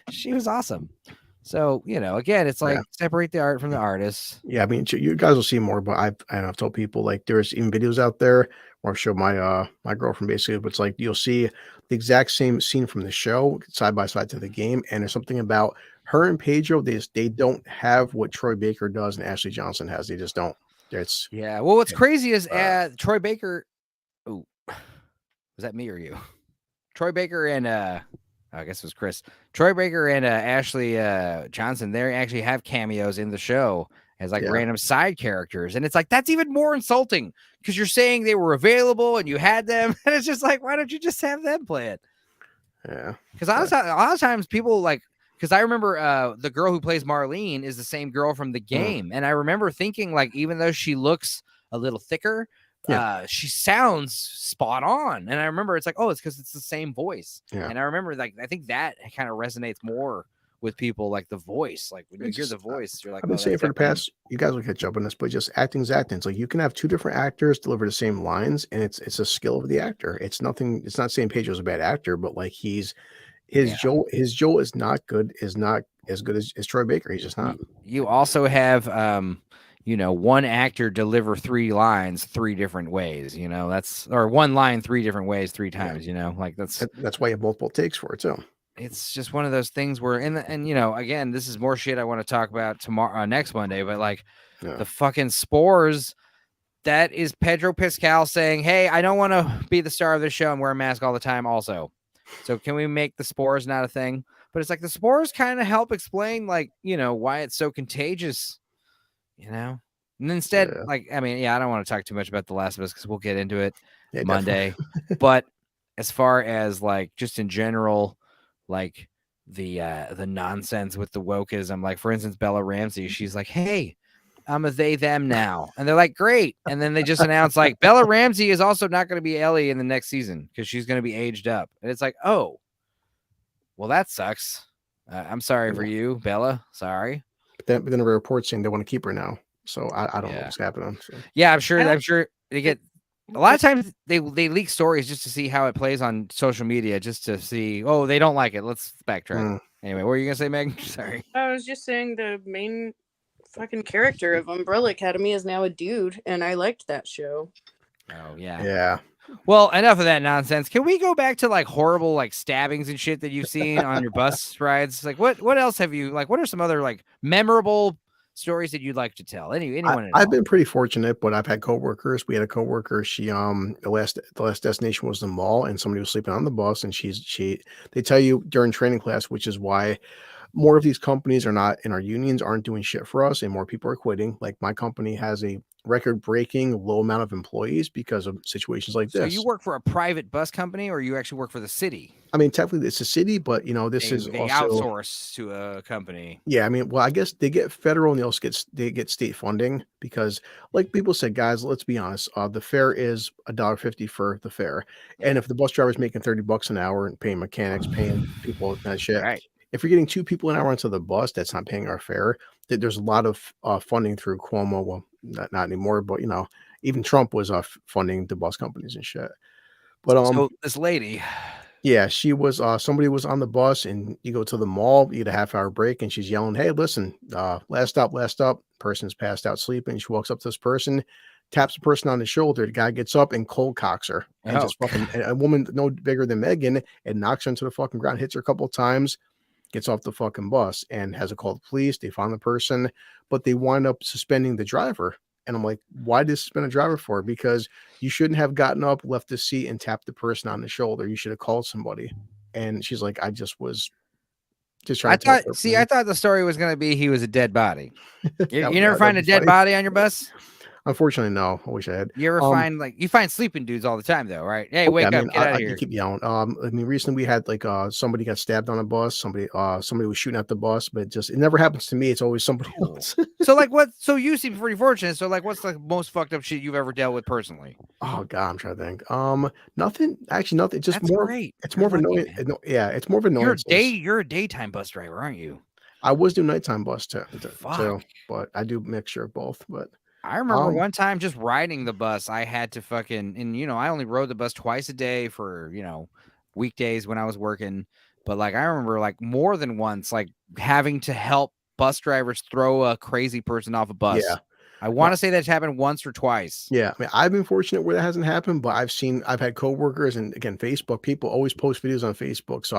She was awesome. So, again, it's like separate the art from the artist. Yeah, I mean, you guys will see more, but I've told people like there's even videos out there where I show my girlfriend basically, but it's like you'll see the exact same scene from the show side by side to the game, and there's something about her and Pedro. They don't have what Troy Baker does and Ashley Johnson has. They just don't. It's well, what's crazy is Troy Baker. Oh, was that me or you? Troy Baker and I guess it was Chris. Troy Baker and Ashley Johnson, they actually have cameos in the show as like random side characters. And it's like, that's even more insulting because you're saying they were available and you had them. And it's just like, why don't you just have them play it? Yeah. Because a lot of times people like, because I remember the girl who plays Marlene is the same girl from the game. And I remember thinking like, even though she looks a little thicker, she sounds spot on. And I remember it's like, oh, it's because it's the same voice. And I remember like I think that kind of resonates more with people, like the voice. Like when you hear the voice, you're like, I've been saying for the past, you guys will catch up on this, but just acting's acting. It's like you can have 2 different actors deliver the same lines, and it's a skill of the actor. It's nothing, it's not saying Pedro's a bad actor, but like his Joel is not good, is not as good as Troy Baker. He's just not. You also have one actor deliver 3 lines 3 different ways, or 1 line 3 different ways 3 times, like that's why you have multiple takes for it too. It's just one of those things where, and again, this is more shit I want to talk about tomorrow, next Monday, but like the fucking spores, that is Pedro Pascal saying, hey, I don't want to be the star of the show and wear a mask all the time also. So can we make the spores not a thing? But it's like the spores kind of help explain, like, why it's so contagious, And instead, I don't want to talk too much about The Last of Us because we'll get into it Monday. But as far as like just in general, like the nonsense with the wokeism, like for instance, Bella Ramsey, she's like, hey, I'm a they them now, and they're like, great. And then they just announced like Bella Ramsey is also not going to be Ellie in the next season because she's going to be aged up, and it's like, oh, well, that sucks. I'm sorry for you, Bella. Sorry. But then a report saying they want to keep her now, so I don't know what's happening. So. Yeah, I'm sure they get a lot of times they leak stories just to see how it plays on social media, just to see, oh, they don't like it. Let's backtrack. Anyway, what were you gonna say, Meg? Sorry. I was just saying the main fucking character of Umbrella Academy is now a dude, and I liked that show. Oh yeah. Yeah. Well, enough of that nonsense. Can we go back to like horrible like stabbings and shit that you've seen on your bus rides? Like what else have you, like what are some other like memorable stories that you'd like to tell? Anyone? I've been pretty fortunate, but I've had coworkers. We had a coworker. She the last destination was the mall, and somebody was sleeping on the bus. And they tell you during training class, which is why more of these companies are not in our unions, aren't doing shit for us, and more people are quitting. Like my company has a record-breaking low amount of employees because of situations like this. So you work for a private bus company, or you actually work for the city? I mean, technically it's a city, but they outsource to a company. Yeah, I mean, well, I guess they get federal and they get state funding because, like people said, guys, let's be honest. The fare is $1.50 for the fare, and if the bus driver's making $30 an hour and paying mechanics, paying people that shit, right? If you're getting 2 people an hour onto the bus, that's not paying our fare. There's a lot of funding through Cuomo. Well, not anymore, but even Trump was funding the bus companies and shit. But so this lady, yeah, she was somebody was on the bus, and you go to the mall, you get a half-hour break, and she's yelling, "Hey, listen, last stop." Person's passed out sleeping. She walks up to this person, taps the person on the shoulder. The guy gets up and cold cocks her, and just fucking a woman no bigger than Megan, and knocks her into the fucking ground, hits her a couple of times. Gets off the fucking bus and has to call the police. They found the person, but they wind up suspending the driver. And I'm like, why did they suspend a driver for? Because you shouldn't have gotten up, left the seat, and tapped the person on the shoulder. You should have called somebody. And she's like, I just was just trying I thought the story was going to be he was a dead body. You never find a dead body on your bus? Unfortunately, no. I wish I had. You ever find sleeping dudes all the time though, right? Hey, wake up, get out of here. Keep yelling. I mean, recently we had like somebody got stabbed on a bus. Somebody was shooting at the bus, but it never happens to me. It's always somebody else. So like what? So you seem pretty fortunate. So like, what's the most fucked up shit you've ever dealt with personally? Oh God, I'm trying to think. Nothing. Actually, nothing. Just That's more. Great. It's more of a noise. Yeah, it's more of a noise. You're a daytime bus driver, aren't you? I was doing nighttime bus too, but I do mixture of both. But I remember one time just riding the bus, I had to and I only rode the bus twice a day for, weekdays when I was working. But like, I remember like more than once, like having to help bus drivers throw a crazy person off a bus. Yeah. I want to say that's happened once or twice. Yeah. I mean, I've been fortunate where that hasn't happened, but I've had coworkers, and again, Facebook, people always post videos on Facebook. So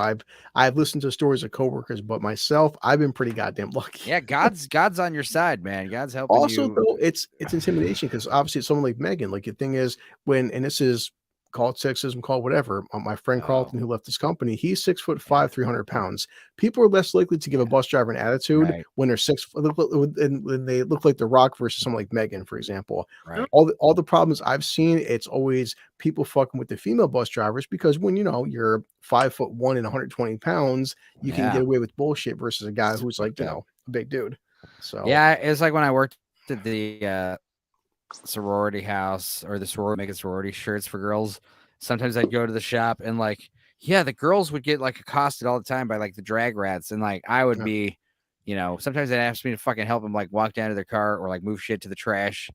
I've listened to stories of coworkers, but myself, I've been pretty goddamn lucky. Yeah. God's on your side, man. God's helping you. Also, though, it's intimidation because obviously it's someone like Megan. Like the thing is and this is call it sexism, call it whatever. My friend Carlton, who left this company, he's 6'5", 300 pounds. People are less likely to give a bus driver an attitude when they're 6 foot, when they look like The Rock versus someone like Megan, for example. Right. All the problems I've seen, it's always people fucking with the female bus drivers because when you're 5'1" and 120 pounds, you can get away with bullshit versus a guy who's like a big dude. So yeah, it's like when I worked at the sorority house or the sorority making sorority shirts for girls. Sometimes I'd go to the shop and like, the girls would get like accosted all the time by like the drag rats, and like I would be, sometimes they'd ask me to fucking help them like walk down to their car or like move shit to the trash.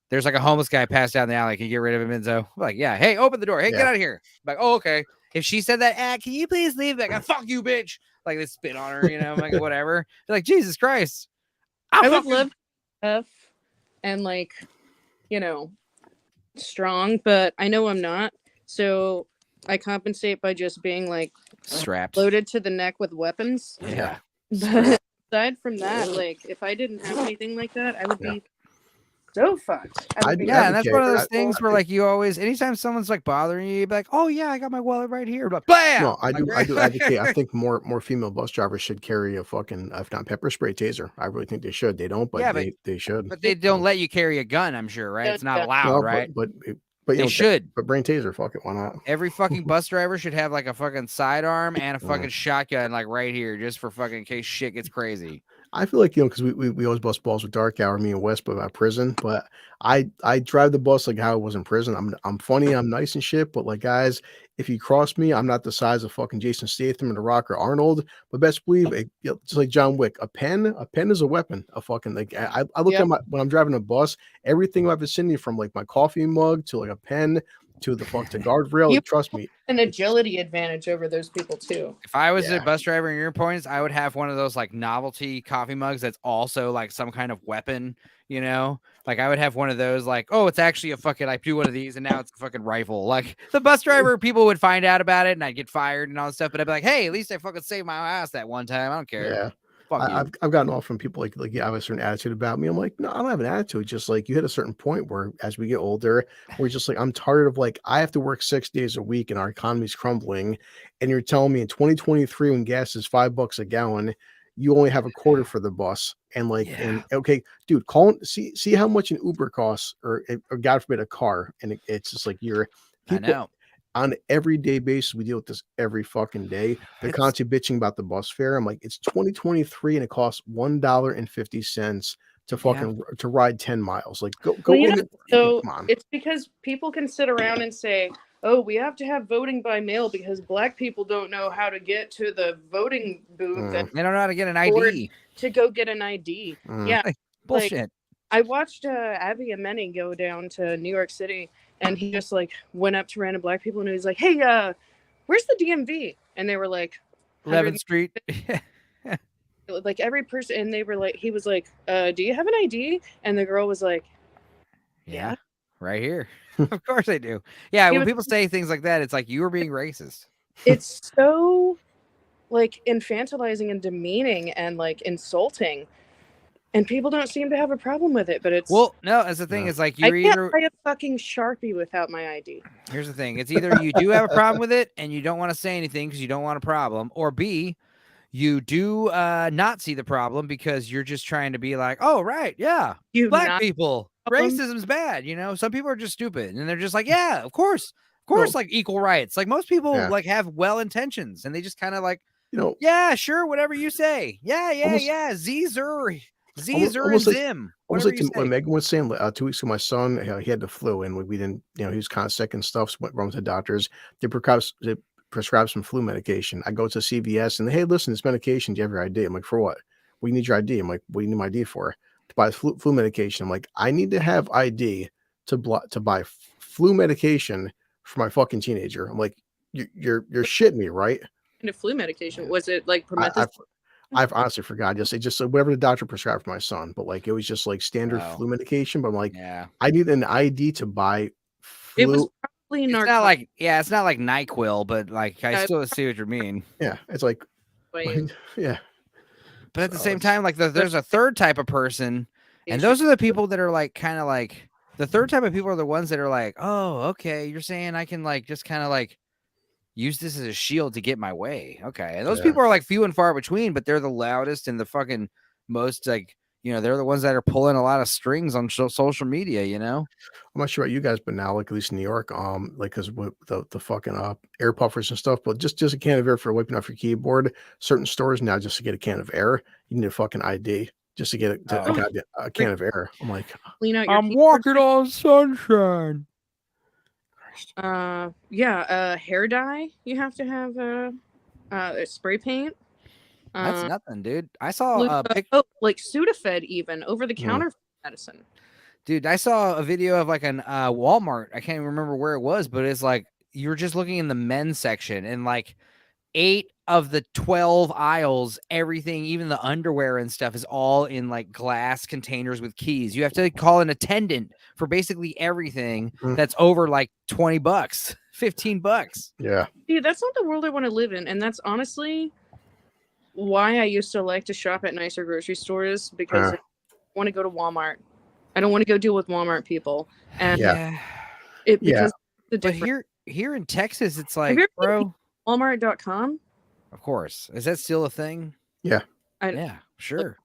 There's like a homeless guy passed down the alley. Can you get rid of him, Enzo? I'm like, yeah. Hey, open the door. Hey, get out of here. I'm like, oh, okay. If she said that, can you please leave? Like, fuck you, bitch. Like they spit on her, I'm like, whatever. They're like, Jesus Christ. I would love and like, you know, strong, but I know I'm not. So I compensate by just being like Strapped. loaded to the neck with weapons. Yeah. But aside from that, like if I didn't have anything like that, I would be so fucked. I would be Yeah, and that's one of those I- things where like you always, anytime someone's like bothering you, you'd be like, "Oh yeah, I got my wallet right here." But bam! No, I Like, do. I do advocate. I think more female bus drivers should carry a fucking, if not pepper spray, taser. I really think they should. They don't, but Yeah, but they should. But they don't let you carry a gun, I'm sure, right? It's not allowed, No, right? but you They know, should. But brain taser, fuck it, why not? Every fucking bus driver should have like a fucking sidearm and a fucking shotgun, like right here, just for fucking in case shit gets crazy. I feel like, you know, because we always bust balls with Dark Hour, me and West, but about prison. But I drive the bus like how I was in prison. I'm funny, I'm nice and shit. But like, guys, if you cross me, I'm not the size of fucking Jason Statham and The Rock or Arnold. But best believe, just like John Wick, a pen is a weapon. A fucking like I look at my when I'm driving a bus, everything in my vicinity from like my coffee mug to like a pen to the fucking guardrail. You- Trust me, an agility advantage over those people too. If I was a bus driver in your points, I would have one of those like novelty coffee mugs that's also like some kind of weapon, you know? Like I would have one of those like, oh, it's actually a fucking, I do one of these and now it's a fucking rifle. Like the bus driver, people would find out about it and I'd get fired and all that stuff. But I'd be like, hey, at least I fucking saved my ass that one time. I don't care. yeah. Fuck you. I've gotten off from people like you have a certain attitude about me. I'm like, no, I don't have an attitude. Just like you hit a certain point where as we get older, we're just like, I'm tired of like, I have to work 6 days a week and our economy's crumbling. And you're telling me in 2023, when gas is $5 a gallon, you only have a quarter for the bus. And like, and okay, dude, see how much an Uber costs or God forbid a car. And it's just like I know. On an everyday basis, we deal with this every fucking day. They're constantly bitching about the bus fare. I'm like, it's 2023 and it costs $1.50 to fucking to ride 10 miles. Like, go. Well, so come on. it's because people can sit around and say, "Oh, we have to have voting by mail because Black people don't know how to get to the voting booth and They don't know how to get an ID to go get an ID." Yeah, bullshit. Like, I watched Avi Ameni go down to New York City. And he just like went up to random Black people and he was like, "Hey, where's the DMV?" And they were like, 11th Street. Like every person, and they were like, he was like, "Do you have an ID?" And the girl was like, "Yeah, right here." Of course I do. Yeah, when people say things like that, it's like you were being racist. It's so like infantilizing and demeaning and like insulting. And people don't seem to have a problem with it, but it's no. As the thing is, like I can't buy a fucking Sharpie without my ID. Here's the thing: it's either you do have a problem with it and you don't want to say anything because you don't want a problem, or B, you do not see the problem because you're just trying to be like, oh right, yeah, Black people, racism's bad. You know, some people are just stupid and they're just like, yeah, of course, like equal rights. Like most people like have well intentions and they just kind of like, yeah, sure, whatever you say, yeah, Zer and Zim. Almost like when Megan was saying 2 weeks ago, my son, he had the flu and we didn't, he was kind of sick and stuff. So went wrong with the doctors. They prescribed some flu medication. I go to CVS and hey, listen, this medication, do you have your ID? I'm like, for what? We need your ID. I'm like, what do you need my ID for? To buy flu medication. I'm like, I need to have ID to buy flu medication for my fucking teenager. I'm like, you're shitting me, right? And flu medication, was it like promethazine? I've honestly forgot. It just whatever the doctor prescribed for my son, but like it was just like standard flu medication. But I'm like, I need an ID to buy flu. It was probably it's not like it's not like NyQuil, but like I still see what you mean. Yeah, it's like yeah. But at the same time, like there's a third type of person, and those are the people that are like kind of like the third type of people are the ones that are like, oh, okay, you're saying I can like just kind of like use this as a shield to get my way. Okay. And those people are like few and far between, but they're the loudest and the fucking most like, they're the ones that are pulling a lot of strings on social media, I'm not sure about you guys, but now, like at least in New York, like because with the fucking air puffers and stuff, but just a can of air for wiping off your keyboard. Certain stores now, just to get a can of air, you need a fucking ID just to get a can of air. I'm like, I'm walking on sunshine. Hair dye. You have to have a spray paint. That's nothing, dude. I saw like Sudafed, even over the counter medicine. Dude, I saw a video of like an Walmart. I can't even remember where it was, but it's like you were just looking in the men's section and like 8 of the 12 aisles, everything, even the underwear and stuff, is all in like glass containers with keys. You have to call an attendant for basically everything that's over like $20, $15. Yeah. See, that's not the world I want to live in. And that's honestly why I used to like to shop at nicer grocery stores, because I want to go to Walmart. I don't want to go deal with Walmart people. And because the but difference. here in Texas, it's like, Have you ever bro, Walmart.com? of course. Is that still a thing? Yeah. Yeah, sure.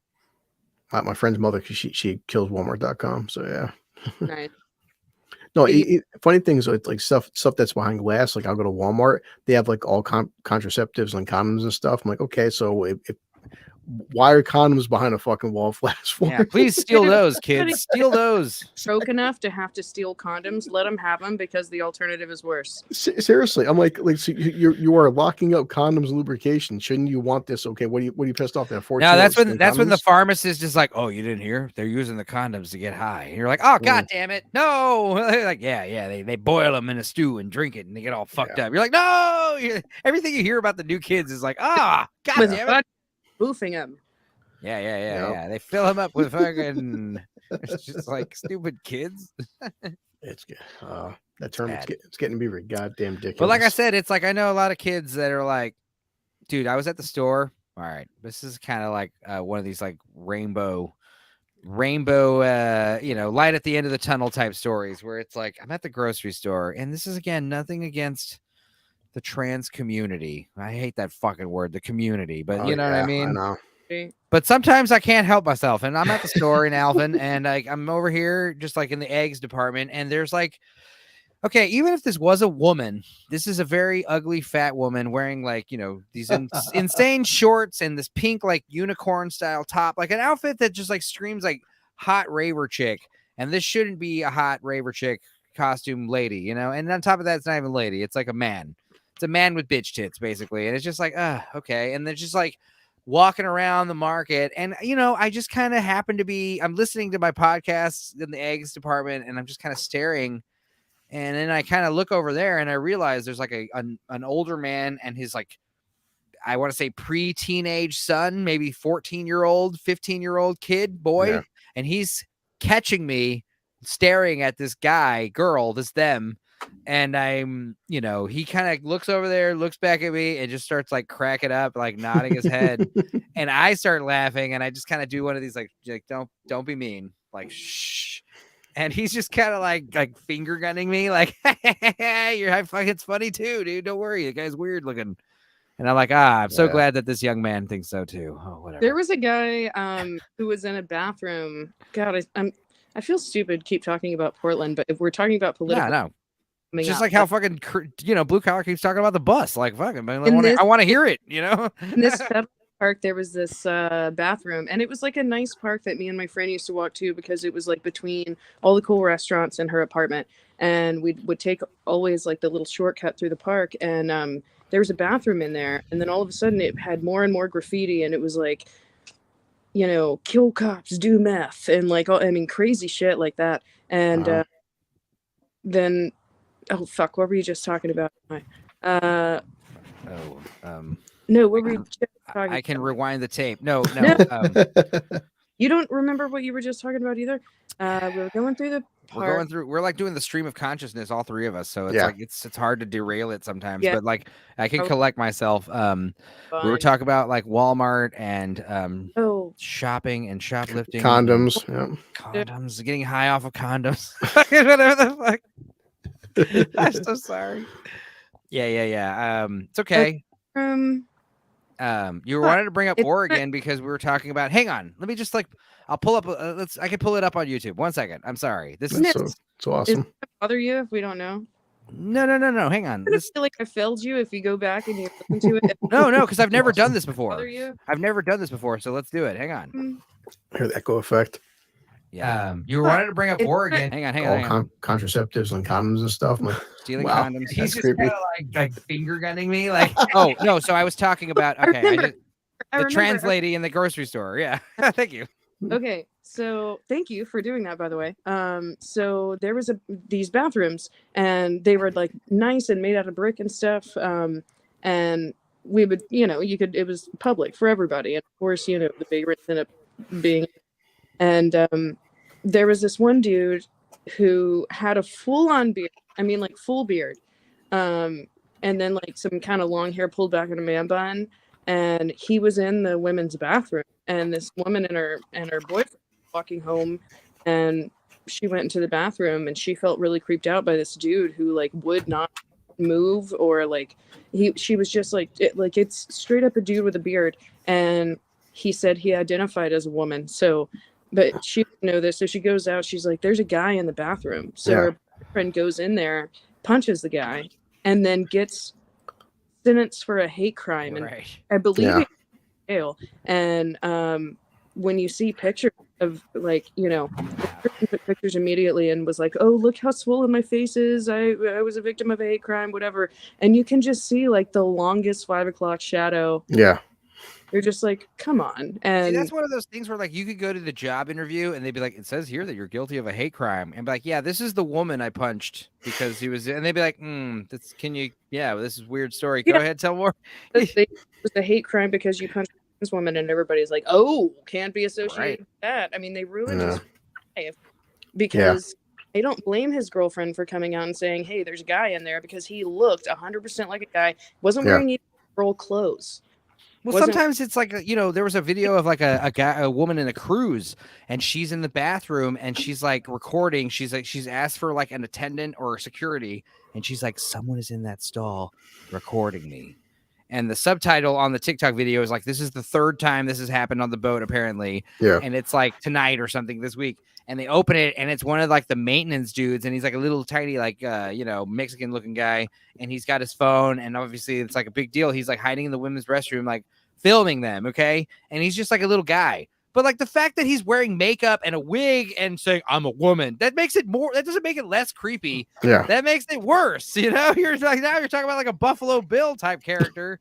My friend's mother, she kills Walmart.com. So yeah. Nice. No, funny thing is like stuff that's behind glass. Like I'll go to Walmart, they have like all contraceptives and condoms and stuff. I'm like, okay, so if why are condoms behind a fucking wall of glass for? Yeah, please steal those, kids. Steal those. Broke enough to have to steal condoms, let them have them, because the alternative is worse. Seriously, I'm like so you are locking up condoms and lubrication. Shouldn't you want this? Okay, what are you pissed off at? No, that's when the pharmacist is like, oh, you didn't hear? They're using the condoms to get high. And you're like, oh, god damn it, no. They're like, yeah, they boil them in a stew and drink it, and they get all fucked up. You're like, no. Everything you hear about the new kids is like, god damn it. Boofing them. Yeah. They fill them up with fucking it's just like stupid kids. It's that term it's getting to be goddamn ridiculous. But like I said, it's like I know a lot of kids that are like, dude, I was at the store. All right, this is kind of like one of these like rainbow light at the end of the tunnel type stories where it's like I'm at the grocery store, and this is again nothing against the trans community. I hate that fucking word, the community, but you know what I mean? I know. But sometimes I can't help myself, and I'm at the store in Alvin, and I'm over here just like in the eggs department, and there's like, okay, even if this was a woman, this is a very ugly fat woman wearing like, these insane shorts and this pink like unicorn style top, like an outfit that just like screams like hot raver chick, and this shouldn't be a hot raver chick costume lady, and on top of that, it's not even lady, it's like a man. It's a man with bitch tits, basically. And it's just like, okay. And they're just like walking around the market. And, I just kind of happen to be, I'm listening to my podcasts in the eggs department, and I'm just kind of staring. And then I kind of look over there, and I realize there's like an older man and his like, I want to say pre-teenage son, maybe 14-year-old, 15-year-old kid, boy. Yeah. And he's catching me staring at this girl, them. And I'm, he kind of looks over there, looks back at me, and just starts like cracking up, like nodding his head. And I start laughing, and I just kind of do one of these like don't be mean, like shh. And he's just kind of like finger gunning me, like it's funny too, dude. Don't worry, the guy's weird looking. And I'm like, I'm so glad that this young man thinks so too. Oh, whatever. There was a guy who was in a bathroom. God, I feel stupid keep talking about Portland, but if we're talking about political. No. Just like how fucking, blue collar keeps talking about the bus. Like, fucking, man, I want to hear it, In this park, there was this bathroom, and it was like a nice park that me and my friend used to walk to because it was like between all the cool restaurants and her apartment. And we would take always like the little shortcut through the park. And there was a bathroom in there. And then all of a sudden it had more and more graffiti. And it was like, kill cops, do meth, and like, crazy shit like that. And then. Oh fuck! What were you just talking about? No, what were you just talking I can rewind the tape. No. You don't remember what you were just talking about either. We were going through the park. We're like doing the stream of consciousness, all three of us. So it's like it's hard to derail it sometimes. But like I can collect myself. We were talking about like Walmart and shopping and shoplifting, condoms, condoms, getting high off of condoms, whatever the fuck. I'm so sorry. Yeah. It's okay. You wanted to bring up Oregon because we were talking about. Hang on, let me just I'll pull up. I can pull it up on YouTube. 1 second. I'm sorry. This is so awesome. Does it bother you if we don't know? No. Hang on. I feel like I failed you if you go back and you listen to it. No, because I've never done this before. I've never done this before, so let's do it. Hang on. Hear the echo effect. Yeah, you wanted to bring up Oregon. Hang on. Contraceptives and condoms and stuff. Like, stealing condoms. He's just kind of like finger gunning me. Like, oh no. So I was talking about the trans lady in the grocery store. Yeah, thank you. Okay, so thank you for doing that, by the way. So there was these bathrooms, and they were like nice and made out of brick and stuff. And we would, it was public for everybody. And of course, the vagrants ended up being, and there was this one dude who had a full-on beard. I mean, like full beard. And then like some kind of long hair pulled back in a man bun. And he was in the women's bathroom, and this woman and her boyfriend walking home, and she went into the bathroom, and she felt really creeped out by this dude who like would not move, or like she was just like it's straight up a dude with a beard, and he said he identified as a woman. So, but she didn't know this, so she goes out. She's like, "There's a guy in the bathroom." So her boyfriend goes in there, punches the guy, and then gets sentenced for a hate crime, and I believe he's in jail. And when you see pictures of like, the person took pictures immediately and was like, "Oh, look how swollen my face is. I was a victim of a hate crime," whatever. And you can just see like the longest 5 o'clock shadow. Yeah. You're just like, come on. And see, that's one of those things where like you could go to the job interview and they'd be like, "It says here that you're guilty of a hate crime," and be like, "Yeah, this is the woman I punched because he was," and they'd be like, "This is a weird story. Go ahead, tell more." It was a hate crime because you punched this woman, and everybody's like, "Oh, can't be associated with that." I mean, they ruined his life because they don't blame his girlfriend for coming out and saying, "Hey, there's a guy in there," because he looked 100% like a guy, wasn't wearing even girl clothes. Well, sometimes it's like, there was a video of like a woman in a cruise, and she's in the bathroom and she's like recording. She's like, she's asked for like an attendant or security, and she's like, "Someone is in that stall recording me." And the subtitle on the TikTok video is like, "This is the third time this has happened on the boat, apparently." Yeah. And it's like tonight or something this week. And they open it, and it's one of like the maintenance dudes, and he's like a little tiny, like Mexican looking guy, and he's got his phone, and obviously it's like a big deal. He's like hiding in the women's restroom, like filming them, okay? And he's just like a little guy. But like the fact that he's wearing makeup and a wig and saying, "I'm a woman," that makes it more, that doesn't make it less creepy. Yeah. That makes it worse. You're like, now you're talking about like a Buffalo Bill type character.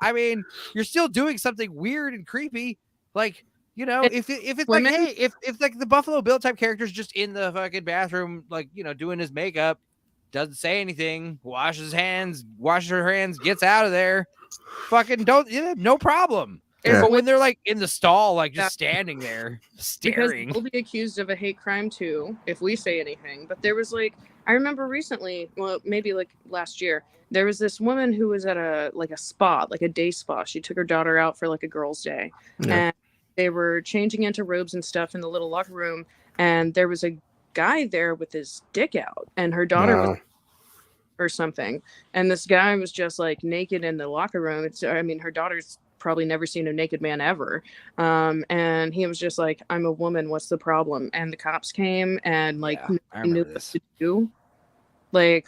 I mean, you're still doing something weird and creepy. Like, if it's women, like, hey, if like the Buffalo Bill type character is just in the fucking bathroom, like, doing his makeup, doesn't say anything, washes her hands, gets out of there, fucking no problem. Yeah. But when they're like in the stall, like just standing there staring, because we'll be accused of a hate crime too if we say anything. But there was like, I remember recently, well, maybe like last year, there was this woman who was at a spa, like a day spa. She took her daughter out for like a girls' day, and they were changing into robes and stuff in the little locker room, and there was a guy there with his dick out, and her daughter was or something, and this guy was just like naked in the locker room. Her daughter's probably never seen a naked man ever, and he was just like, "I'm a woman, what's the problem?" And the cops came and like knew what to do, like,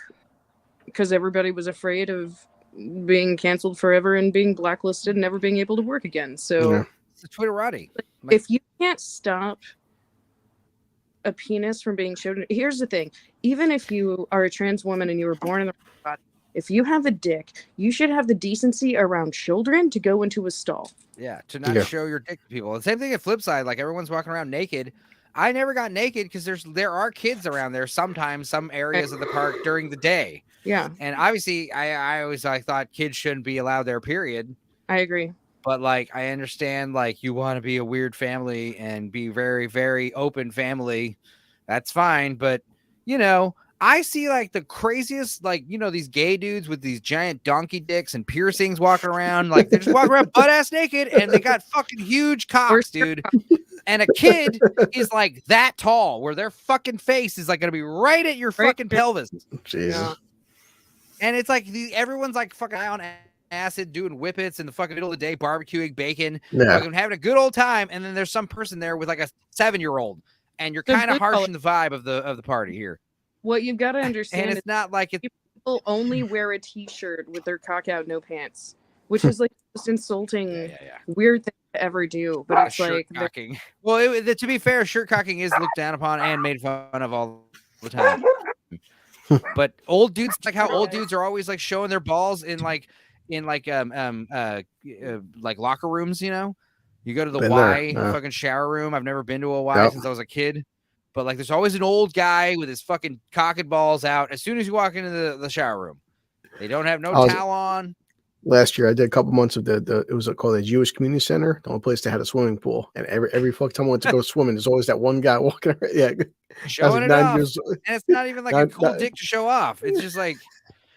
because everybody was afraid of being canceled forever and being blacklisted and never being able to work again. So it's a Twitterati. If you can't stop a penis from being shown, here's the thing: even if you are a trans woman and you were born in the body, if you have a dick, you should have the decency around children to go into a stall. Yeah, to not show your dick to people. The same thing at flip side, like everyone's walking around naked. I never got naked because there are kids around there sometimes, some areas of the park during the day. Yeah. And obviously I always thought kids shouldn't be allowed there, period. I agree. But like, I understand, like, you want to be a weird family and be very, very open family. That's fine. But, I see like the craziest, like, these gay dudes with these giant donkey dicks and piercings walking around. Like, they're just walking around butt ass naked and they got fucking huge cocks, dude. And a kid is like that tall where their fucking face is like going to be right at your fucking pelvis. Jesus. Yeah. And it's like everyone's like fucking high on acid, doing whippets in the fucking middle of the day, barbecuing bacon, fucking having a good old time. And then there's some person there with like a 7-year-old, and you're kind of harshing the vibe of the party here. What you've got to understand, and it's not like people only wear a t-shirt with their cock out, no pants, which is like the most insulting, weird thing to ever do. But it's like cocking. Well, to be fair, shirt cocking is looked down upon and made fun of all the time. But old dudes, like how old dudes are always like showing their balls in like locker rooms. You go to the Y fucking shower room. I've never been to a Y since I was a kid. But like, there's always an old guy with his fucking cock and balls out as soon as you walk into the shower room. They don't have no towel on. Last year, I did a couple months of the it was called a Jewish community center, the only place that had a swimming pool. And every fucking time I went to go swimming, there's always that one guy walking around. Yeah, showing it 9 off. years old. And it's not even like a cool dick to show off. It's just like,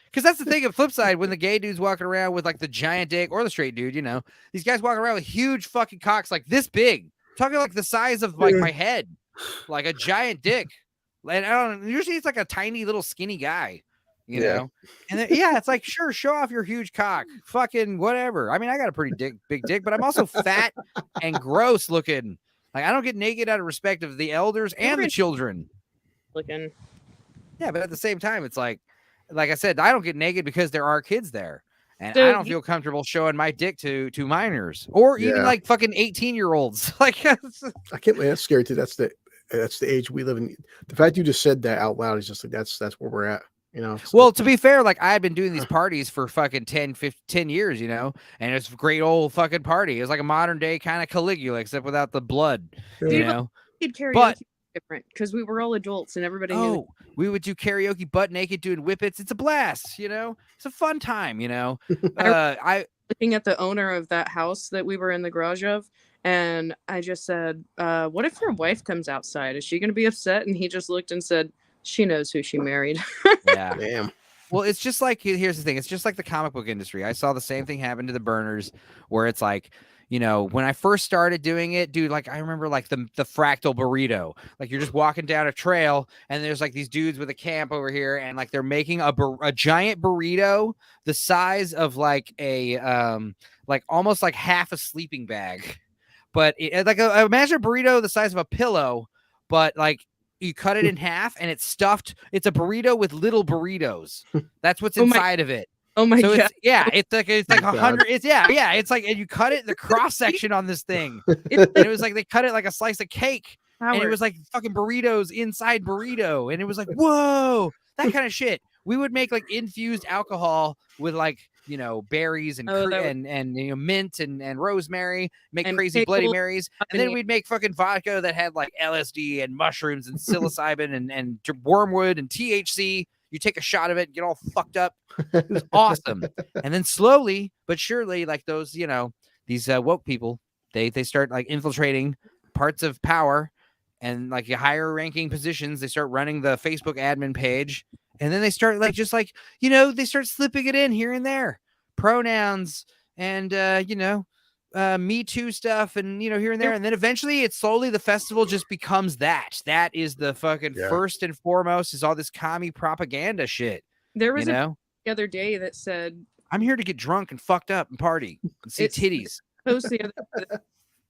because that's the thing. On the flip side, when the gay dude's walking around with like the giant dick, or the straight dude, you know, these guys walking around with huge fucking cocks like this big, talking like the size of like my head, like a giant dick. And I don't know, usually it's like a tiny little skinny guy, you know. And then, it's like, sure, show off your huge cock, fucking whatever. I mean, I got a pretty big dick, but I'm also fat and gross looking. Like, I don't get naked out of respect of the elders and the children. Looking. Yeah, but at the same time, it's like I said, I don't get naked because there are kids there, and So I don't feel comfortable showing my dick to minors or even like fucking 18-year-olds. Like, I can't believe that's scary too. That's the age we live in. The fact you just said that out loud is just like that's where we're at. You know. Well, to be fair, like I had been doing these parties for fucking 10 years, you know, and it's a great old fucking party. It was like a modern day kind of Caligula, except without the blood, you know. Did karaoke different because we were all adults and everybody knew. We would do karaoke butt naked doing whippets. It's a blast, you know. It's a fun time, you know. I looking at the owner of that house that we were in the garage of, and I just said, what if your wife comes outside? Is she going to be upset? And he just looked and said, she knows who she married. Yeah. Damn. Well, it's just like, here's the thing. It's just like the comic book industry. I saw the same thing happen to the burners, where it's like, you know, when I first started doing it, dude, like I remember like the fractal burrito. Like you're just walking down a trail and there's like these dudes with a camp over here, and like they're making a giant burrito the size of like a like almost like half a sleeping bag. But imagine a burrito the size of a pillow, but like you cut it in half and it's stuffed. It's a burrito with little burritos. That's what's inside of it. Oh my god! It's like 100. It's like, and you cut it the cross section on this thing. And it was like they cut it like a slice of cake, and it was like fucking burritos inside burrito, and it was like, whoa, that kind of shit. We would make like infused alcohol with like, you know, berries and and you know, mint and rosemary, make crazy Bloody Marys, and then we'd make fucking vodka that had like LSD and mushrooms and psilocybin and wormwood and THC. You take a shot of it and get all fucked up. It was awesome. And then slowly but surely, like those, you know, these woke people, they start like infiltrating parts of power and like higher ranking positions. They start running the Facebook admin page, and then they start like, just like, you know, they start slipping it in here and there, pronouns and you know, Me Too stuff, and you know, here and there, and then eventually it's slowly the festival just becomes that is the fucking first and foremost is all this commie propaganda shit. There was the other day that said, I'm here to get drunk and fucked up and party and see titties. Post the other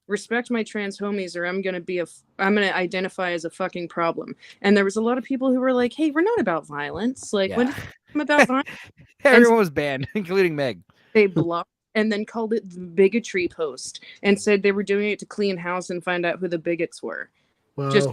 respect my trans homies, or I'm gonna identify as a fucking problem. And there was a lot of people who were like, hey, we're not about violence. Like, when I'm about violence, everyone was banned, including Meg. They blocked and then called it the bigotry post and said they were doing it to clean house and find out who the bigots were. Whoa. Just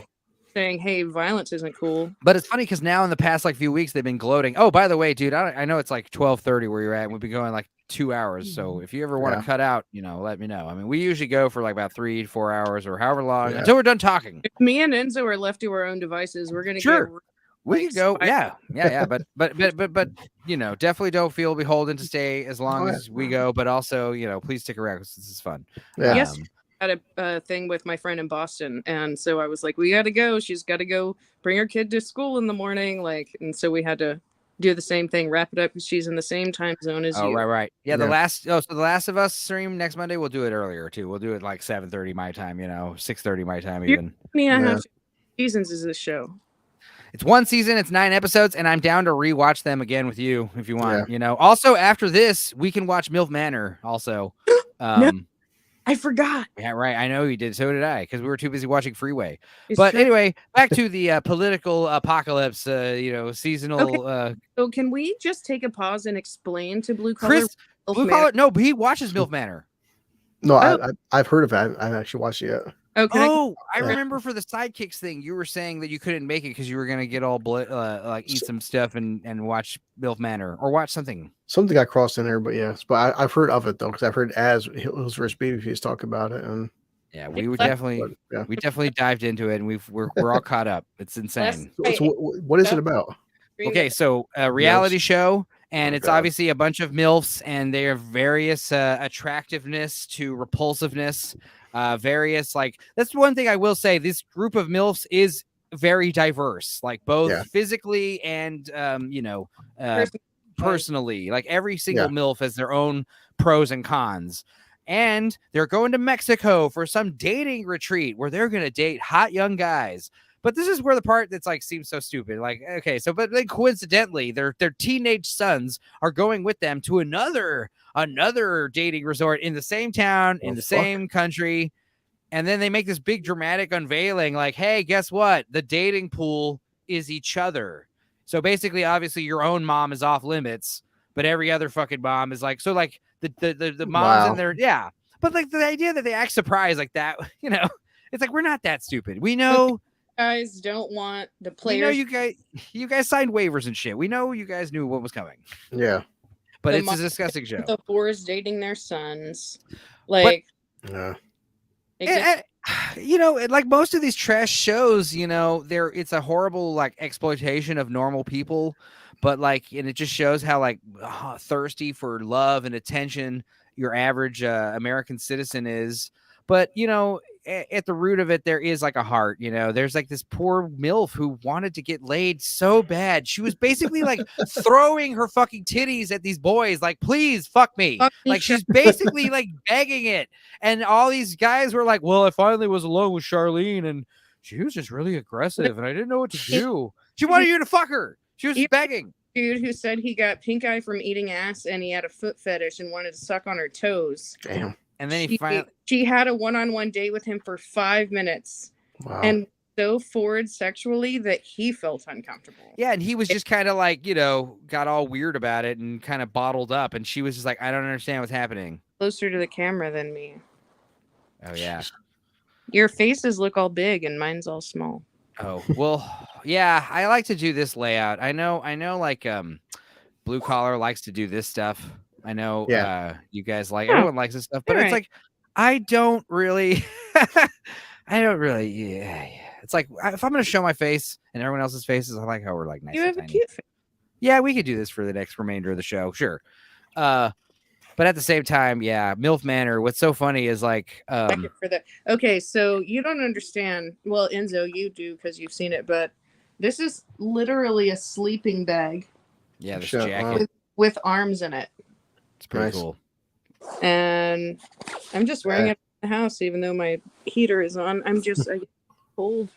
saying, hey, violence isn't cool. But it's funny because now in the past like few weeks they've been gloating. Oh, by the way, dude, I know it's like 12:30 where you're at, and we've been going like 2 hours. So if you ever want to cut out, you know, let me know. I mean, we usually go for like about 3-4 hours or however long until we're done talking. If me and Enzo are left to our own devices, we're gonna get we can go, but you know, definitely don't feel beholden to stay as long as we go. But also, you know, please stick around because this is fun. Yes, I had a thing with my friend in Boston, and so I was like, we got to go. She's got to go bring her kid to school in the morning, like, and so we had to do the same thing, wrap it up because she's in the same time zone as you. Right. Yeah, the Last of Us stream next Monday. We'll do it earlier too. We'll do it like 7:30 my time. You know, 6:30 my time even. How seasons is this show? It's one season, it's 9 episodes, and I'm down to rewatch them again with you if you want. You know, also after this, we can watch MILF Manor. Also, no, I forgot. Yeah, right. I know you did. So did I, because we were too busy watching Freeway. But anyway, back to the political apocalypse. You know, seasonal. Okay. So can we just take a pause and explain to Blue Collar? Blue Collar. No, he watches MILF Manor. No, I've heard of it. I haven't actually watched it yet. Okay. I remember for the sidekicks thing, you were saying that you couldn't make it because you were gonna get all like eat some stuff and watch MILF Manor or watch something. Something got crossed in there, but yes, but I've heard of it though, because I've heard Hills vs. Babyface talk about it, and we would definitely we definitely dived into it, and we're all caught up. It's insane. So what is it about? Okay, so a reality show, And Oh, it's God. obviously a bunch of MILFs, and they have various attractiveness to repulsiveness, various, like, that's one thing I will say. This group of MILFs is very diverse, like both Yeah. physically and, personally. Like every single MILF has their own pros and cons. And they're going to Mexico for some dating retreat where they're going to date hot young guys. But this is where the part that's like seems so stupid. Like, okay, so but then coincidentally, their teenage sons are going with them to another dating resort in the same town, in the same country. And then they make this big dramatic unveiling, like, hey, guess what? The dating pool is each other. So basically, obviously, your own mom is off limits, but every other fucking mom is like, so like the moms in there, yeah. But like the idea that they act surprised like that, it's like we're not that stupid. We know guys don't want the players. We know you guys signed waivers and shit. We know you guys knew what was coming. Yeah. But it's a disgusting show. The fours dating their sons. Like, like most of these trash shows, it's a horrible like exploitation of normal people. But like, and it just shows how like thirsty for love and attention your average American citizen is. But, at the root of it, there is like a heart, there's like this poor MILF who wanted to get laid so bad. She was basically like throwing her fucking titties at these boys. Like, please fuck me. Like she's basically like begging it. And all these guys were like, well, I finally was alone with Charlene and she was just really aggressive and I didn't know what to do. She wanted you to fuck her. She was begging. Dude who said he got pink eye from eating ass and he had a foot fetish and wanted to suck on her toes. Damn. And then she had a one-on-one date with him for 5 minutes. Wow. And so forward sexually that he felt uncomfortable. Yeah, and he was just kind of like, got all weird about it and kind of bottled up. And she was just like, I don't understand what's happening. Closer to the camera than me. Oh, yeah. Your faces look all big and mine's all small. Oh, well, yeah, I like to do this layout. I know like Blue Collar likes to do this stuff. I know you guys like everyone likes this stuff, but it's like I don't really It's like if I'm gonna show my face and everyone else's faces, I like how we're like nice. You have and a cute face. Yeah, we could do this for the next remainder of the show, sure. But at the same time, MILF Manor. What's so funny is like okay, so you don't understand. Well, Enzo, you do because you've seen it, but this is literally a sleeping bag. Yeah, this jacket with arms in it. It's pretty cool. And I'm just wearing it in the house, even though my heater is on. I'm just cold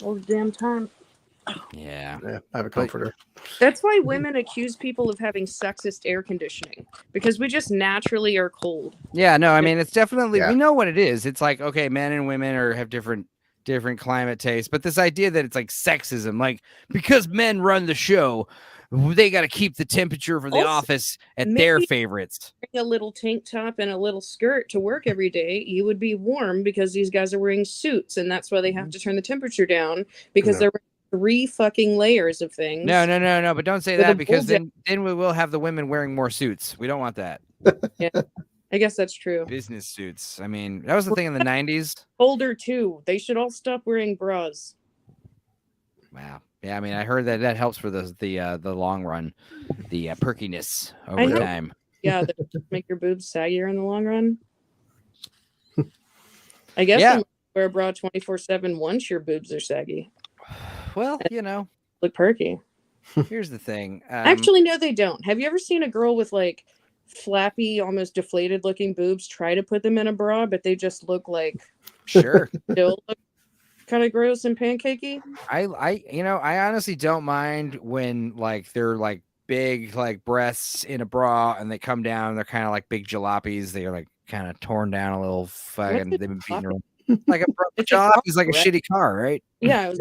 all the damn time. Yeah, I have a comforter. That's why women accuse people of having sexist air conditioning, because we just naturally are cold. Yeah, no, I mean it's definitely we know what it is. It's like, okay, men and women have different climate tastes, but this idea that it's like sexism, like because men run the show, they got to keep the temperature for the office at their favorites. A little tank top and a little skirt to work every day, you would be warm because these guys are wearing suits, and that's why they have to turn the temperature down because they're wearing 3 fucking layers of things. No, but don't say that because then we will have the women wearing more suits. We don't want that. Yeah, I guess that's true. Business suits. I mean, that was the thing in the 90s. Older too. They should all stop wearing bras. Wow. Yeah, I mean, I heard that helps for the long run, the perkiness over time. Yeah, that make your boobs saggier in the long run. I guess you wear a bra 24/7 once your boobs are saggy. Well, look perky. Here's the thing. Actually, no, they don't. Have you ever seen a girl with like flappy, almost deflated looking boobs try to put them in a bra, but they just look like still look kind of gross and pancakey? I honestly don't mind when like they're like big like breasts in a bra and they come down, they're kind of like big jalopies. They're like kind of torn down a little fucking they've been beating around. Like a jalopy is like a shitty car, right? Yeah,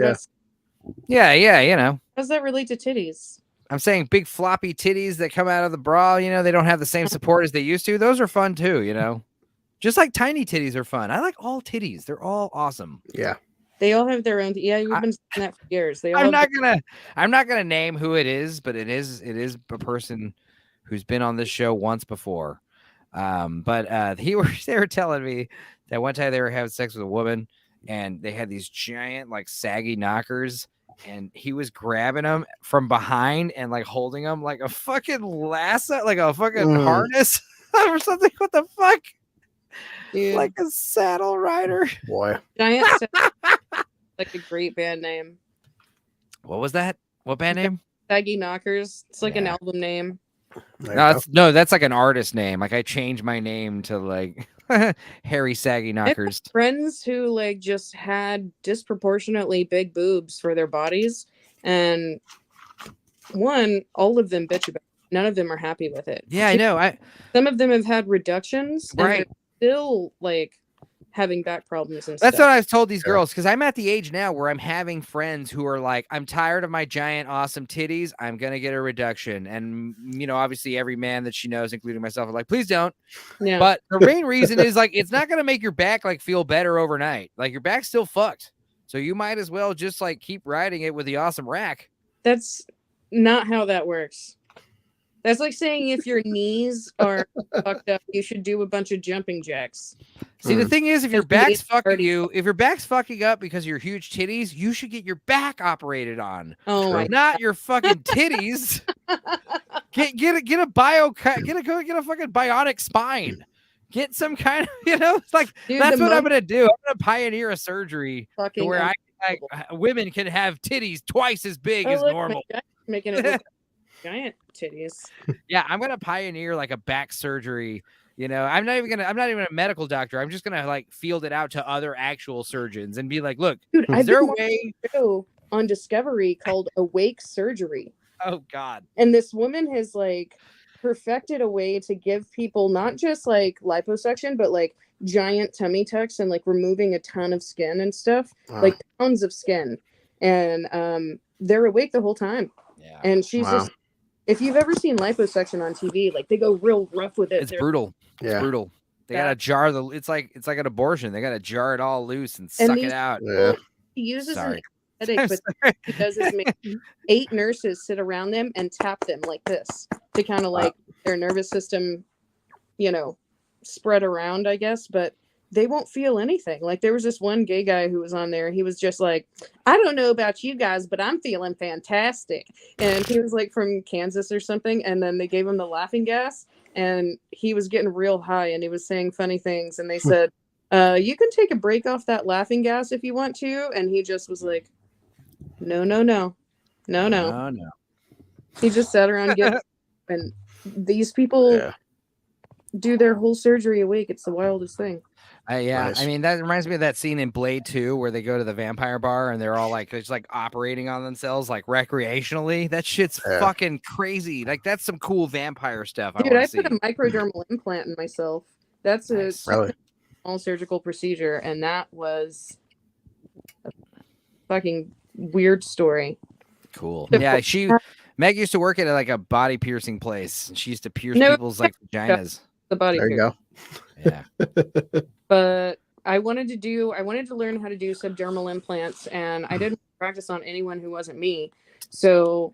yeah. How does that relate to titties? I'm saying big floppy titties that come out of the bra, they don't have the same support as they used to. Those are fun too, Just like tiny titties are fun. I like all titties. They're all awesome. Yeah. They all have their own. Yeah, you've been saying that for years. I'm not gonna name who it is, but it is a person who's been on this show once before. But they were telling me that one time they were having sex with a woman and they had these giant like saggy knockers and he was grabbing him from behind and like holding him like a fucking lasso, like a fucking harness or something. What the fuck? Dude. Like a saddle rider. Boy. Giant like a great band name. What was that? What band name? Saggy Knockers. It's like an album name. That's like an artist name. Like I changed my name to like Harry Saggy Knockers. Friends who like just had disproportionately big boobs for their bodies, and all of them bitch about it. None of them are happy with it. Yeah, I know. Some of them have had reductions, right? And still like having back problems and That's stuff. what I've told these girls, because I'm at the age now where I'm having friends who are like, I'm tired of my giant awesome titties, I'm gonna get a reduction. And you know, obviously every man that she knows, including myself, are like, please don't. Yeah. But the main reason is like it's not gonna make your back like feel better overnight. Like your back's still fucked, so you might as well just like keep riding it with the awesome rack. That's not how that works. That's like saying if your knees are fucked up, you should do a bunch of jumping jacks. See, the thing is, if your back's fucking you, if your back's fucking up because of your huge titties, you should get your back operated on. Oh my not your fucking titties. get a fucking bionic spine. Get some kind of, you know, it's like Dude, that's what I'm gonna do. I'm gonna pioneer a surgery fucking where women can have titties twice as big as look, normal. Making it look like giant titties. Yeah, I'm gonna pioneer like a back surgery. You know, I'm not even a medical doctor. I'm just gonna like field it out to other actual surgeons and be like, look, dude, is there a way on Discovery called Awake Surgery? Oh God. And this woman has like perfected a way to give people not just like liposuction, but like giant tummy tucks and like removing a ton of skin and stuff, like pounds of skin. And they're awake the whole time. Yeah. And she's just, if you've ever seen liposuction on TV, like they go real rough with it. It's brutal. Yeah. It's brutal. They gotta jar it's like an abortion. They gotta jar it all loose and suck it out. Yeah. He uses an aesthetic, but he does is make 8 nurses sit around them and tap them like this to kind of like their nervous system, you know, spread around, I guess, but they won't feel anything. Like there was this one gay guy who was on there. He was just like, I don't know about you guys, but I'm feeling fantastic. And he was like from Kansas or something. And then they gave him the laughing gas and he was getting real high and he was saying funny things. And they said, you can take a break off that laughing gas if you want to. And he just was like, no. He just sat around and these people do their whole surgery awake. It's the wildest thing. Nice. I mean, that reminds me of that scene in Blade 2 where they go to the vampire bar and they're all like, just like operating on themselves like recreationally. That shit's fucking crazy. Like that's some cool vampire stuff. Dude, I put a microdermal implant in myself. That's a small surgical procedure, and that was a fucking weird story. Cool. Yeah, Meg used to work at like a body piercing place. She used to pierce people's like vaginas. The body. There you go. Yeah. But I wanted to learn how to do subdermal implants, and I didn't practice on anyone who wasn't me. So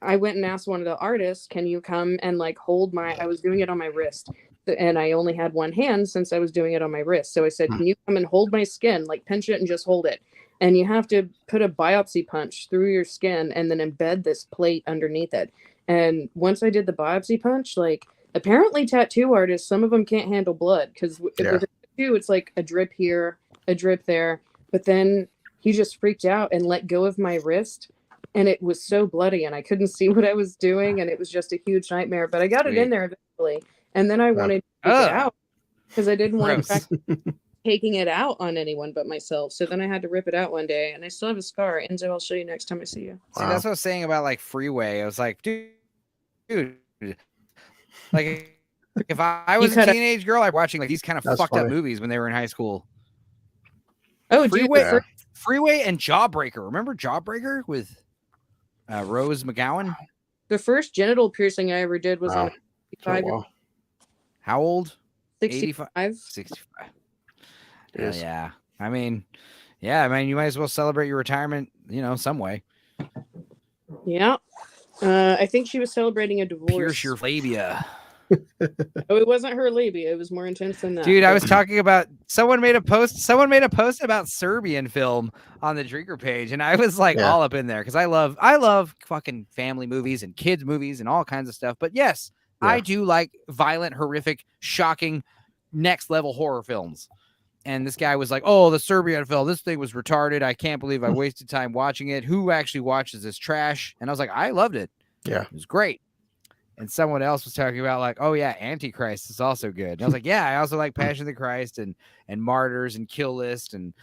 I went and asked one of the artists, can you come and like hold I was doing it on my wrist and I only had one hand since I was doing it on my wrist. So I said, can you come and hold my skin, like pinch it and just hold it? And you have to put a biopsy punch through your skin and then embed this plate underneath it. And once I did the biopsy punch, like apparently tattoo artists, some of them can't handle blood because with a tattoo, it's like a drip here, a drip there. But then he just freaked out and let go of my wrist. And it was so bloody and I couldn't see what I was doing. And it was just a huge nightmare. But I got it in there eventually. And then I wanted to take it out because I didn't want to practice taking it out on anyone but myself. So then I had to rip it out one day. And I still have a scar. Enzo, I'll show you next time I see you. See, that's what I was saying about like Freeway. I was like, dude, like if I was a teenage girl, I'd be watching like these kind of fucked up movies when they were in high school. Oh, Freeway and Jawbreaker. Remember Jawbreaker with Rose McGowan? The first genital piercing I ever did was on 65. How old? 65. 65. Yeah. I mean, you might as well celebrate your retirement, you know, some way. Yeah. I think she was celebrating a divorce. Pierce your labia. Oh, it wasn't her labia. It was more intense than that. Dude, I was talking about someone made a post about Serbian film on the Drinker page, and I was like all up in there because I love fucking family movies and kids movies and all kinds of stuff. But yes, I do like violent, horrific, shocking, next level horror films. And this guy was like, "Oh, the Serbian film. This thing was retarded. I can't believe I wasted time watching it. Who actually watches this trash?" And I was like, "I loved it. Yeah, it was great." And someone else was talking about like, "Oh yeah, Antichrist is also good." And I was like, "Yeah, I also like Passion of the Christ and Martyrs and Kill List and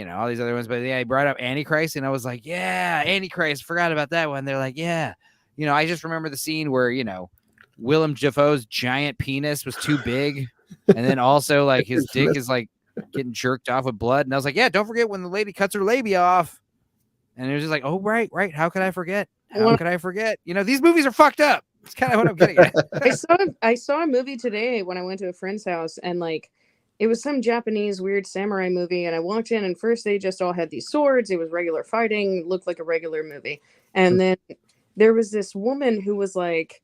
all these other ones." But yeah, he brought up Antichrist, and I was like, "Yeah, Antichrist. Forgot about that one." They're like, "Yeah, I just remember the scene where Willem Dafoe's giant penis was too big, and then also like his dick is like getting jerked off with blood." And I was like, "Yeah, don't forget when the lady cuts her labia off." And it was just like, "Oh right. How could I forget? How could I forget? These movies are fucked up." It's kind of what I'm getting at. I saw a movie today when I went to a friend's house, and like it was some Japanese weird samurai movie, and I walked in, and first they just all had these swords. It was regular fighting, looked like a regular movie. And then there was this woman who was like,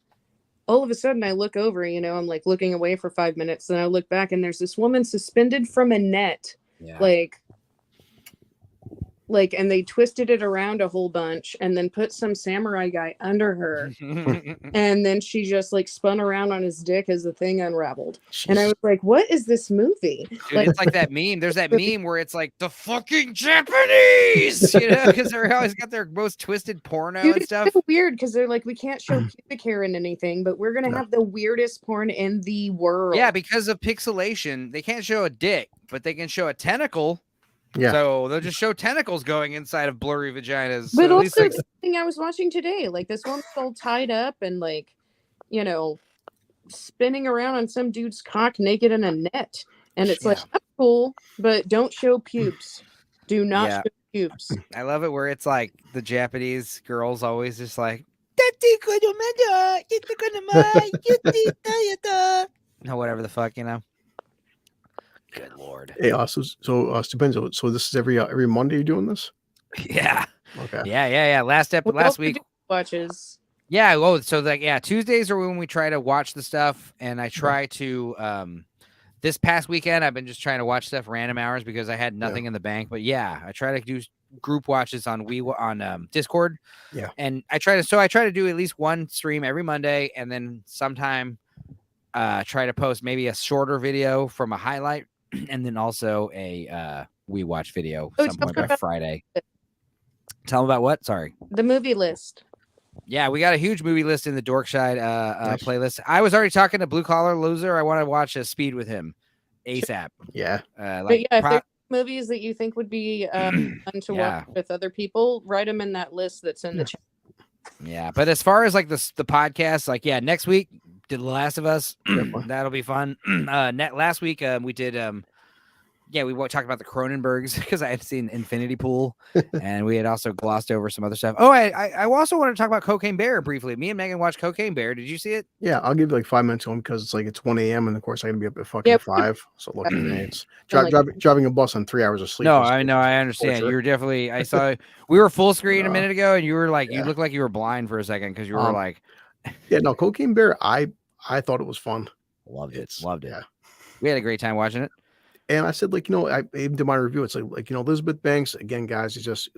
all of a sudden I look over, I'm like looking away for 5 minutes, and I look back, and there's this woman suspended from a net, like, and they twisted it around a whole bunch and then put some samurai guy under her. And then she just like spun around on his dick as the thing unraveled. Jeez. And I was like, what is this movie? Dude, it's like that meme. There's that meme where it's like the fucking Japanese, because they're always got their most twisted porno and stuff. It's so weird because they're like, we can't show pubic hair in anything, but we're going to have the weirdest porn in the world. Yeah, because of pixelation, they can't show a dick, but they can show a tentacle. Yeah. So they'll just show tentacles going inside of blurry vaginas. But so also the thing I was watching today, like this one's all tied up and like, spinning around on some dude's cock naked in a net. And it's like, that's cool, but don't show pubes. Do not show pubes. I love it where it's like the Japanese girls always just like, no, whatever the fuck, Good Lord. Hey, Stupenzo. So this is every Monday you're doing this? Yeah. Okay. Yeah. Last week watches. Yeah. Oh, so Tuesdays are when we try to watch the stuff, and I try to. This past weekend, I've been just trying to watch stuff random hours because I had nothing in the bank. But yeah, I try to do group watches on Discord. Yeah. And I try to do at least one stream every Monday, and then sometime try to post maybe a shorter video from a highlight. And then also a we watch video some point by Friday. Tell them about what? Sorry. The movie list. Yeah, we got a huge movie list in the Dorkside playlist. I was already talking to Blue Collar Loser. I want to watch a Speed with him ASAP. Yeah. If there's movies that you think would be fun to watch with other people, write them in that list that's in the chat. Yeah, but as far as like the podcast, like next week did The Last of Us. That'll be fun. Last week we did we talked about the Cronenbergs because I had seen Infinity Pool, and we had also glossed over some other stuff. Oh, I also want to talk about Cocaine Bear briefly. Me and Megan watched Cocaine Bear. Did you see it? Yeah, I'll give you like 5 minutes on because it's 1 a.m. and of course I gotta be up at fucking 5. So lucky me. It's driving a bus on 3 hours of sleep. No, I know, I understand. You were definitely. I saw we were full screen a minute ago, and you were like, you looked like you were blind for a second because you were like, yeah, no, Cocaine Bear. I thought it was fun. Loved it. Yeah, we had a great time watching it. And I said, like, I even did my review. It's like Elizabeth Banks, again, guys, it's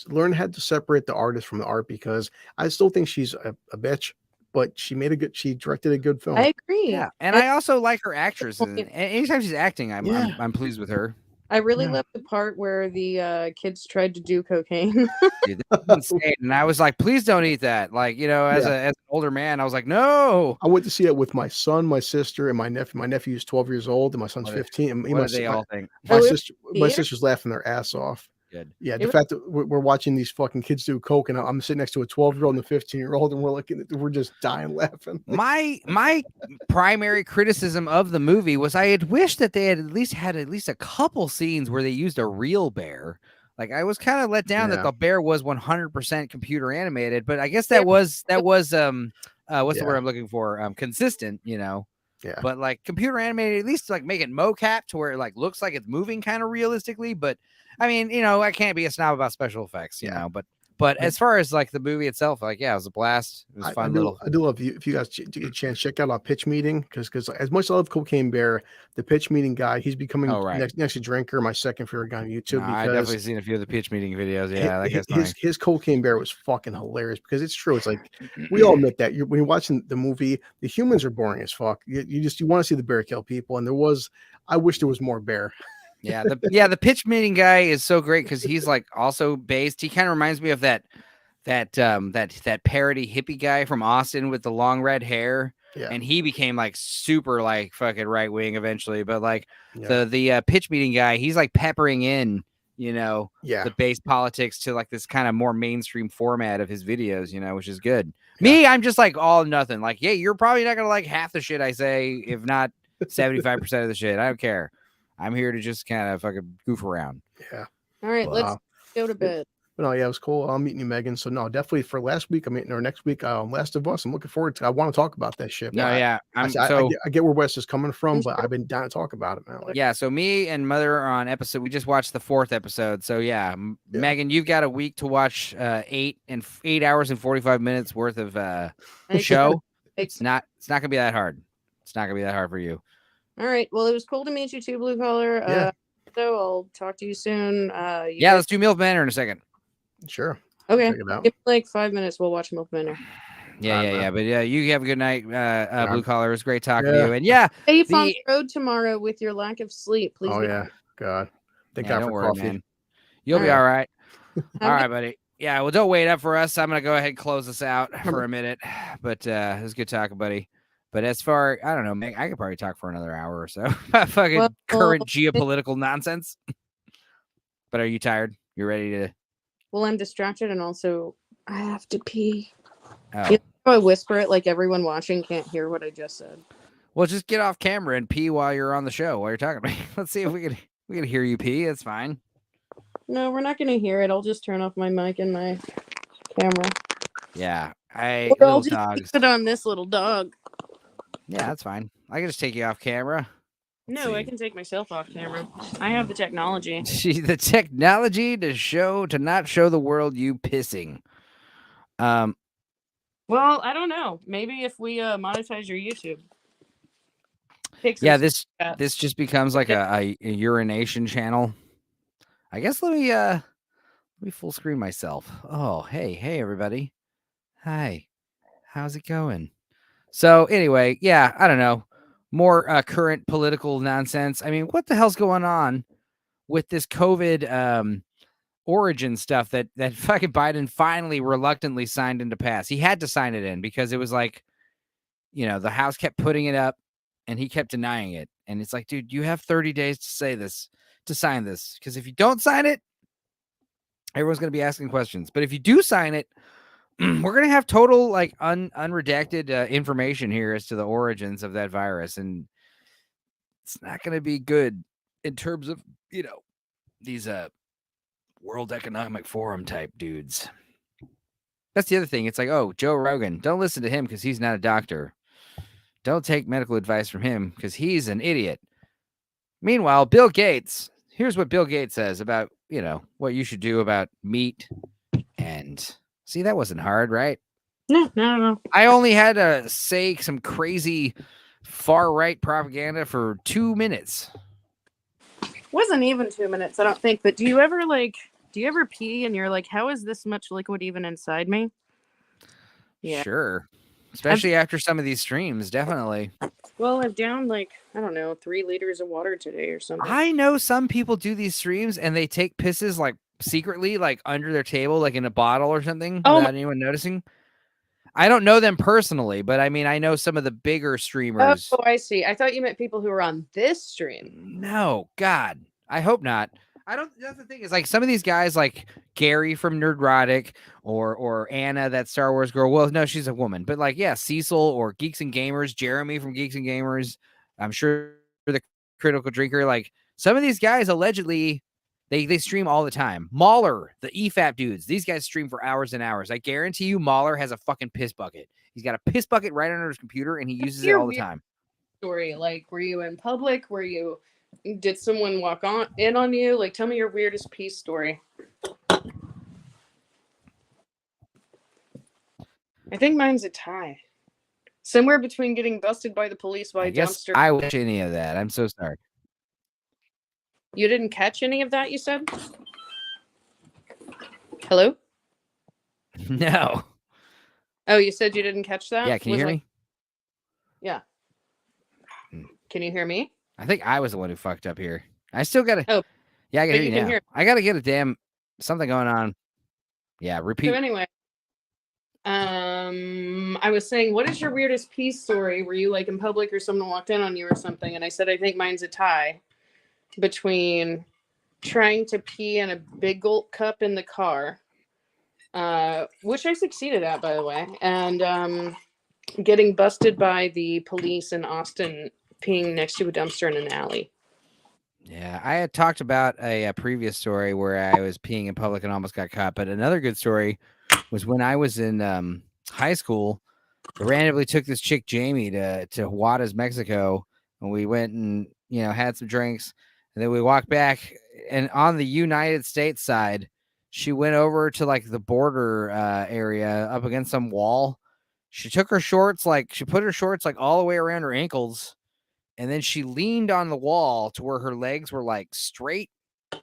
learn how to separate the artist from the art because I still think she's a bitch, but she directed a good film. I agree. Yeah. And I also like her actress. And anytime she's acting, I'm pleased with her. I really love the part where the kids tried to do cocaine. Dude, that's insane. And I was like, please don't eat that. Like, as an older man, I was like, no. I went to see it with my son, my sister, and my nephew. My nephew is 12 years old, and my son's 15. And what do they all think? My sister's laughing their ass off. Good. Yeah, the fact that we're watching these fucking kids do coke, and I'm sitting next to a 12-year-old and a 15-year-old, and we're just dying laughing. My primary criticism of the movie was I had wished that they had at least a couple scenes where they used a real bear. Like I was kind of let down that the bear was 100% computer animated, but I guess that was what's the word I'm looking for? Consistent, Yeah. But like computer animated, at least like make it mocap to where it like looks like it's moving kind of realistically, but I mean, I can't be a snob about special effects, you know, but But as far as like the movie itself, like it was a blast. It was fun little. I do love you. If you guys get a chance, check out our pitch meeting because as much as I love Cocaine Bear, the pitch meeting guy, he's becoming next to Drinker, my second favorite guy on YouTube. No, I definitely seen a few of the pitch meeting videos. Yeah, that guy's funny. His Cocaine Bear was fucking hilarious because it's true. It's like we all admit that when you're watching the movie, the humans are boring as fuck. You want to see the bear kill people, and I wish there was more bear. The pitch meeting guy is so great because he's like also based. He kind of reminds me of that parody hippie guy from Austin with the long red hair. Yeah. And he became like super like fucking right wing eventually. But like the pitch meeting guy, he's like peppering in, the base politics to like this kind of more mainstream format of his videos, which is good. Yeah. Me, I'm just like all nothing. Like, yeah, you're probably not gonna like half the shit I say, if not 75% of the shit. I don't care. I'm here to just kind of fucking goof around. Yeah. All right, let's go to bed. But no, it was cool. I'm meeting you, Megan. So no, definitely for last week, I'm meeting her next week. Last of Us. I'm looking forward to. I want to talk about that shit. No, yeah, I get where Wes is coming from, but I've been down to talk about it, man. Yeah. So me and Mother are on episode. We just watched the 4th episode. So yeah, Megan, you've got a week to watch 8 hours and 45 minutes worth of show. It's not gonna be that hard. It's not gonna be that hard for you. All right. Well, it was cool to meet you too, Blue Collar. So I'll talk to you soon. Let's do MILF Manor in a second. Sure. Okay. Give me like 5 minutes. We'll watch MILF Manor. Yeah. But you have a good night, Blue Collar. It was great talking to you. And safe on the road tomorrow with your lack of sleep. Please. Oh yeah. God. Thank God for coffee. Man. You'll be all right. All right, buddy. Yeah. Well, don't wait up for us. I'm gonna go ahead and close this out for a minute. But it was good talking, buddy. But as far, I don't know, I could probably talk for another hour or so about fucking current geopolitical nonsense. But are you tired? You ready to? Well, I'm distracted, and also I have to pee. Oh. If I whisper it, like everyone watching can't hear what I just said. Well, just get off camera and pee while you're on the show, while you're talking to me. Let's see if we can hear you pee. It's fine. No, we're not going to hear it. I'll just turn off my mic and my camera. Yeah, I'll just put it on this little dog. Yeah, that's fine. I can just take you off camera. No, I can take myself off camera. I have the technology. The technology to not show the world you pissing. Well, I don't know. Maybe if we monetize your YouTube. This just becomes like a urination channel. I guess let me full screen myself. Oh, hey everybody. Hi. How's it going? So anyway, I don't know. More current political nonsense. I mean, what the hell's going on with this COVID origin stuff that fucking Biden finally reluctantly signed into pass? He had to sign it in because it was like, the House kept putting it up and he kept denying it. And it's like, dude, you have 30 days to sign this. Because if you don't sign it, everyone's going to be asking questions. But if you do sign it, we're going to have total like unredacted information here as to the origins of that virus. And it's not going to be good in terms of, these World Economic Forum type dudes. That's the other thing. It's like, oh, Joe Rogan, don't listen to him because he's not a doctor. Don't take medical advice from him because he's an idiot. Meanwhile, Bill Gates, here's what Bill Gates says about, what you should do about meat and... See, that wasn't hard, right? No. I only had to say some crazy far-right propaganda for 2 minutes. Wasn't even 2 minutes, I don't think. But do you ever pee and you're like, how is this much liquid even inside me? Yeah. Sure. Especially after some of these streams, definitely. Well, I've downed 3 liters of water today or something. I know some people do these streams and they take pisses secretly, under their table, in a bottle or something, without anyone noticing. I don't know them personally, but I mean, I know some of the bigger streamers. Oh, I see. I thought you meant people who were on this stream. No, God, I hope not. I don't. That's the thing is, some of these guys, like Gary from Nerdrotic or Anna, that Star Wars girl. Well, no, she's a woman, but Cecil or Geeks and Gamers, Jeremy from Geeks and Gamers. I'm sure the Critical Drinker. Some of these guys allegedly. They stream all the time. Mahler, the EFAP dudes, these guys stream for hours and hours. I guarantee you Mahler has a fucking piss bucket. He's got a piss bucket right under his computer and he uses it all the time. Story, were you in public? Did someone walk in on you? Tell me your weirdest pee story. I think mine's a tie. Somewhere between getting busted by the police by I a guess dumpster. I wish any of that. I'm so sorry. You didn't catch any of that, you said? Hello? No. Oh, you said you didn't catch that? Yeah, can you hear me? Yeah. Hmm. Can you hear me? I think I was the one who fucked up here. I still gotta. Oh, yeah, I can but hear you you can now. hear- I gotta get a damn something going on. Yeah, So repeat. anyway, I was saying, what is your weirdest peace story? Were you like in public or someone walked in on you or something? And I said, I think mine's a tie between trying to pee in a big gulp cup in the car, which I succeeded at, by the way, and getting busted by the police in Austin peeing next to a dumpster in an alley. Yeah, I had talked about a previous story where I was peeing in public and almost got caught. But another good story was when I was in high school. I randomly took this chick Jamie to Juarez, Mexico, and we went and had some drinks, and then we walked back. And on the United States side, she went over to like the border area up against some wall. She took her shorts, she put her shorts like all the way around her ankles. And then she leaned on the wall to where her legs were like straight.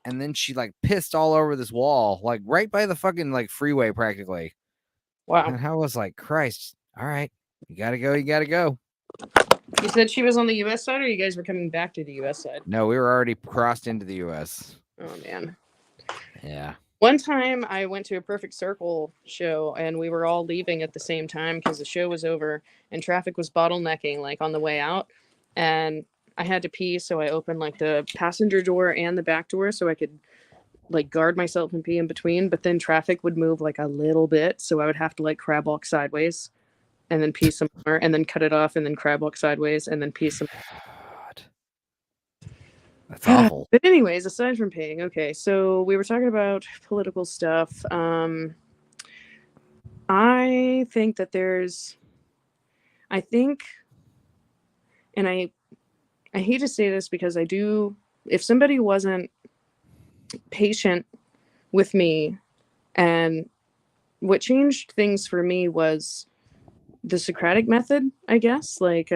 And then she like pissed all over this wall, like right by the fucking like freeway practically. Wow. And I was like, Christ, all right, you gotta go, you gotta go. You said she was on the US side, or you guys were coming back to the US side? No, we were already crossed into the US. Oh man. Yeah. One time I went to a Perfect Circle show and we were all leaving at the same time because the show was over and traffic was bottlenecking like on the way out. And I had to pee, so I opened like the passenger door and the back door so I could like guard myself and pee in between. But then traffic would move like a little bit, so I would have to like crab walk sideways and then pee some more and then cut it off and then crab walk sideways and then pee some. God. That's awful. But anyways, aside from peeing, okay, so we were talking about political stuff. I think that and I hate to say this because I do, if somebody wasn't patient with me, and what changed things for me was the Socratic method, I guess. Like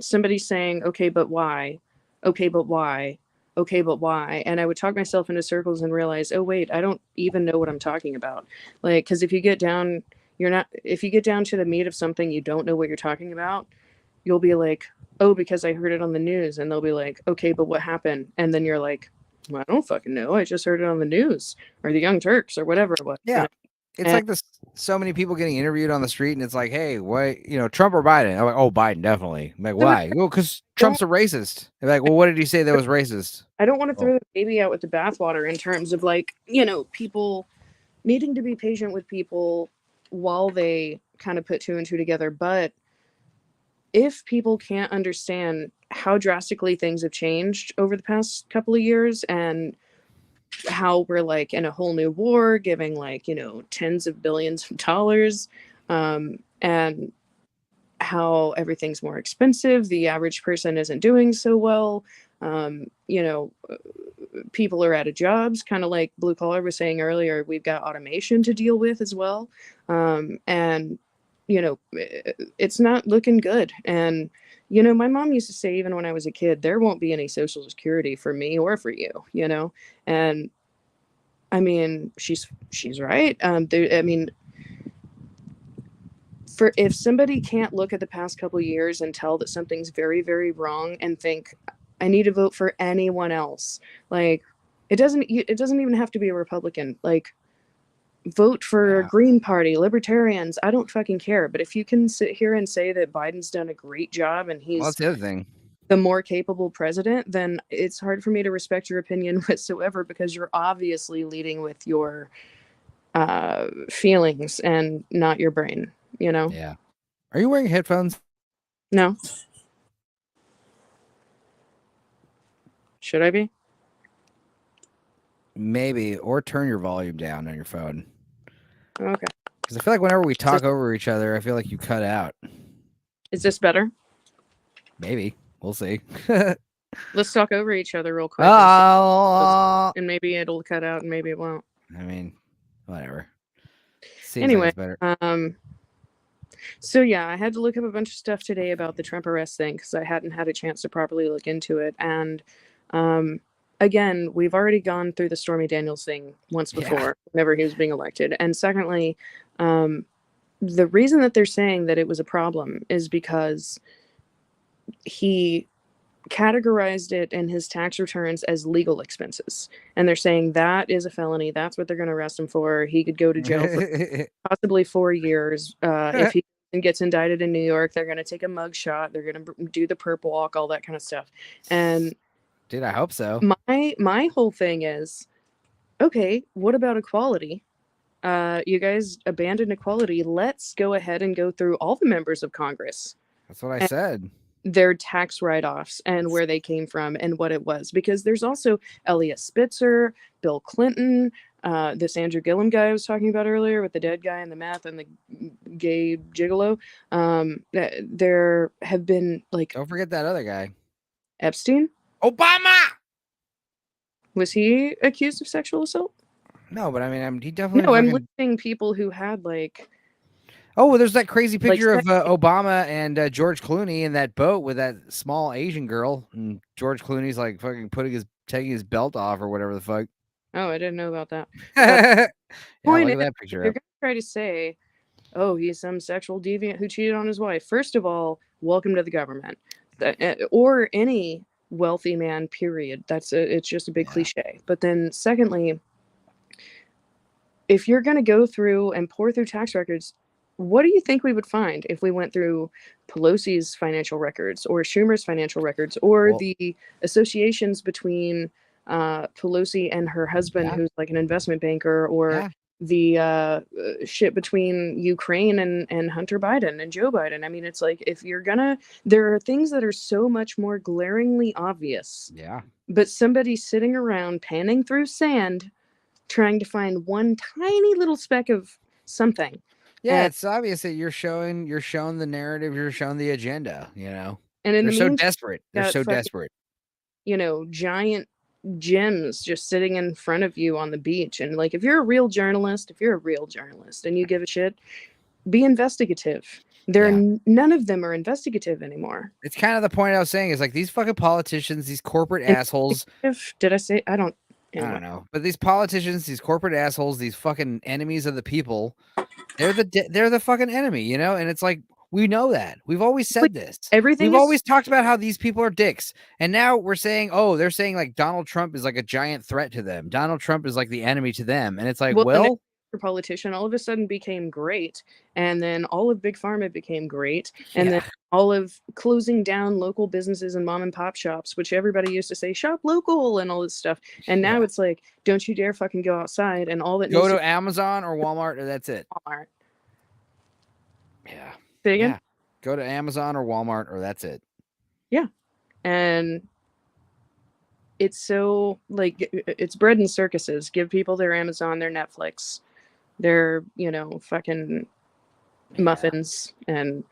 somebody saying, okay, but why? Okay, but why? Okay, but why? And I would talk myself into circles and realize, oh wait, I don't even know what I'm talking about. Like, because if you get down to the meat of something, you don't know what you're talking about, you'll be like, oh, because I heard it on the news. And they'll be like, okay, but what happened? And then you're like, well, I don't fucking know. I just heard it on the news or the Young Turks or whatever it was. Yeah. It's like this. So many people getting interviewed on the street, and it's like, hey, what, Trump or Biden? I'm like, oh, Biden, definitely. I'm like, why? Well, because Trump's a racist. They're like, well, what did he say that was racist? I don't want to throw the baby out with the bathwater in terms of like, people needing to be patient with people while they kind of put two and two together. But if people can't understand how drastically things have changed over the past couple of years and how we're like in a whole new war, giving like, tens of billions of dollars, and how everything's more expensive, the average person isn't doing so well, people are out of jobs, kind of like Blue Collar was saying earlier, we've got automation to deal with as well. And it's not looking good. And my mom used to say, even when I was a kid, there won't be any Social Security for me or for you, and I mean, she's right. For if somebody can't look at the past couple of years and tell that something's very, very wrong and think, I need to vote for anyone else, like it doesn't even have to be a Republican. Like, vote for Green Party, Libertarians. I don't fucking care. But if you can sit here and say that Biden's done a great job and he's that's the other thing, the more capable president, then it's hard for me to respect your opinion whatsoever, because you're obviously leading with your feelings and not your brain, Yeah. Are you wearing headphones? No. Should I be? Maybe, or turn your volume down on your phone. Okay. Because I feel like whenever we talk over each other, I feel like you cut out. Is this better? Maybe. We'll see. Let's talk over each other real quick. And maybe it'll cut out and maybe it won't. I mean, whatever. Seems anyway, like it's better. So yeah, I had to look up a bunch of stuff today about the Trump arrest thing because I hadn't had a chance to properly look into it. And again, we've already gone through the Stormy Daniels thing once before, whenever he was being elected. And secondly, the reason that they're saying that it was a problem is because he categorized it in his tax returns as legal expenses. And they're saying that is a felony. That's what they're going to arrest him for. He could go to jail for possibly 4 years. If he gets indicted in New York, they're going to take a mug shot. They're going to do the perp walk, all that kind of stuff. And dude, I hope so. My whole thing is, okay, what about equality? You guys abandoned equality. Let's go ahead and go through all the members of Congress. That's what I said. Their tax write-offs and where they came from and what it was. Because there's also Eliot Spitzer, Bill Clinton, this Andrew Gillum guy I was talking about earlier with the dead guy and the meth and the gay gigolo. There have been like... Don't forget that other guy. Epstein? Obama! Was he accused of sexual assault? No, but I mean, he definitely... No, I'm listing people who had like... Oh, well, there's that crazy picture of Obama and George Clooney in that boat with that small Asian girl, and George Clooney's like fucking taking his belt off or whatever the fuck. Oh, I didn't know about that. Yeah, point look is, at that picture. You're gonna try to say, "Oh, he's some sexual deviant who cheated on his wife." First of all, welcome to the government, or any wealthy man. Period. It's just a big cliche. But then, secondly, if you're gonna go through and pour through tax records, what do you think we would find if we went through Pelosi's financial records or Schumer's financial records or the associations between Pelosi and her husband, who's like an investment banker, or the shit between Ukraine and Hunter Biden and Joe Biden? I mean, it's like, if you're gonna, there are things that are so much more glaringly obvious. Yeah. But somebody's sitting around panning through sand trying to find one tiny little speck of something. Yeah, it's obvious that you're showing the narrative, you're showing the agenda, you know. And in they're the so meantime, desperate. They're so desperate. You know, giant gems just sitting in front of you on the beach. And like, if you're a real journalist and you give a shit, be investigative. None of them are investigative anymore. It's kind of the point I was saying, is like these fucking politicians, these corporate assholes. Did I say? I don't know. But these politicians, these corporate assholes, these fucking enemies of the people, they're the fucking enemy, you know? And it's like, we know that. We've always said this. We've always talked about how these people are dicks. And now we're saying, they're saying like Donald Trump is like a giant threat to them. Donald Trump is like the enemy to them. And it's like, well, the politician all of a sudden became great. And then all of Big Pharma became great. And then all of closing down local businesses and mom and pop shops, which everybody used to say, shop local and all this stuff. And now it's like, don't you dare fucking go outside. And all that go to Amazon or Walmart, or that's it. Walmart. Yeah. Say again? Yeah. Go to Amazon or Walmart, or that's it. Yeah. And it's so like, it's bread and circuses. Give people their Amazon, their Netflix, their, you know, fucking muffins. And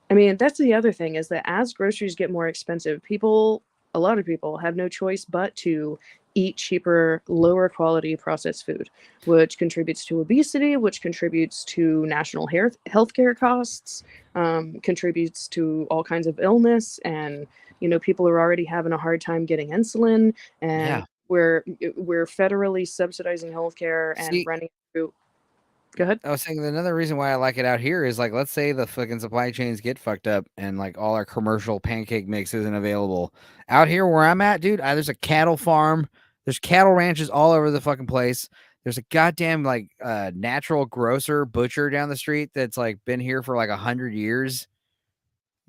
I mean, that's the other thing, is that as groceries get more expensive, a lot of people have no choice but to eat cheaper, lower quality processed food, which contributes to obesity, which contributes to national healthcare costs, contributes to all kinds of illness. And, you know, people are already having a hard time getting insulin, and we're federally subsidizing healthcare and running through. Go ahead. I was saying another reason why I like it out here is like, let's say the fucking supply chains get fucked up and like all our commercial pancake mix isn't available. Out here where I'm at, dude, there's a cattle farm. There's cattle ranches all over the fucking place. There's a goddamn like natural grocer butcher down the street that's like been here for like 100 years.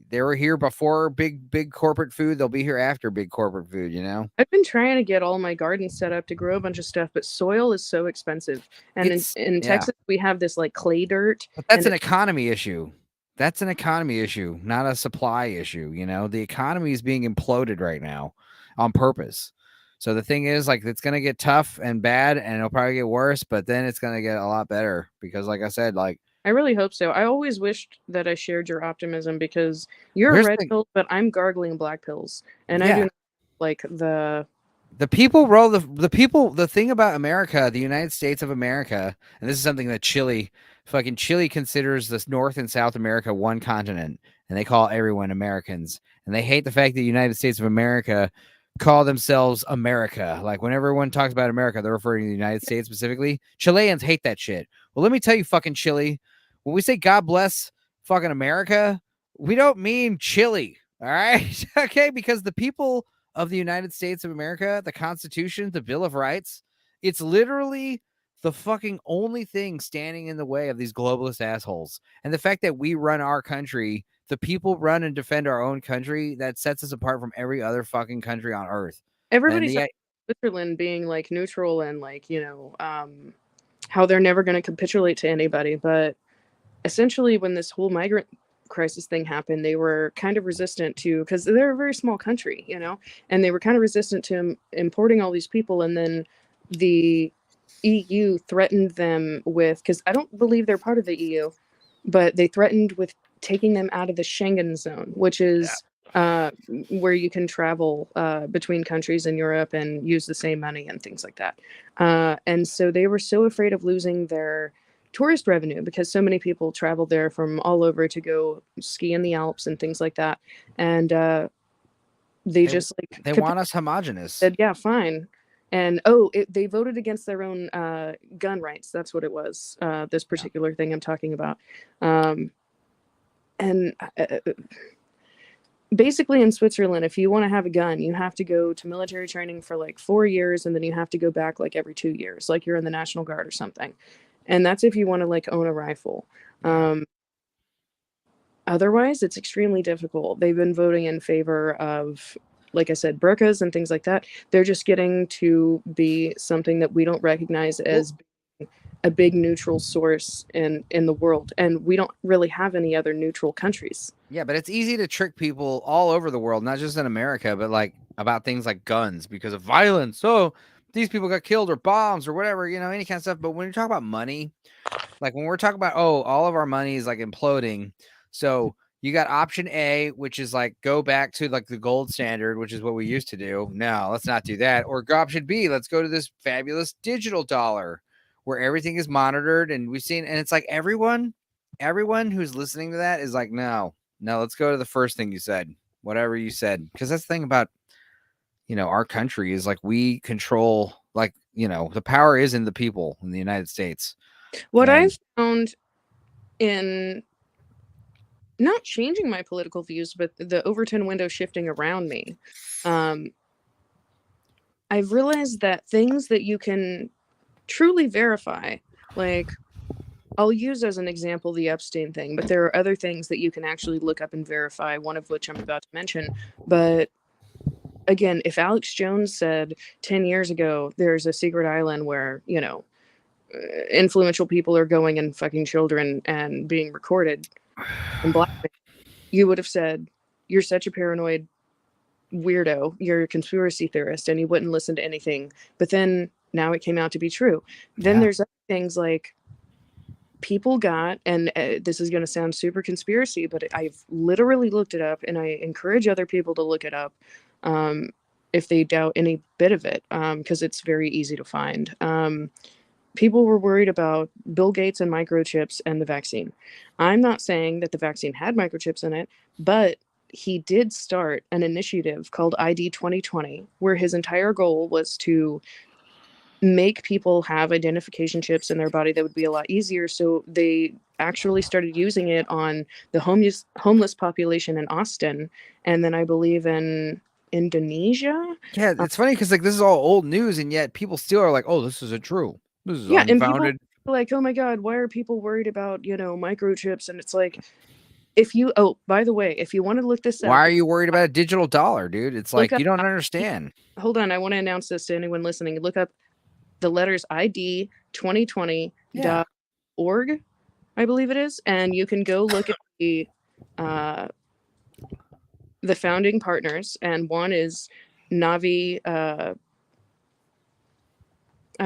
They were here before big corporate food. They'll be here after big corporate food, you know? I've been trying to get all my gardens set up to grow a bunch of stuff, but soil is so expensive. And in Texas, we have this like clay dirt. But that's an economy issue. That's an economy issue, not a supply issue. You know, the economy is being imploded right now on purpose. So the thing is, like, it's going to get tough and bad, and it'll probably get worse, but then it's going to get a lot better because, like I said, like, I really hope so. I always wished that I shared your optimism, because you're red pills, but I'm gargling black pills. And I do like the people the thing about America, the United States of America, and this is something that Chile fucking Chile considers this North and South America one continent, and they call everyone Americans. And they hate the fact that the United States of America call themselves America. Like whenever everyone talks about America, they're referring to the United States specifically. Chileans hate that shit. Well, let me tell you, fucking Chile, when we say God bless fucking America, we don't mean Chile. All right. Okay. Because the people of the United States of America, the Constitution, the Bill of Rights, it's literally the fucking only thing standing in the way of these globalist assholes. And the fact that we run our country, the people run and defend our own country, that sets us apart from every other fucking country on earth. Everybody's Switzerland being like neutral and like, how they're never going to capitulate to anybody. But essentially when this whole migrant crisis thing happened, they were kind of resistant to, because they're a very small country, and they were kind of resistant to importing all these people. And then the EU threatened them with, because I don't believe they're part of the EU, but they threatened with taking them out of the Schengen zone, which is where you can travel between countries in Europe and use the same money and things like that. And so they were so afraid of losing their tourist revenue because so many people travel there from all over to go ski in the Alps and things like that. And they just like they want us homogenous. Said, yeah, fine. And they voted against their own gun rights. That's what it was. This particular thing I'm talking about. And basically in Switzerland, if you want to have a gun, you have to go to military training for like 4 years, and then you have to go back like every 2 years, like you're in the National Guard or something. And that's if you want to like own a rifle. Otherwise, it's extremely difficult. They've been voting in favor of, like I said, burqas and things like that. They're just getting to be something that we don't recognize as a big neutral source in the world. And we don't really have any other neutral countries. Yeah, but it's easy to trick people all over the world, not just in America, but like about things like guns because of violence. So these people got killed or bombs or whatever, any kind of stuff. But when you talk about money, like when we're talking about, all of our money is like imploding. So you got option A, which is like go back to like the gold standard, which is what we used to do. No, let's not do that. Or option B, let's go to this fabulous digital dollar where everything is monitored. And we've seen, and it's like everyone who's listening to that is like, no, let's go to the first thing you said, whatever you said. Because that's the thing about, our country is like we control, like, the power is in the people in the United States. What I've found in not changing my political views, but the Overton window shifting around me, I've realized that things that you can truly verify, like I'll use as an example the Epstein thing, but there are other things that you can actually look up and verify, one of which I'm about to mention. But again, if Alex Jones said 10 years ago, there's a secret island where, influential people are going and fucking children and being recorded and blackmailed, you would have said, you're such a paranoid weirdo, you're a conspiracy theorist, and you wouldn't listen to anything. But then now it came out to be true. Then there's other things like people got, and this is going to sound super conspiracy, but I've literally looked it up, and I encourage other people to look it up if they doubt any bit of it, because it's very easy to find. People were worried about Bill Gates and microchips and the vaccine. I'm not saying that the vaccine had microchips in it, but he did start an initiative called ID 2020, where his entire goal was to make people have identification chips in their body that would be a lot easier. So they actually started using it on the homeless population in Austin, and then I believe in Indonesia. Yeah, it's funny because like this is all old news, and yet people still are like, "Oh, this isn't true. This is unfounded." And people are like, "Oh my God, why are people worried about microchips?" And it's like, by the way, if you want to look this up, why are you worried about a digital dollar, dude? It's like you don't understand. Hold on, I want to announce this to anyone listening. Look up the letters ID 2020.org, I believe it is, and you can go look at the founding partners, and one is Navi.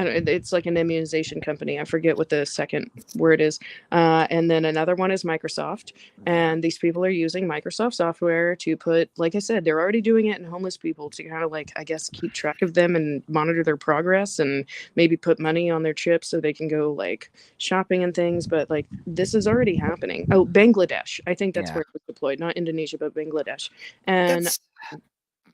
it's like an immunization company. I forget what the second word is. And then another one is Microsoft. And these people are using Microsoft software to put, like I said, they're already doing it in homeless people to kind of like, I guess, keep track of them and monitor their progress and maybe put money on their chips so they can go like shopping and things. But like this is already happening. Oh, Bangladesh. I think that's where it was deployed, not Indonesia, but Bangladesh. And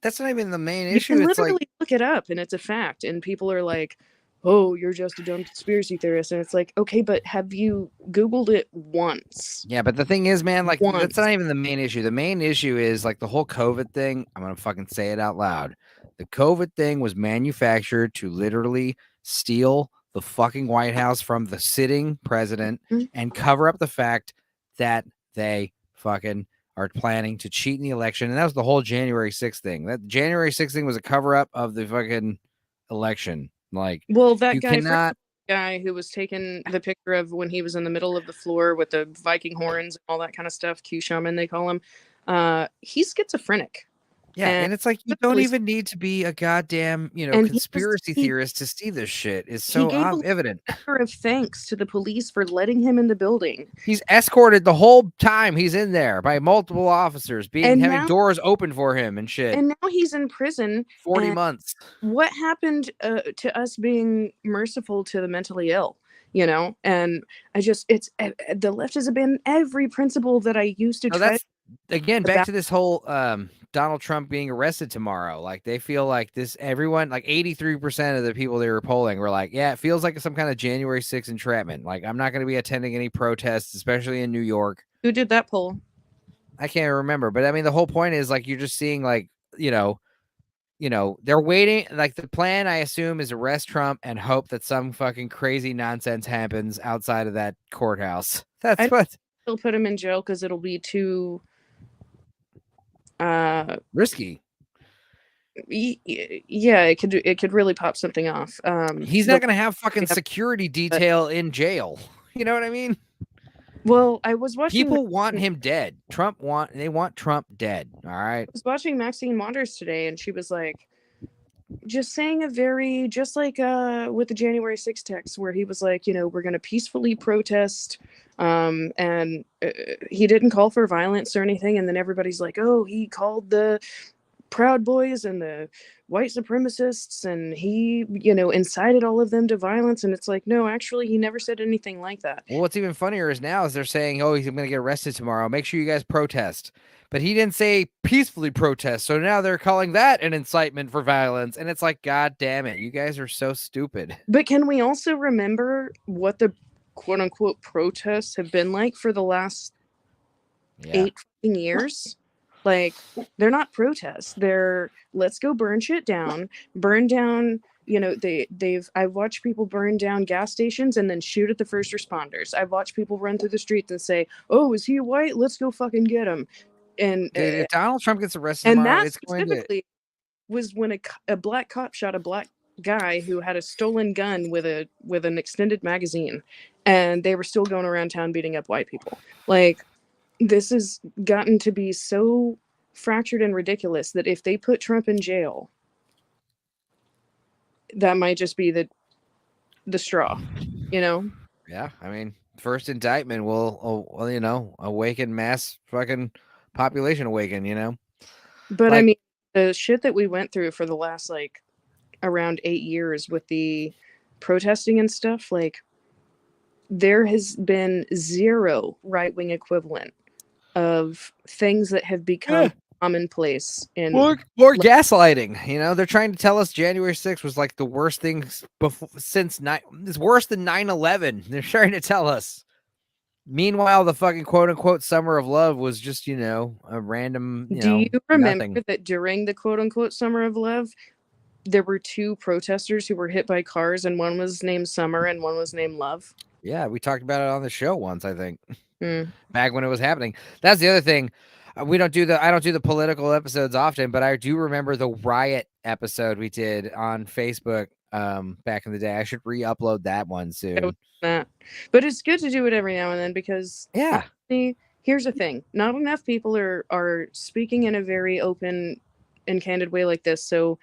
that's not even the main you issue. can It's literally like look it up and it's a fact. And people are like, oh, you're just a dumb conspiracy theorist. And it's like, okay, but have you Googled it once? yeah, but the thing is, man, like Once. that's not even the main issue. The main issue is like the whole COVID thing. I'm gonna fucking say it out loud. The COVID thing was manufactured to literally steal the fucking White House from the sitting president and cover up the fact that they fucking are planning to cheat in the election. And that was the whole January 6th thing. That January 6th thing was a cover up of the fucking election. Like, well, that you guy, cannot. Guy who was taking the picture of when he was in the middle of the floor with the Viking horns and all that kind of stuff, Q shaman they call him. He's schizophrenic. Yeah, and it's like you don't even need to be a goddamn, conspiracy theorist to see this shit. Is so evident. Of thanks to the police for letting him in the building. He's escorted the whole time he's in there by multiple officers, having doors open for him and shit. And now he's in prison 40 months. What happened to us being merciful to the mentally ill? And it's the left has abandoned every principle that I used to try. That's again back to this whole Donald Trump being arrested tomorrow. Like they feel like everyone, like 83% of the people they were polling were like, yeah, it feels like some kind of January 6th entrapment. Like I'm not going to be attending any protests, especially in New York. Who did that poll? I can't remember, but I mean, the whole point is like, you're just seeing like, they're waiting. Like the plan, I assume, is arrest Trump and hope that some fucking crazy nonsense happens outside of that courthouse. That's what they'll put him in jail because it'll be too risky. Yeah, it could really pop something off. He's not gonna have fucking security detail in jail. You know what I mean? Well, I was watching. People want him dead. They want Trump dead. All right. I was watching Maxine Waters today, and she was like, just saying just like with the January 6th text, where he was like, we're going to peacefully protest. And he didn't call for violence or anything. And then everybody's like, oh, he called the Proud Boys and the white supremacists and he, incited all of them to violence. And it's like, no, actually, he never said anything like that. Well, what's even funnier is now is they're saying, oh, he's going to get arrested tomorrow. Make sure you guys protest. But he didn't say peacefully protest. So now they're calling that an incitement for violence. And it's like, God damn it. You guys are so stupid. But can we also remember what the quote unquote protests have been like for the last 8 years? Like, they're not protests. They're let's go burn shit down, burn down. I've watched people burn down gas stations and then shoot at the first responders. I've watched people run through the streets and say, oh, is he white? Let's go fucking get him. And dude, if Donald Trump gets arrested and tomorrow, that it's going to... was when a black cop shot a black guy who had a stolen gun with an extended magazine, and they were still going around town beating up white people. Like, this has gotten to be so fractured and ridiculous that if they put Trump in jail, that might just be the straw, Yeah, I mean, first indictment will awaken mass fucking population awaken, But like, I mean, the shit that we went through for the last like around 8 years with the protesting and stuff, like there has been zero right-wing equivalent of things that have become commonplace in more gaslighting. They're trying to tell us January 6th was like the worst thing it's worse than 9/11. They're trying to tell us. Meanwhile, the fucking quote unquote summer of love was just, a random, Do you remember nothing. that during the quote unquote summer of love, there were 2 protesters who were hit by cars and one was named Summer and one was named Love? Yeah, we talked about it on the show once, I think. Back when it was happening. That's the other thing. I don't do the political episodes often, but I do remember the riot episode we did on Facebook back in the day. I should re-upload that one soon. But it's good to do it every now and then because honestly, here's the thing. Not enough people are speaking in a very open and candid way like this. So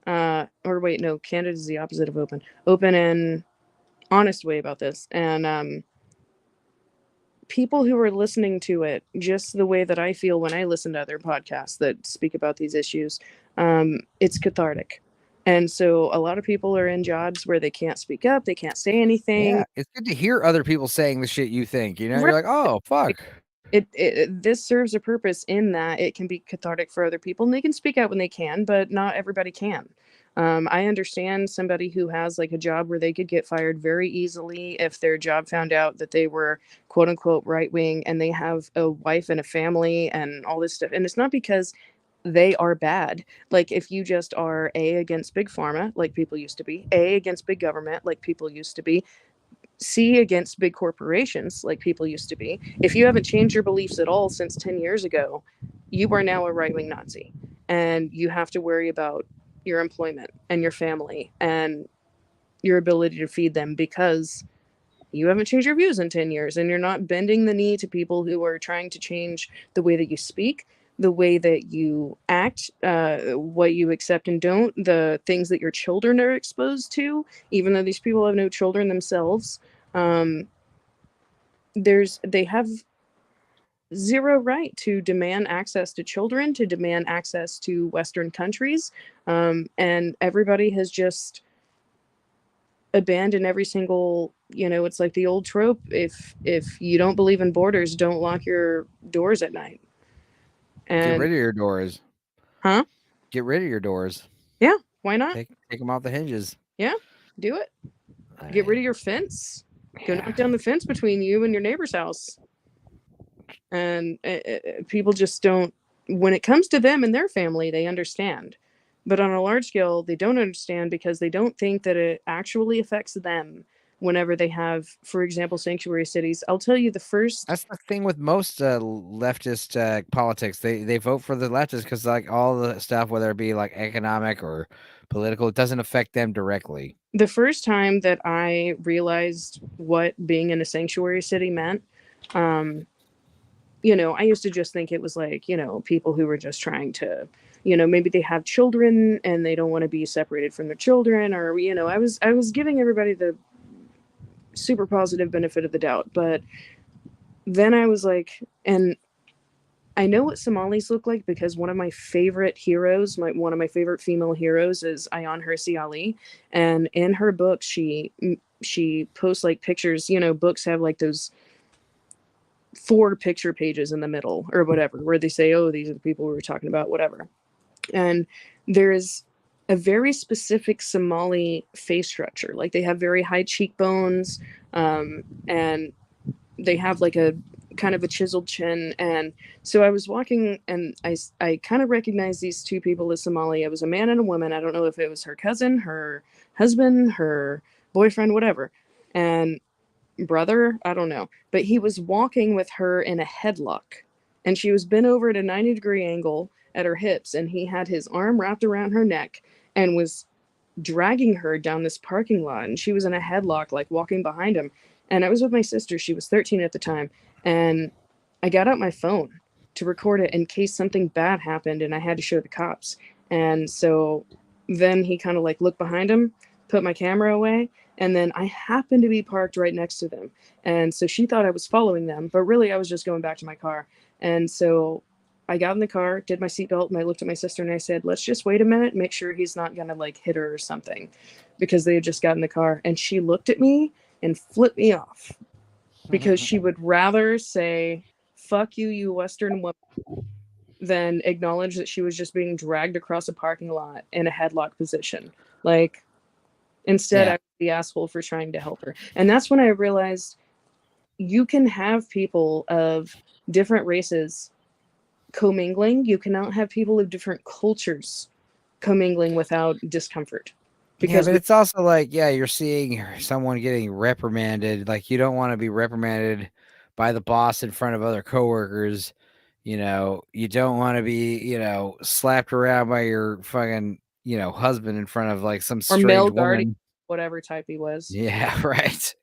Or wait, no, candid is the opposite of open. Open and honest way about this. And people who are listening to it just the way that I feel when I listen to other podcasts that speak about these issues, it's cathartic. And so a lot of people are in jobs where they can't speak up, they can't say anything. Yeah, it's good to hear other people saying the shit you think. You know, Right. you're like, oh fuck. This serves a purpose in that it can be cathartic for other people, and they can speak out when they can, but not everybody can. I understand somebody who has like a job where they could get fired very easily if their job found out that they were quote unquote right wing and they have a wife and a family and all this stuff. And it's not because they are bad. Like if you just are A, against big pharma, like people used to be, A, against big government, like people used to be, C, against big corporations like people used to be. If you haven't changed your beliefs at all since 10 years ago, you are now a right-wing Nazi. And you have to worry about your employment and your family and your ability to feed them because you haven't changed your views in 10 years and you're not bending the knee to people who are trying to change the way that you speak, the way that you act, what you accept and don't, the things that your children are exposed to, even though these people have no children themselves. They have zero right to demand access to children, to demand access to Western countries, and everybody has just abandoned every single. It's like the old trope: if you don't believe in borders, don't lock your doors at night. And get rid of your doors. Huh? Get rid of your doors. Yeah, why not? Take them off the hinges. Yeah, do it. Get rid of your fence. Go knock down the fence between you and your neighbor's house. And people just don't, when it comes to them and their family, they understand. But on a large scale, they don't understand because they don't think that it actually affects them whenever they have, for example, sanctuary cities. I'll tell you the first. That's the thing with most leftist politics. They vote for the leftists because like all the stuff, whether it be like economic or political, it doesn't affect them directly. The first time that I realized what being in a sanctuary city meant, I used to just think it was like, people who were just trying to, maybe they have children and they don't want to be separated from their children, or, I was giving everybody the super positive benefit of the doubt. But then I was like, and I know what Somalis look like because one of my favorite heroes, one of my favorite female heroes is Ayan Hirsi Ali. And in her book, she posts like pictures, books have like those 4 picture pages in the middle or whatever, where they say, oh, these are the people we were talking about, whatever. And there is a very specific Somali face structure. Like they have very high cheekbones, and they have like a kind of a chiseled chin. And so I was walking and I kind of recognized these 2 people as Somali. It was a man and a woman. I don't know if it was her cousin, her husband, her boyfriend, whatever. And brother, I don't know, but he was walking with her in a headlock and she was bent over at a 90-degree angle at her hips, and he had his arm wrapped around her neck and was dragging her down this parking lot, and she was in a headlock, like walking behind him. And I was with my sister, she was 13 at the time, and I got out my phone to record it in case something bad happened and I had to show the cops. And so then he kind of like looked behind him, put my camera away, and then I happened to be parked right next to them. And so she thought I was following them, but really I was just going back to my car. And so I got in the car, did my seatbelt, and I looked at my sister and I said, let's just wait a minute, make sure he's not going to like hit her or something, because they had just got in the car. And she looked at me and flipped me off because she would rather say, fuck you, you Western woman, than acknowledge that she was just being dragged across a parking lot in a headlock position. Like, instead, I was the asshole for trying to help her. And that's when I realized you can have people of different races commingling. You cannot have people of different cultures commingling without discomfort. Because but it's also like, you're seeing someone getting reprimanded. Like, you don't want to be reprimanded by the boss in front of other coworkers. You don't want to be, slapped around by your fucking, husband in front of like some strange or male woman. guardian, whatever type he was. Yeah, right.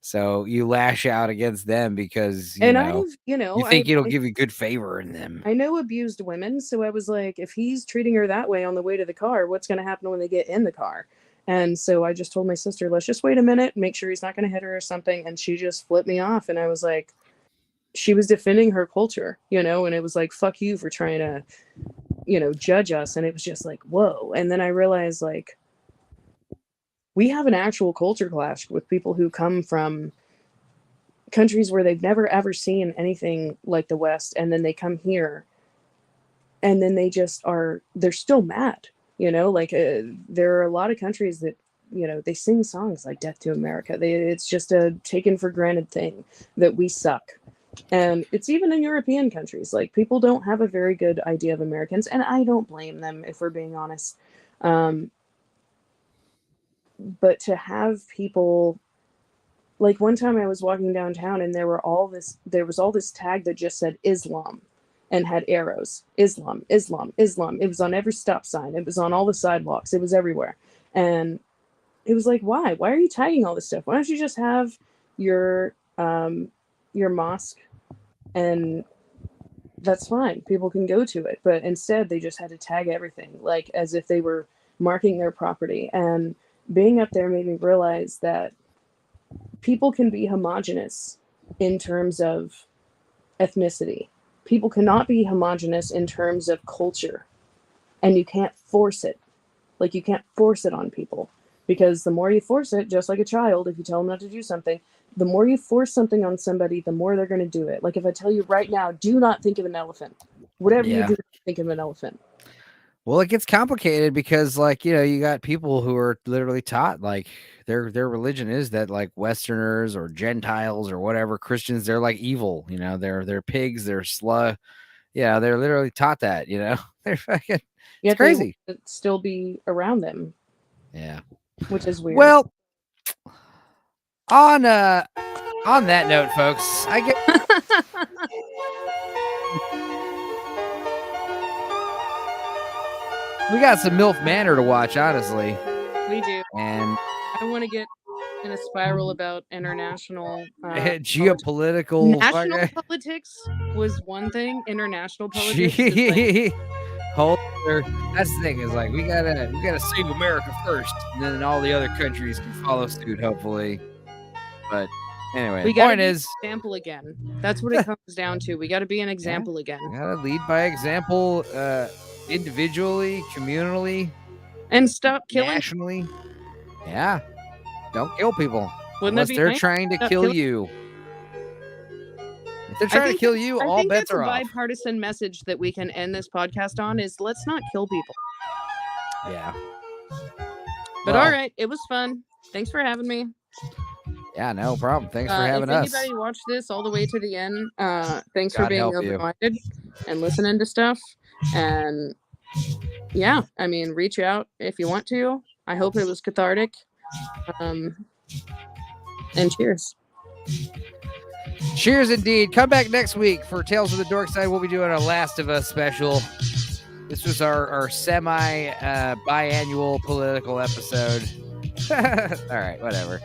So you lash out against them because And you I've, think it'll give you good favor in them. I know abused women, so I was like, if he's treating her that way on the way to the car, what's going to happen when they get in the car? And so I just told my sister, let's just wait a minute, make sure he's not going to hit her or something. And she just flipped me off. And I was like, she was defending her culture, and it was like, fuck you for trying to, judge us. And it was just like, whoa. And then I realized, like, we have an actual culture clash with people who come from countries where they've never ever seen anything like the West, and then they come here and then they just they're still mad, like there are a lot of countries that they sing songs like Death to America. It's just a taken for granted thing that we suck. And it's even in European countries, like people don't have a very good idea of Americans, and I don't blame them if we're being honest. But to have people, like one time I was walking downtown and there was all this tag that just said Islam and had arrows. Islam, Islam, Islam. It was on every stop sign. It was on all the sidewalks. It was everywhere. And it was like, why? Why are you tagging all this stuff? Why don't you just have your mosque, and that's fine. People can go to it. But instead they just had to tag everything, like as if they were marking their property. And being up there made me realize that people can be homogenous in terms of ethnicity. People cannot be homogenous in terms of culture. And you can't force it. Like, you can't force it on people. Because the more you force it, just like a child, if you tell them not to do something, the more you force something on somebody, the more they're going to do it. Like, if I tell you right now, do not think of an elephant. Whatever you do, think of an elephant. Well, it gets complicated because, like, you got people who are literally taught, like, their religion is that, like, Westerners or Gentiles or whatever, Christians, they're like evil, they're pigs, they're they're literally taught that, they're fucking, it's crazy. They still be around them. Yeah. Which is weird. Well, on that note, folks, I get. We got some MILF Manor to watch, honestly. We do. And I want to get in a spiral about international geopolitical national politics was one thing. International politics is like, that's the thing, is like we gotta save America first, and then all the other countries can follow suit, hopefully. But anyway, we the point is example again. That's what it comes down to. We got to be an example again. We gotta lead by example, individually, communally, and stop killing nationally. Yeah, don't kill people unless they're trying to kill you. If they're trying to kill you, all bets are off. I think that's a bipartisan message that we can end this podcast on: is let's not kill people. Yeah. But all right, it was fun. Thanks for having me. Yeah, no problem. Thanks for having us. If anybody watched this all the way to the end, thanks for being open-minded and listening to stuff. And yeah, I mean, reach out if you want to. I hope it was cathartic. And cheers. Cheers indeed. Come back next week for Tales of the Dorkside. We'll be doing a Last of Us special. This was our semi biannual political episode. All right, whatever.